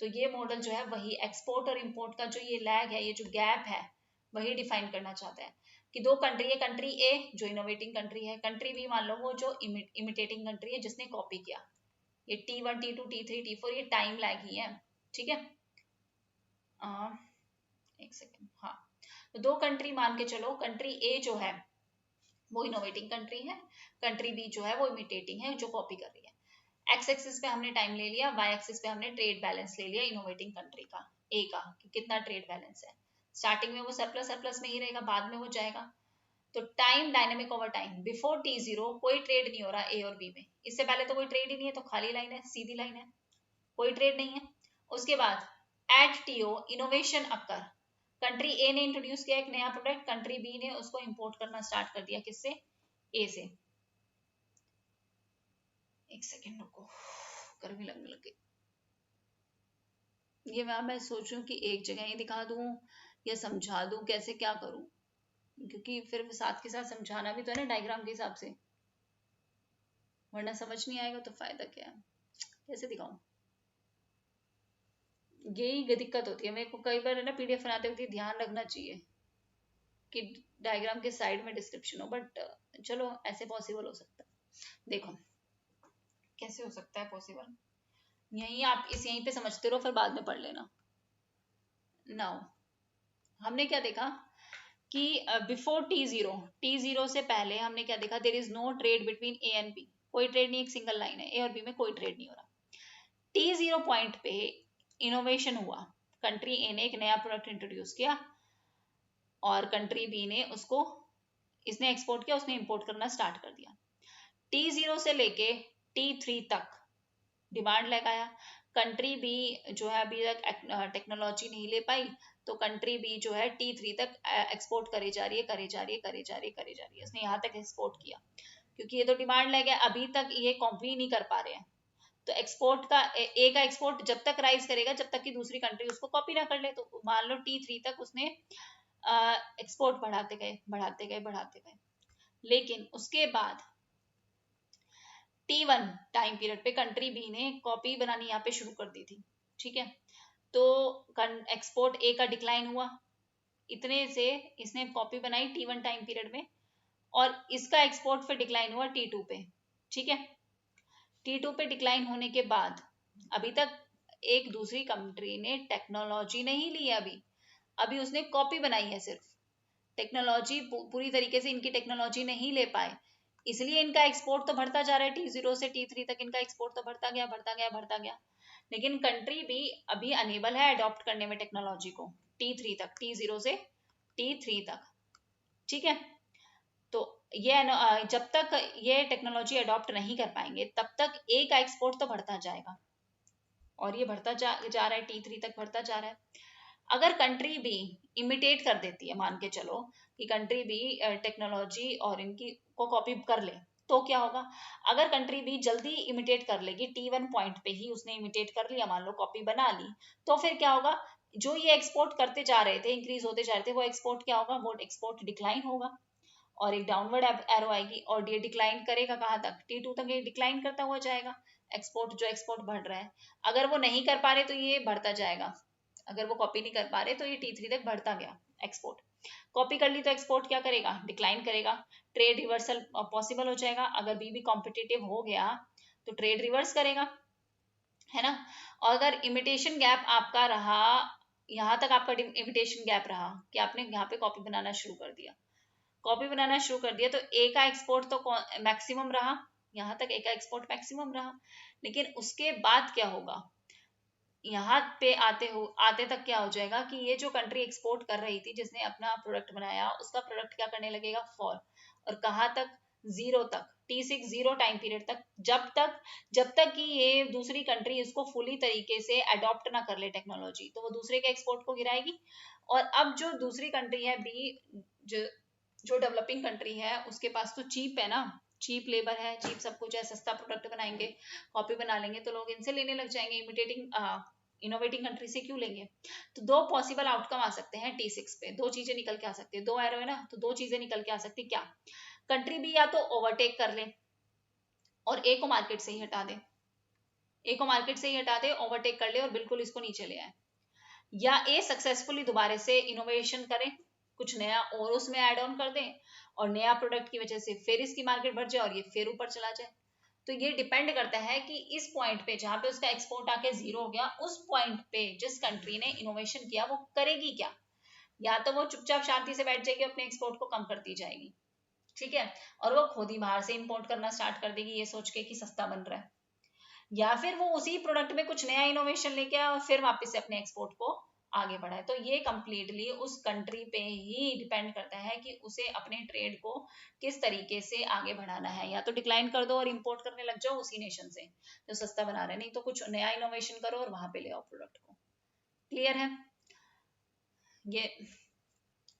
तो ये मॉडल जो है वही एक्सपोर्ट और इंपोर्ट का जो ये लैग है, ये जो गैप है, वही डिफाइन करना चाहता है कि दो कंट्री है, कंट्री ए जो इनोवेटिंग कंट्री है, कंट्री बी मान लो वो जो इमिटेटिंग कंट्री है जिसने कॉपी किया। ये T1 T2 T3 T4 ये टाइम लैग ही है। ठीक है, एक सेकेंड, हाँ। तो दो कंट्री मान के चलो, कंट्री ए जो है वो इनोवेटिंग कंट्री है, कंट्री बी जो है वो इमिटेटिंग है, जो कॉपी कर रही है। एक्स एक्सिस पे हमने टाइम ले लिया, वाई एक्सिस पे हमने ट्रेड बैलेंस ले लिया इनोवेटिंग कंट्री का, ए का, कि कितना ट्रेड बैलेंस है। स्टार्टिंग में वो सरप्लस सरप्लस में ही रहेगा, बाद में वो जाएगा। तो time dynamic over time, before T0 कोई ट्रेड नहीं हो रहा ए और बी में, इससे पहले तो कोई ट्रेड ही नहीं है, तो खाली लाइन है, सीधी लाइन है, कोई ट्रेड नहीं है। उसके बाद at TO innovation occur, country A ने इंट्रोड्यूस किया एक नया प्रोडक्ट, कंट्री बी ने उसको इंपोर्ट करना स्टार्ट कर दिया, किससे, ए से। एक सेकेंड रुको, गर्मी लगने लग गई। ये मैं सोचूं कि एक जगह ही दिखा दूं या समझा दूं, कैसे क्या करूं, क्योंकि फिर साथ के साथ समझाना भी तो है ना डायग्राम के हिसाब से, वरना समझ नहीं आएगा तो फायदा क्या है, कैसे दिखाऊं। यही दिक्कत होती है मेरे को, कई बार है ना PDF बनाते वक्त ध्यान रखना चाहिए कि डायग्राम के साइड में डिस्क्रिप्शन हो, बट चलो ऐसे पॉसिबल हो सकता है। देखो, कैसे हो सकता है पॉसिबल? यही आप यहीं पे समझते रहो, फिर बाद में पढ़ लेना। नाउ हमने क्या देखा कि बिफोर टी जीरो से पहले हमने क्या देखा, there is no trade between A and B, कोई ट्रेड नहीं, एक सिंगल लाइन है, ए और बी में कोई ट्रेड नहीं हो रहा। टी जीरो पॉइंट पे इनोवेशन हुआ, कंट्री ए ने एक नया प्रोडक्ट इंट्रोड्यूस किया और कंट्री बी ने उसको, इसने एक्सपोर्ट किया, उसने इंपोर्ट करना स्टार्ट कर दिया। टी जीरो से लेके टी3 तक डिमांड लगाया, कंट्री बी जो है अभी तक टेक्नोलॉजी नहीं ले पाई, तो कंट्री बी जो है टी3 तक एक्सपोर्ट करे जा रही है, करे जा रही है, करे जा रही है, करे जा रही है, उसने यहाँ तक एक्सपोर्ट किया, क्योंकि ये तो डिमांड लग गया, अभी तक ये कॉपी नहीं कर पा रहे हैं। तो एक्सपोर्ट का ए का एक्सपोर्ट जब तक राइज करेगा जब तक कि दूसरी कंट्री उसको कॉपी ना कर ले, तो मान लो टी3 तक उसने एक्सपोर्ट बढ़ाते गए बढ़ाते गए बढ़ाते गए, लेकिन उसके बाद टी1 टाइम पीरियड पे कंट्री बी ने कॉपी बनानी यहाँ पे शुरू कर दी थी, ठीक है। तो एक्सपोर्ट ए का डिक्लाइन हुआ, इतने से इसने कॉपी बनाई टी1 टाइम पीरियड में, और इसका एक्सपोर्ट फिर डिक्लाइन हुआ टी2 पे, ठीक है। टी2 पे डिक्लाइन होने के बाद अभी तक एक दूसरी कंट्री ने टेक्नोलॉजी नहीं ली है, अभी अभी उसने कॉपी बनाई है सिर्फ, टेक्नोलॉजी पूरी तरीके से इनकी टेक्नोलॉजी नहीं ले पाए, इसलिए इनका एक्सपोर्ट तो बढ़ता जा रहा है, टी0 से टी3 तक इनका एक्सपोर्ट तो बढ़ता गया बढ़ता गया बढ़ता गया, लेकिन कंट्री भी अभी अनेबल है अडॉप्ट करने में टेक्नोलॉजी को, टी3 तक, टी0 से टी3 तक, ठीक है। तो ये जब तक ये टेक्नोलॉजी अडॉप्ट नहीं कर पाएंगे तब तक ए का एक्सपोर्ट तो बढ़ता जाएगा, और ये बढ़ता जा रहा है, टी3 तक बढ़ता जा रहा है। अगर कंट्री भी इमिटेट कर देती है, मान के चलो कि कंट्री भी टेक्नोलॉजी और इनकी को कॉपी कर ले, तो क्या होगा, अगर कंट्री भी जल्दी इमिटेट कर लेगी, टी1 पॉइंट पे ही उसने इमिटेट कर लिया, मान लो कॉपी बना ली, तो फिर क्या होगा, जो ये एक्सपोर्ट करते जा रहे थे, इंक्रीज होते जा रहे थे, वो एक्सपोर्ट क्या होगा, वो एक्सपोर्ट डिक्लाइन होगा, और एक डाउनवर्ड एरो आएगी, और ये डिक्लाइन करेगा कहाँ तक, टी2 तक ये डिक्लाइन करता हुआ जाएगा, एक्सपोर्ट जो एक्सपोर्ट बढ़ रहा है। अगर वो नहीं कर पा रहे तो ये बढ़ता जाएगा, अगर वो कॉपी नहीं कर पा रहे तो ये टी3 तक बढ़ता गया एक्सपोर्ट, कॉपी कर ली तो एक्सपोर्ट क्या करेगा, डिक्लाइन करेगा, ट्रेड रिवर्सल पॉसिबल हो जाएगा, अगर बी भी कॉम्पिटिटिव हो गया तो ट्रेड रिवर्स करेगा, है ना। और अगर इमिटेशन गैप आपका रहा, यहाँ तक आपका इमिटेशन गैप रहा कि आपने यहाँ पे कॉपी बनाना शुरू कर दिया, कॉपी बनाना शुरू कर दिया, तो ए का एक्सपोर्ट तो मैक्सिमम रहा, यहाँ तक ए का एक्सपोर्ट मैक्सिमम रहा, लेकिन उसके बाद क्या होगा, यहाँ पे आते तक क्या हो जाएगा कि ये जो कंट्री एक्सपोर्ट कर रही थी, जिसने अपना प्रोडक्ट बनाया, उसका प्रोडक्ट क्या करने लगेगा, फॉल, और कहाँ तक, जीरो तक, टी6 जीरो टाइम पीरियड तक, जब तक कि ये दूसरी कंट्री इसको फुली तरीके से अडॉप्ट ना कर ले टेक्नोलॉजी, तो वो दूसरे के एक्सपोर्ट को गिराएगी। और अब जो दूसरी कंट्री है बी, जो जो डेवलपिंग कंट्री है, उसके पास तो चीप है ना, चीप लेबर है, चीप सब कुछ है, सस्ता प्रोडक्ट बनाएंगे, कॉपी बना लेंगे, तो लोग इनसे लेने लग जाएंगे, इमिटेटिंग इनोवेटिंग कंट्री से क्यों लेंगे। तो दो पॉसिबल आउटकम आ सकते हैं टी6 पे, दो चीजें निकल के आ सकती है, दो एरो है ना, तो दो चीजें निकल के आ सकती, क्या, कंट्री भी या तो ओवरटेक कर ले और ए को मार्केट से ही हटा दे, ए को मार्केट से ही हटा दे, ओवरटेक कर ले और बिल्कुल इसको नीचे ले आए, या ए सक्सेसफुली दोबारा से इनोवेशन करें, कुछ नया और उसमें ऐड ऑन कर दें, और नया प्रोडक्ट की वजह से फिर इसकी मार्केट बढ़ जाए और ये फिर ऊपर चला जाए। तो ये डिपेंड करता है कि इस पॉइंट पे जहां पे उसका एक्सपोर्ट आके जीरो हो गया, उस पॉइंट पे जिस कंट्री ने इनोवेशन किया वो करेगी क्या, या तो वो चुपचाप शांति से बैठ जाएगी, अपने एक्सपोर्ट को कम करती जाएगी, ठीक है, और वो खुद ही बाहर से इंपोर्ट करना स्टार्ट कर देगी, ये सोच के कि सस्ता बन रहा है, या फिर वो उसी प्रोडक्ट में कुछ नया इनोवेशन लेके आए और फिर वापस से अपने एक्सपोर्ट को आगे बढ़ाए। तो ये कंप्लीटली उस कंट्री पे ही डिपेंड करता है कि उसे अपने ट्रेड को किस तरीके से आगे बढ़ाना है, या तो डिक्लाइन कर दो और इंपोर्ट करने लग जाओ उसी नेशन से जो सस्ता बना रहे हैं, नहीं तो कुछ नया इनोवेशन करो और वहां पे ले आओ प्रोडक्ट को। क्लियर है ये।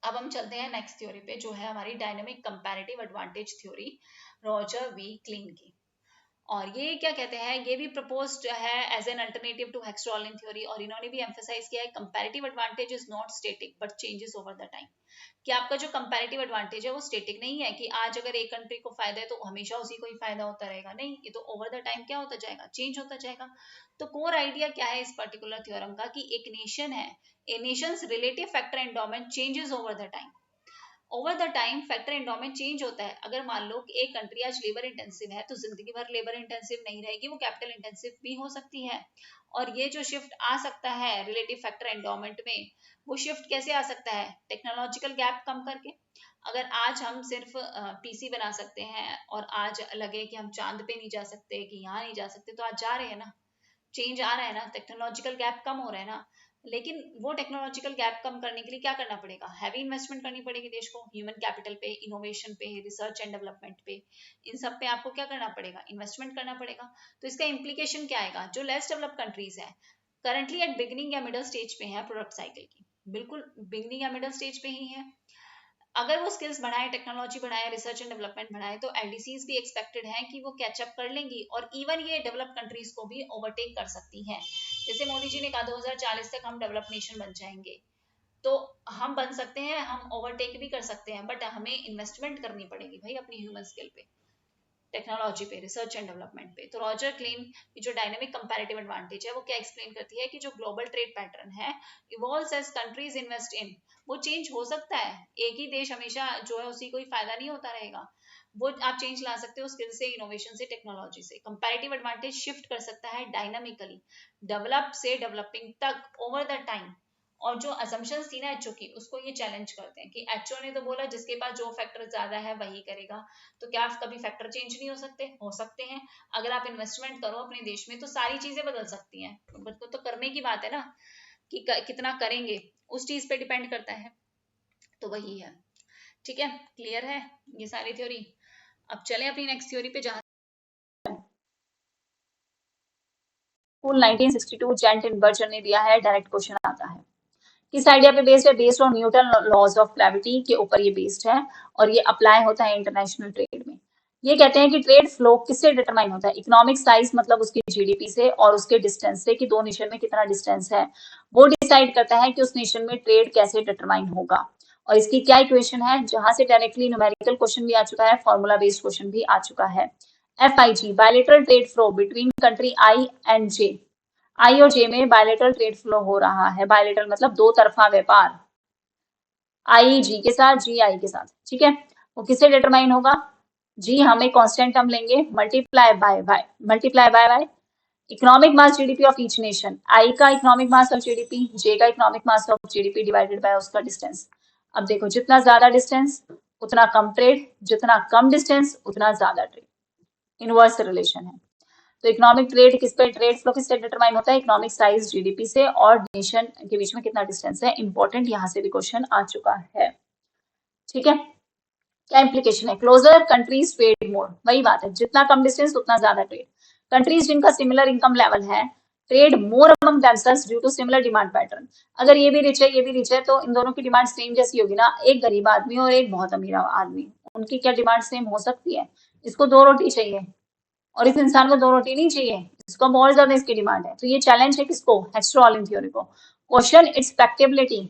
अब हम चलते हैं नेक्स्ट थ्योरी पे, जो है हमारी dynamic comparative advantage theory, Roger V Klein की। और ये क्या कहते हैं, ये भी प्रपोज्ड है as an alternative to Heckscher Ohlin theory, और इन्होंने भी एम्फेसाइज किया है comparative advantage is not static but changes over the time, कि आपका जो कंपैरेटिव एडवांटेज है वो स्टैटिक नहीं है कि आज अगर एक कंट्री को फायदा है तो हमेशा उसी को ही फायदा होता रहेगा, नहीं, ये तो ओवर द टाइम क्या होता जाएगा, चेंज होता जाएगा। तो कोर आइडिया क्या है इस पर्टिकुलर थ्योरम का, कि एक नेशन है, a nation's relative factor endowment changes over the time, over the time factor endowment change होता है। अगर मान लो कि एक कंट्री आज लेबर इंटेंसिव है तो जिंदगी भर लेबर इंटेंसिव नहीं रहेगी, वो कैपिटल इंटेंसिव भी हो सकती है। और ये जो शिफ्ट आ सकता है रिलेटिव फैक्टर एंडोमेंट में, वो शिफ्ट कैसे आ सकता है? टेक्नोलॉजिकल गैप कम करके। अगर आज हम सिर्फ पीसी बना सकते हैं और आज लगे कि हम चांद पे नहीं जा सकते, कि यहाँ नहीं जा सकते, तो आज जा रहे हैं ना, चेंज आ रहा है ना, टेक्नोलॉजिकल गैप कम हो रहा है ना। लेकिन वो टेक्नोलॉजिकल गैप कम करने के लिए क्या करना पड़ेगा? हैवी इन्वेस्टमेंट करनी पड़ेगी देश को, ह्यूमन कैपिटल पे, इनोवेशन पे, रिसर्च एंड डेवलपमेंट पे, इन सब पे आपको क्या करना पड़ेगा? इन्वेस्टमेंट करना पड़ेगा। तो इसका इम्प्लीकेशन क्या आएगा? जो लेस डेवलप कंट्रीज है, करंटली एट बिगिनिंग या मिडल स्टेज पे है प्रोडक्ट साइकिल की, बिल्कुल बिगिनिंग या मिडल स्टेज पे ही है, अगर वो स्किल्स बढ़ाए, टेक्नोलॉजी बढ़ाए, रिसर्च एंड डेवलपमेंट बढ़ाए, तो एलडीसीज भी एक्सपेक्टेड है कि वो कैचअप कर लेंगी और इवन ये डेवलप कंट्रीज को भी ओवरटेक कर सकती हैं। जैसे मोदी जी ने कहा 2040 तक हम डेवलप नेशन बन जाएंगे, तो हम बन सकते हैं, हम ओवरटेक भी कर सकते हैं, बट हमें इन्वेस्टमेंट करनी पड़ेगी भाई अपनी ह्यूमन स्किल पे, टेक्नोलॉजी पे, रिसर्च एंड डेवलपमेंट पे। तो रॉजर क्लेम की जो डायनेमिक कंपैरेटिव एडवांटेज है वो क्या एक्सप्लेन करती है कि जो ग्लोबल ट्रेड पैटर्न है evolves as countries invest in, वो चेंज हो सकता है। एक ही देश हमेशा जो है उसी कोई फायदा नहीं होता रहेगा, वो आप चेंज ला सकते हो स्किल से, इनोवेशन से, टेक्नोलॉजी से। कंपैरेटिव एडवांटेज शिफ्ट कर सकता है डायनामिकली डेवलप से डेवलपिंग तक ओवर द टाइम। और जो असम्पशंस थी ना एचओ की, उसको ये चैलेंज करते हैं कि एचओ ने तो बोला जिसके पास जो फैक्टर ज्यादा है वही करेगा, तो क्या कभी फैक्टर चेंज नहीं हो सकते? हो सकते हैं। अगर आप इन्वेस्टमेंट करो अपने देश में तो सारी चीजें बदल सकती हैं, तो करने की बात है ना कि कितना करेंगे, उस चीज पे डिपेंड करता है। तो वही है, ठीक है, क्लियर है ये सारी थ्योरी। अब चलें अपनी नेक्स्ट थ्योरी पे जहां स्कूल 1962 जेंट इनवर्जन ने दिया है। डायरेक्ट क्वेश्चन आता है किस आइडिया पे बेस्ड है? Based on Newton laws of gravity के ऊपर ये बेस्ड है और ये अप्लाई होता है इंटरनेशनल ट्रेड में। ये कहते हैं कि ट्रेड फ्लो किससे डिटरमाइन होता है? इकोनॉमिक साइज मतलब उसकी जीडीपी से और उसके डिस्टेंस से, कि दो नेशन में कितना डिस्टेंस है, वो डिसाइड करता है कि उस नेशन में ट्रेड कैसे डिटरमाइन होगा। और इसकी क्या इक्वेशन है? जहां से डायरेक्टली न्यूमेरिकल क्वेश्चन भी आ चुका है, फॉर्मूला बेस्ड क्वेश्चन भी आ चुका है। FIG bilateral trade flow between country I and J. I और जे में बायलेटरल ट्रेड फ्लो हो रहा है। बायलेटरल मतलब दो तरफा व्यापार, आई जी के साथ, जी आई के साथ, ठीक है। वो किससे डिटरमाइन होगा? जी हम एक कांस्टेंट टर्म लेंगे, multiply by economic mass GDP of each nation. I का economic mass of GDP, J का economic mass of GDP divided by उसका डिस्टेंस। अब देखो जितना ज्यादा डिस्टेंस उतना कम ट्रेड, जितना कम डिस्टेंस उतना ज्यादा ट्रेड, इनवर्स रिलेशन है। तो इकोनॉमिक ट्रेड किस पे, ट्रेड फ्लो किससे डिटरमाइन होता है? इकोनॉमिक साइज जीडीपी से और नेशन के बीच में कितना डिस्टेंस है। इंपॉर्टेंट, यहां से भी क्वेश्चन आ चुका है, ठीक है। क्या इंप्लीकेशन है? क्लोजर कंट्रीज ट्रेड मोर, वही बात है, जितना कम डिस्टेंस उतना ज्यादा ट्रेड। कंट्रीज जिनका सिमिलर इनकम लेवल है trade more among themselves due to similar demand pattern. अगर ये भी रिच है ये भी रिच है तो इन दोनों की डिमांड सेम जैसी होगी ना। एक गरीब आदमी और एक बहुत अमीर आदमी, उनकी क्या डिमांड सेम हो सकती है? इसको दो रोटी चाहिए और इस इंसान को दो रोटी नहीं चाहिए, इसको बहुत ज्यादा इसकी डिमांड है। तो ये चैलेंज है किसको? हेस्टरॉलिन थ्योरी को। Question its factability.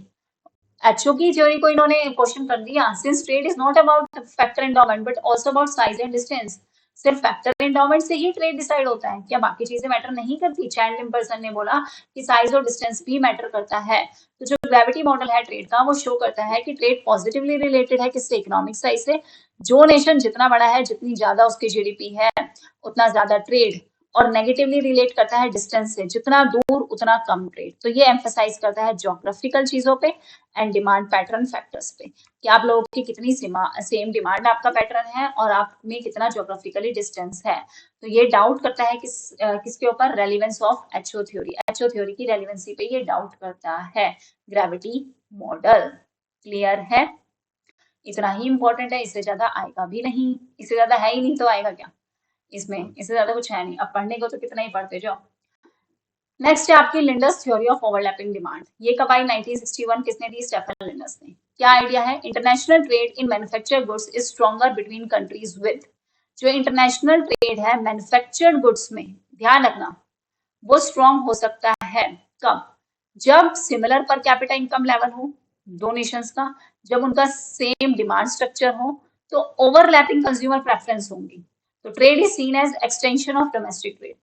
एचओ की थ्योरी को इन्होंने क्वेश्चन कर दिया। Since trade is not about factor endowment but also about size and distance. सिर्फ फैक्टर एंडोमेंट से ही ट्रेड डिसाइड होता है क्या बाकी चीजें मैटर नहीं करती? चैन लिम्पर्सन ने बोला कि साइज और डिस्टेंस भी मैटर करता है। तो जो ग्रेविटी मॉडल है ट्रेड का वो शो करता है कि ट्रेड पॉजिटिवली रिलेटेड है किससे? इकोनॉमिक साइज से। जो नेशन जितना बड़ा है, जितनी ज्यादा उसकी जीडीपी है, उतना ज्यादा ट्रेड। और नेगेटिवली रिलेट करता है डिस्टेंस से, जितना दूर उतना कम ट्रेड। तो ये एम्फेसाइज करता है ज्योग्राफिकल चीजों पे एंड डिमांड पैटर्न फैक्टर्स पे, कि आप लोगों की कितनी सेम डिमांड आपका पैटर्न है और आप में कितना ज्योग्राफिकली डिस्टेंस है। तो ये डाउट करता है किसके ऊपर? Relevance of HO theory. HO theory की रेलिवेंसी पे ये डाउट करता है ग्रेविटी मॉडल। क्लियर है? इतना ही इंपॉर्टेंट है, इससे ज्यादा आएगा भी नहीं, इससे ज्यादा है ही नहीं तो आएगा क्या इसमें? इससे ज्यादा कुछ है नहीं। अब पढ़ने को तो कितना ही पढ़ते जाओ। नेक्स्ट है आपकी लिंडस थ्योरी ऑफ ओवरलैपिंग डिमांड। ये कब आई? 1961। किसने दी? स्टेफन लिंडस ने। क्या आइडिया है? International trade in manufactured goods is stronger between countries with. जो इंटरनेशनल ट्रेड है मैन्युफैक्चर्ड गुड्स में, ध्यान रखना, वो स्ट्रॉन्ग हो सकता है कब? जब similar per capita income level हो दो नेशंस का, जब उनका सेम डिमांड स्ट्रक्चर हो, तो ओवरलैपिंग कंज्यूमर प्रेफरेंस होंगी। तो trade is seen as extension of domestic trade.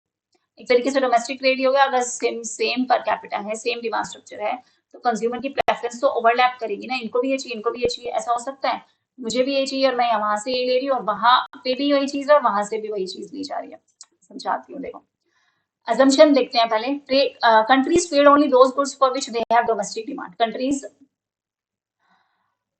एक तरीके से डोमेस्टिक ट्रेड ही होगा। अगर सेम पर कैपिटा है, सेम डिमांड स्ट्रक्चर है, तो कंज्यूमर की प्रेफरेंस तो ओवरलैप करेगी ना, इनको भी ये चाहिए, इनको भी ये चाहिए, ऐसा हो सकता है? मुझे भी ये चाहिए और मैं वहां से ये ले रही हूँ और वहां पे भी वही चीज है और वहां से भी वही चीज ली जा रही है। समझाती हूँ, देखो। assumption देखते हैं पहले। Countries trade only those goods for which they have domestic demand. Countries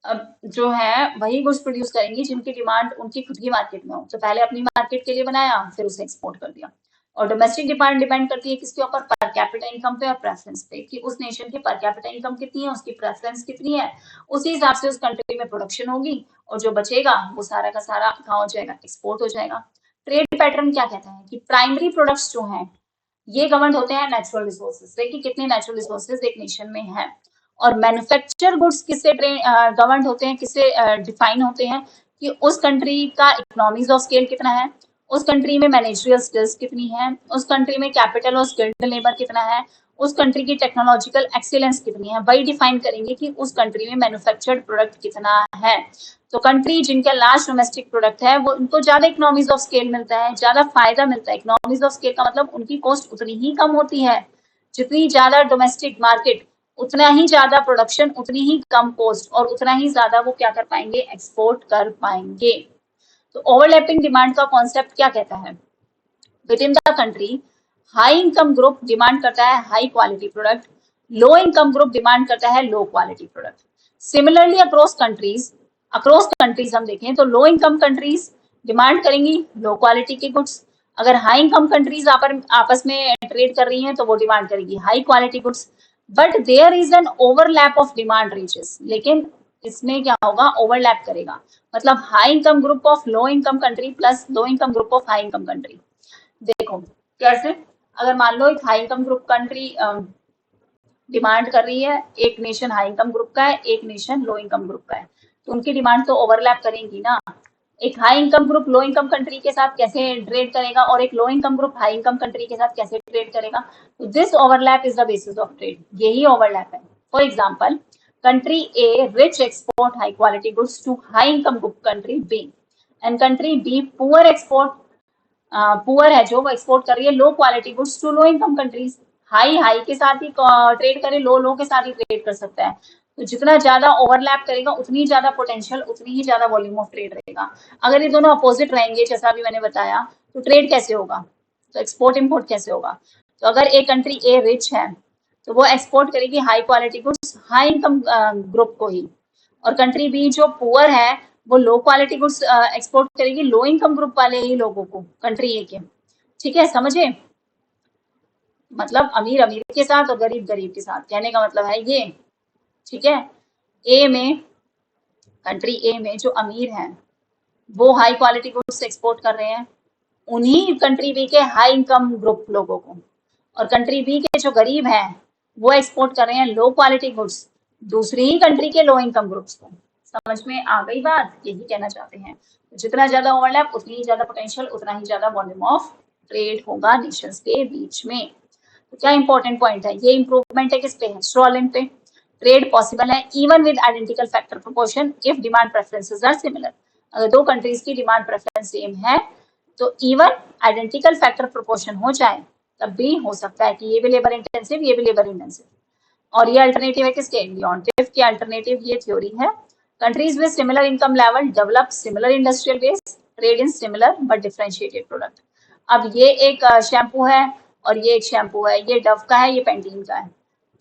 अब जो है वही गुड्स प्रोड्यूस करेंगी जिनकी डिमांड उनकी खुद की मार्केट में हो। तो पहले अपनी मार्केट के लिए बनाया, फिर उसे एक्सपोर्ट कर दिया। और डोमेस्टिक डिमांड डिपेंड करती है किसके ऊपर? पर कैपिटा इनकम पे और प्रेफरेंस पे, कि उस नेशन की पर कैपिटा इनकम कितनी है, उसकी प्रेफरेंस कितनी है, उसी हिसाब से उस कंट्री में प्रोडक्शन होगी और जो बचेगा वो सारा का सारा कहाँ हो जाएगा? एक्सपोर्ट हो जाएगा। ट्रेड पैटर्न क्या कहता है कि प्राइमरी प्रोडक्ट्स जो हैं ये गवर्न होते हैं नेचुरल रिसोर्सेज से, कि कितने नेचुरल रिसोर्सेज एक नेशन में है। और मैन्युफैक्चर गुड्स किससे गवर्न होते हैं, किससे डिफाइन होते हैं? कि उस कंट्री का इकोनॉमीज ऑफ स्केल कितना है, उस कंट्री में मैनेजरियल स्किल्स कितनी है, उस कंट्री में कैपिटल और स्किल्ड लेबर कितना है, उस कंट्री की टेक्नोलॉजिकल एक्सीलेंस कितनी है। वही डिफाइन करेंगे कि उस कंट्री में मैन्युफैक्चर्ड प्रोडक्ट कितना है। तो कंट्री जिनका लार्ज डोमेस्टिक प्रोडक्ट है वो उनको ज्यादा इकोनॉमीज ऑफ स्केल मिलता है, ज्यादा फायदा मिलता है। इकोनॉमीज ऑफ स्केल का मतलब उनकी कॉस्ट उतनी ही कम होती है। जितनी ज्यादा डोमेस्टिक मार्केट, उतना ही ज्यादा प्रोडक्शन, उतनी ही कम कॉस्ट और उतना ही ज्यादा वो क्या कर पाएंगे? एक्सपोर्ट कर पाएंगे। तो ओवरलैपिंग डिमांड का कॉन्सेप्ट क्या कहता है? With in the country high income group demand करता है हाई क्वालिटी प्रोडक्ट, लो इनकम ग्रुप डिमांड करता है low quality product. Similarly across countries हम देखें तो लो इनकम कंट्रीज डिमांड करेंगी लो क्वालिटी के गुड्स। अगर हाई इनकम कंट्रीज आपस में ट्रेड कर रही हैं तो वो डिमांड करेगी high quality goods. But there is an overlap of demand reaches, लेकिन इसमें क्या होगा? ओवरलैप करेगा। मतलब high income group of low income country plus low income group of high income country. देखो कैसे? अगर मान लो एक high income group country demand कर रही है, एक नेशन हाई इनकम ग्रुप का है, एक नेशन लो इनकम ग्रुप का है, तो उनकी डिमांड तो ओवरलैप करेंगी ना। एक high income group low income country के साथ कैसे ट्रेड करेगा और एक low income group high income country के साथ कैसे ट्रेड करेगा? तो this overlap is the basis of trade, यही ओवरलैप है। For example, country A rich export high quality goods to high income group country B, and country B poor है जो वो एक्सपोर्ट कर रही है low quality goods to low income countries. High high के साथ ही ट्रेड करे, लो लो के साथ ही ट्रेड कर सकता है। तो जितना ज्यादा ओवरलैप करेगा उतनी ज्यादा पोटेंशियल, उतनी ही ज्यादा वॉल्यूम ऑफ ट्रेड रहेगा। अगर ये दोनों अपोजिट रहेंगे जैसा अभी मैंने बताया, तो ट्रेड कैसे होगा? तो एक्सपोर्ट इम्पोर्ट कैसे होगा? तो अगर एक कंट्री ए रिच है तो वो एक्सपोर्ट करेगी high quality goods high income group को ही, और कंट्री बी जो पुअर है वो लो क्वालिटी गुड्स एक्सपोर्ट करेगी लो इनकम ग्रुप वाले ही लोगों को, कंट्री ए के। ठीक है, समझे? मतलब अमीर अमीर के साथ और गरीब गरीब के साथ, कहने का मतलब है ये। ठीक है, ए में, कंट्री ए में जो अमीर हैं वो हाई क्वालिटी गुड्स एक्सपोर्ट कर रहे हैं उन्हीं कंट्री बी के हाई इनकम ग्रुप लोगों को, और कंट्री बी के जो गरीब हैं वो एक्सपोर्ट कर रहे हैं लो क्वालिटी गुड्स दूसरी ही कंट्री के लो इनकम ग्रुप्स को। समझ में आ गई बात? यही कहना चाहते हैं। जितना ज्यादा ओवरलैप उतनी ही ज्यादा पोटेंशियल, उतना ही ज्यादा वॉल्यूम ऑफ ट्रेड होगा नेशंस के बीच में। तो क्या इंपॉर्टेंट पॉइंट है? ये इंप्रूवमेंट है किस पे? स्ट्रॉलिन पे। ट्रेड पॉसिबल है even with identical factor proportion if demand preferences are similar. अगर दो कंट्रीज की डिमांड प्रेफरेंस सेम है तो इवन आइडेंटिकल फैक्टर प्रोपोर्शन हो जाए तब भी हो सकता है कि ये भी लेबर इंटेंसिव, ये भी लेबर इंटेंसिव। और ये अल्टरनेटिव है किसके? लियोनटिफ की अल्टरनेटिव ये थ्योरी है। Countries with similar income level develop similar industrial base, trade in similar but differentiated product. अब ये एक शैम्पू है और ये एक शैम्पू है, ये डव का है, ये पेंटीन का है।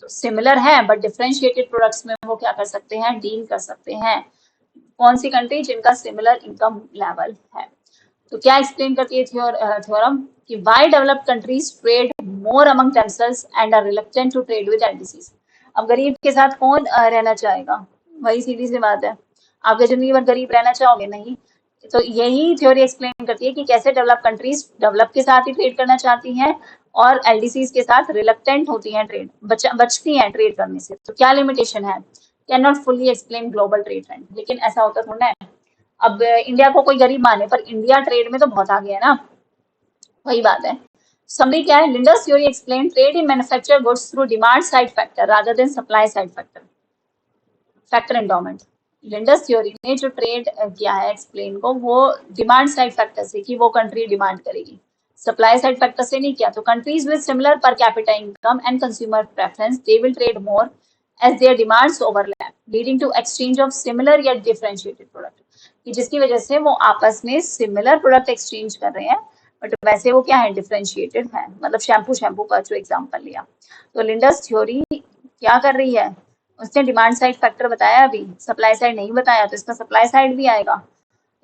तो सिमिलर है बट डिफरेंशिएटेड प्रोडक्ट्स में वो क्या कर सकते हैं? डील कर सकते हैं। कौन सी कंट्री? जिनका सिमिलर इनकम लेवल है। तो क्या एक्सप्लेन करती है थ्योरम कि why developed countries trade more among themselves and are reluctant to trade with LDCs. अब गरीब के साथ कौन रहना चाहेगा? वही सीधी सी बात है। आपके जिंदगी भर गरीब रहना चाहोगे? नहीं। तो यही थ्योरी एक्सप्लेन करती है कि कैसे डेवलप कंट्रीज डेवलप के साथ ही ट्रेड करना चाहती हैं और एलडीसीज के साथ रिलक्टेंट होती हैं, ट्रेड बचती हैं ट्रेड करने से। तो क्या लिमिटेशन है? Can not fully explain global trade trend. लेकिन ऐसा होता थोड़ा है। अब इंडिया को कोई गरीब माने पर इंडिया ट्रेड में तो बहुत आगे है ना, वही बात है। समरी क्या है? Linder's theory explain trade in manufacture goods through demand side factor rather than supply side factor endowment. Linder's theory ने जो ट्रेड किया है एक्सप्लेन को, वो डिमांड साइड फैक्टर से कि वो कंट्री डिमांड करेगी, सप्लाई साइड फैक्टर से नहीं किया। तो countries with similar per capita income and consumer preference they will trade more as their demands overlap, leading to exchange of similar yet differentiated product. कि जिसकी वजह से वो आपस में सिमिलर प्रोडक्ट एक्सचेंज कर रहे हैं बट वैसे वो क्या है, डिफरेंशिएटेड है. मतलब शैम्पू का जो एग्जांपल लिया, तो लिंडस थ्योरी क्या कर रही है, उसने डिमांड साइड फैक्टर बताया, अभी सप्लाई साइड नहीं बताया, तो इसका सप्लाई साइड भी आएगा.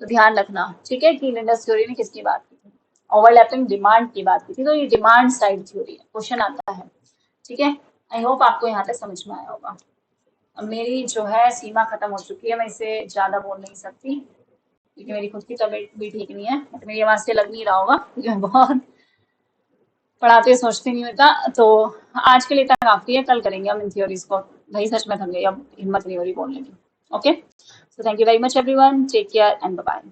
तो ध्यान रखना, ठीक है, कि लिंडस थ्योरी ने किसकी बात की थी, ओवरलैपिंग डिमांड की बात की थी. तो ये डिमांड साइड थ्योरी है, क्वेश्चन आता है. ठीक है, आई होप आपको यहाँ तक समझ में आया होगा. अब मेरी जो है सीमा खत्म हो चुकी है, मैं इसे ज्यादा बोल नहीं सकती क्योंकि मेरी खुद की तबीयत भी ठीक नहीं है. तो मेरी आवाज से लग नहीं रहा होगा क्योंकि मैं बहुत पढ़ाते सोचती नहीं होता. तो आज के लिए इतना काफी है, कल करेंगे हम इन थ्योरीज को. भाई सच में थक गई, अब हिम्मत नहीं हो रही बोलने की. Okay, so thank you very much everyone, take care and bye bye.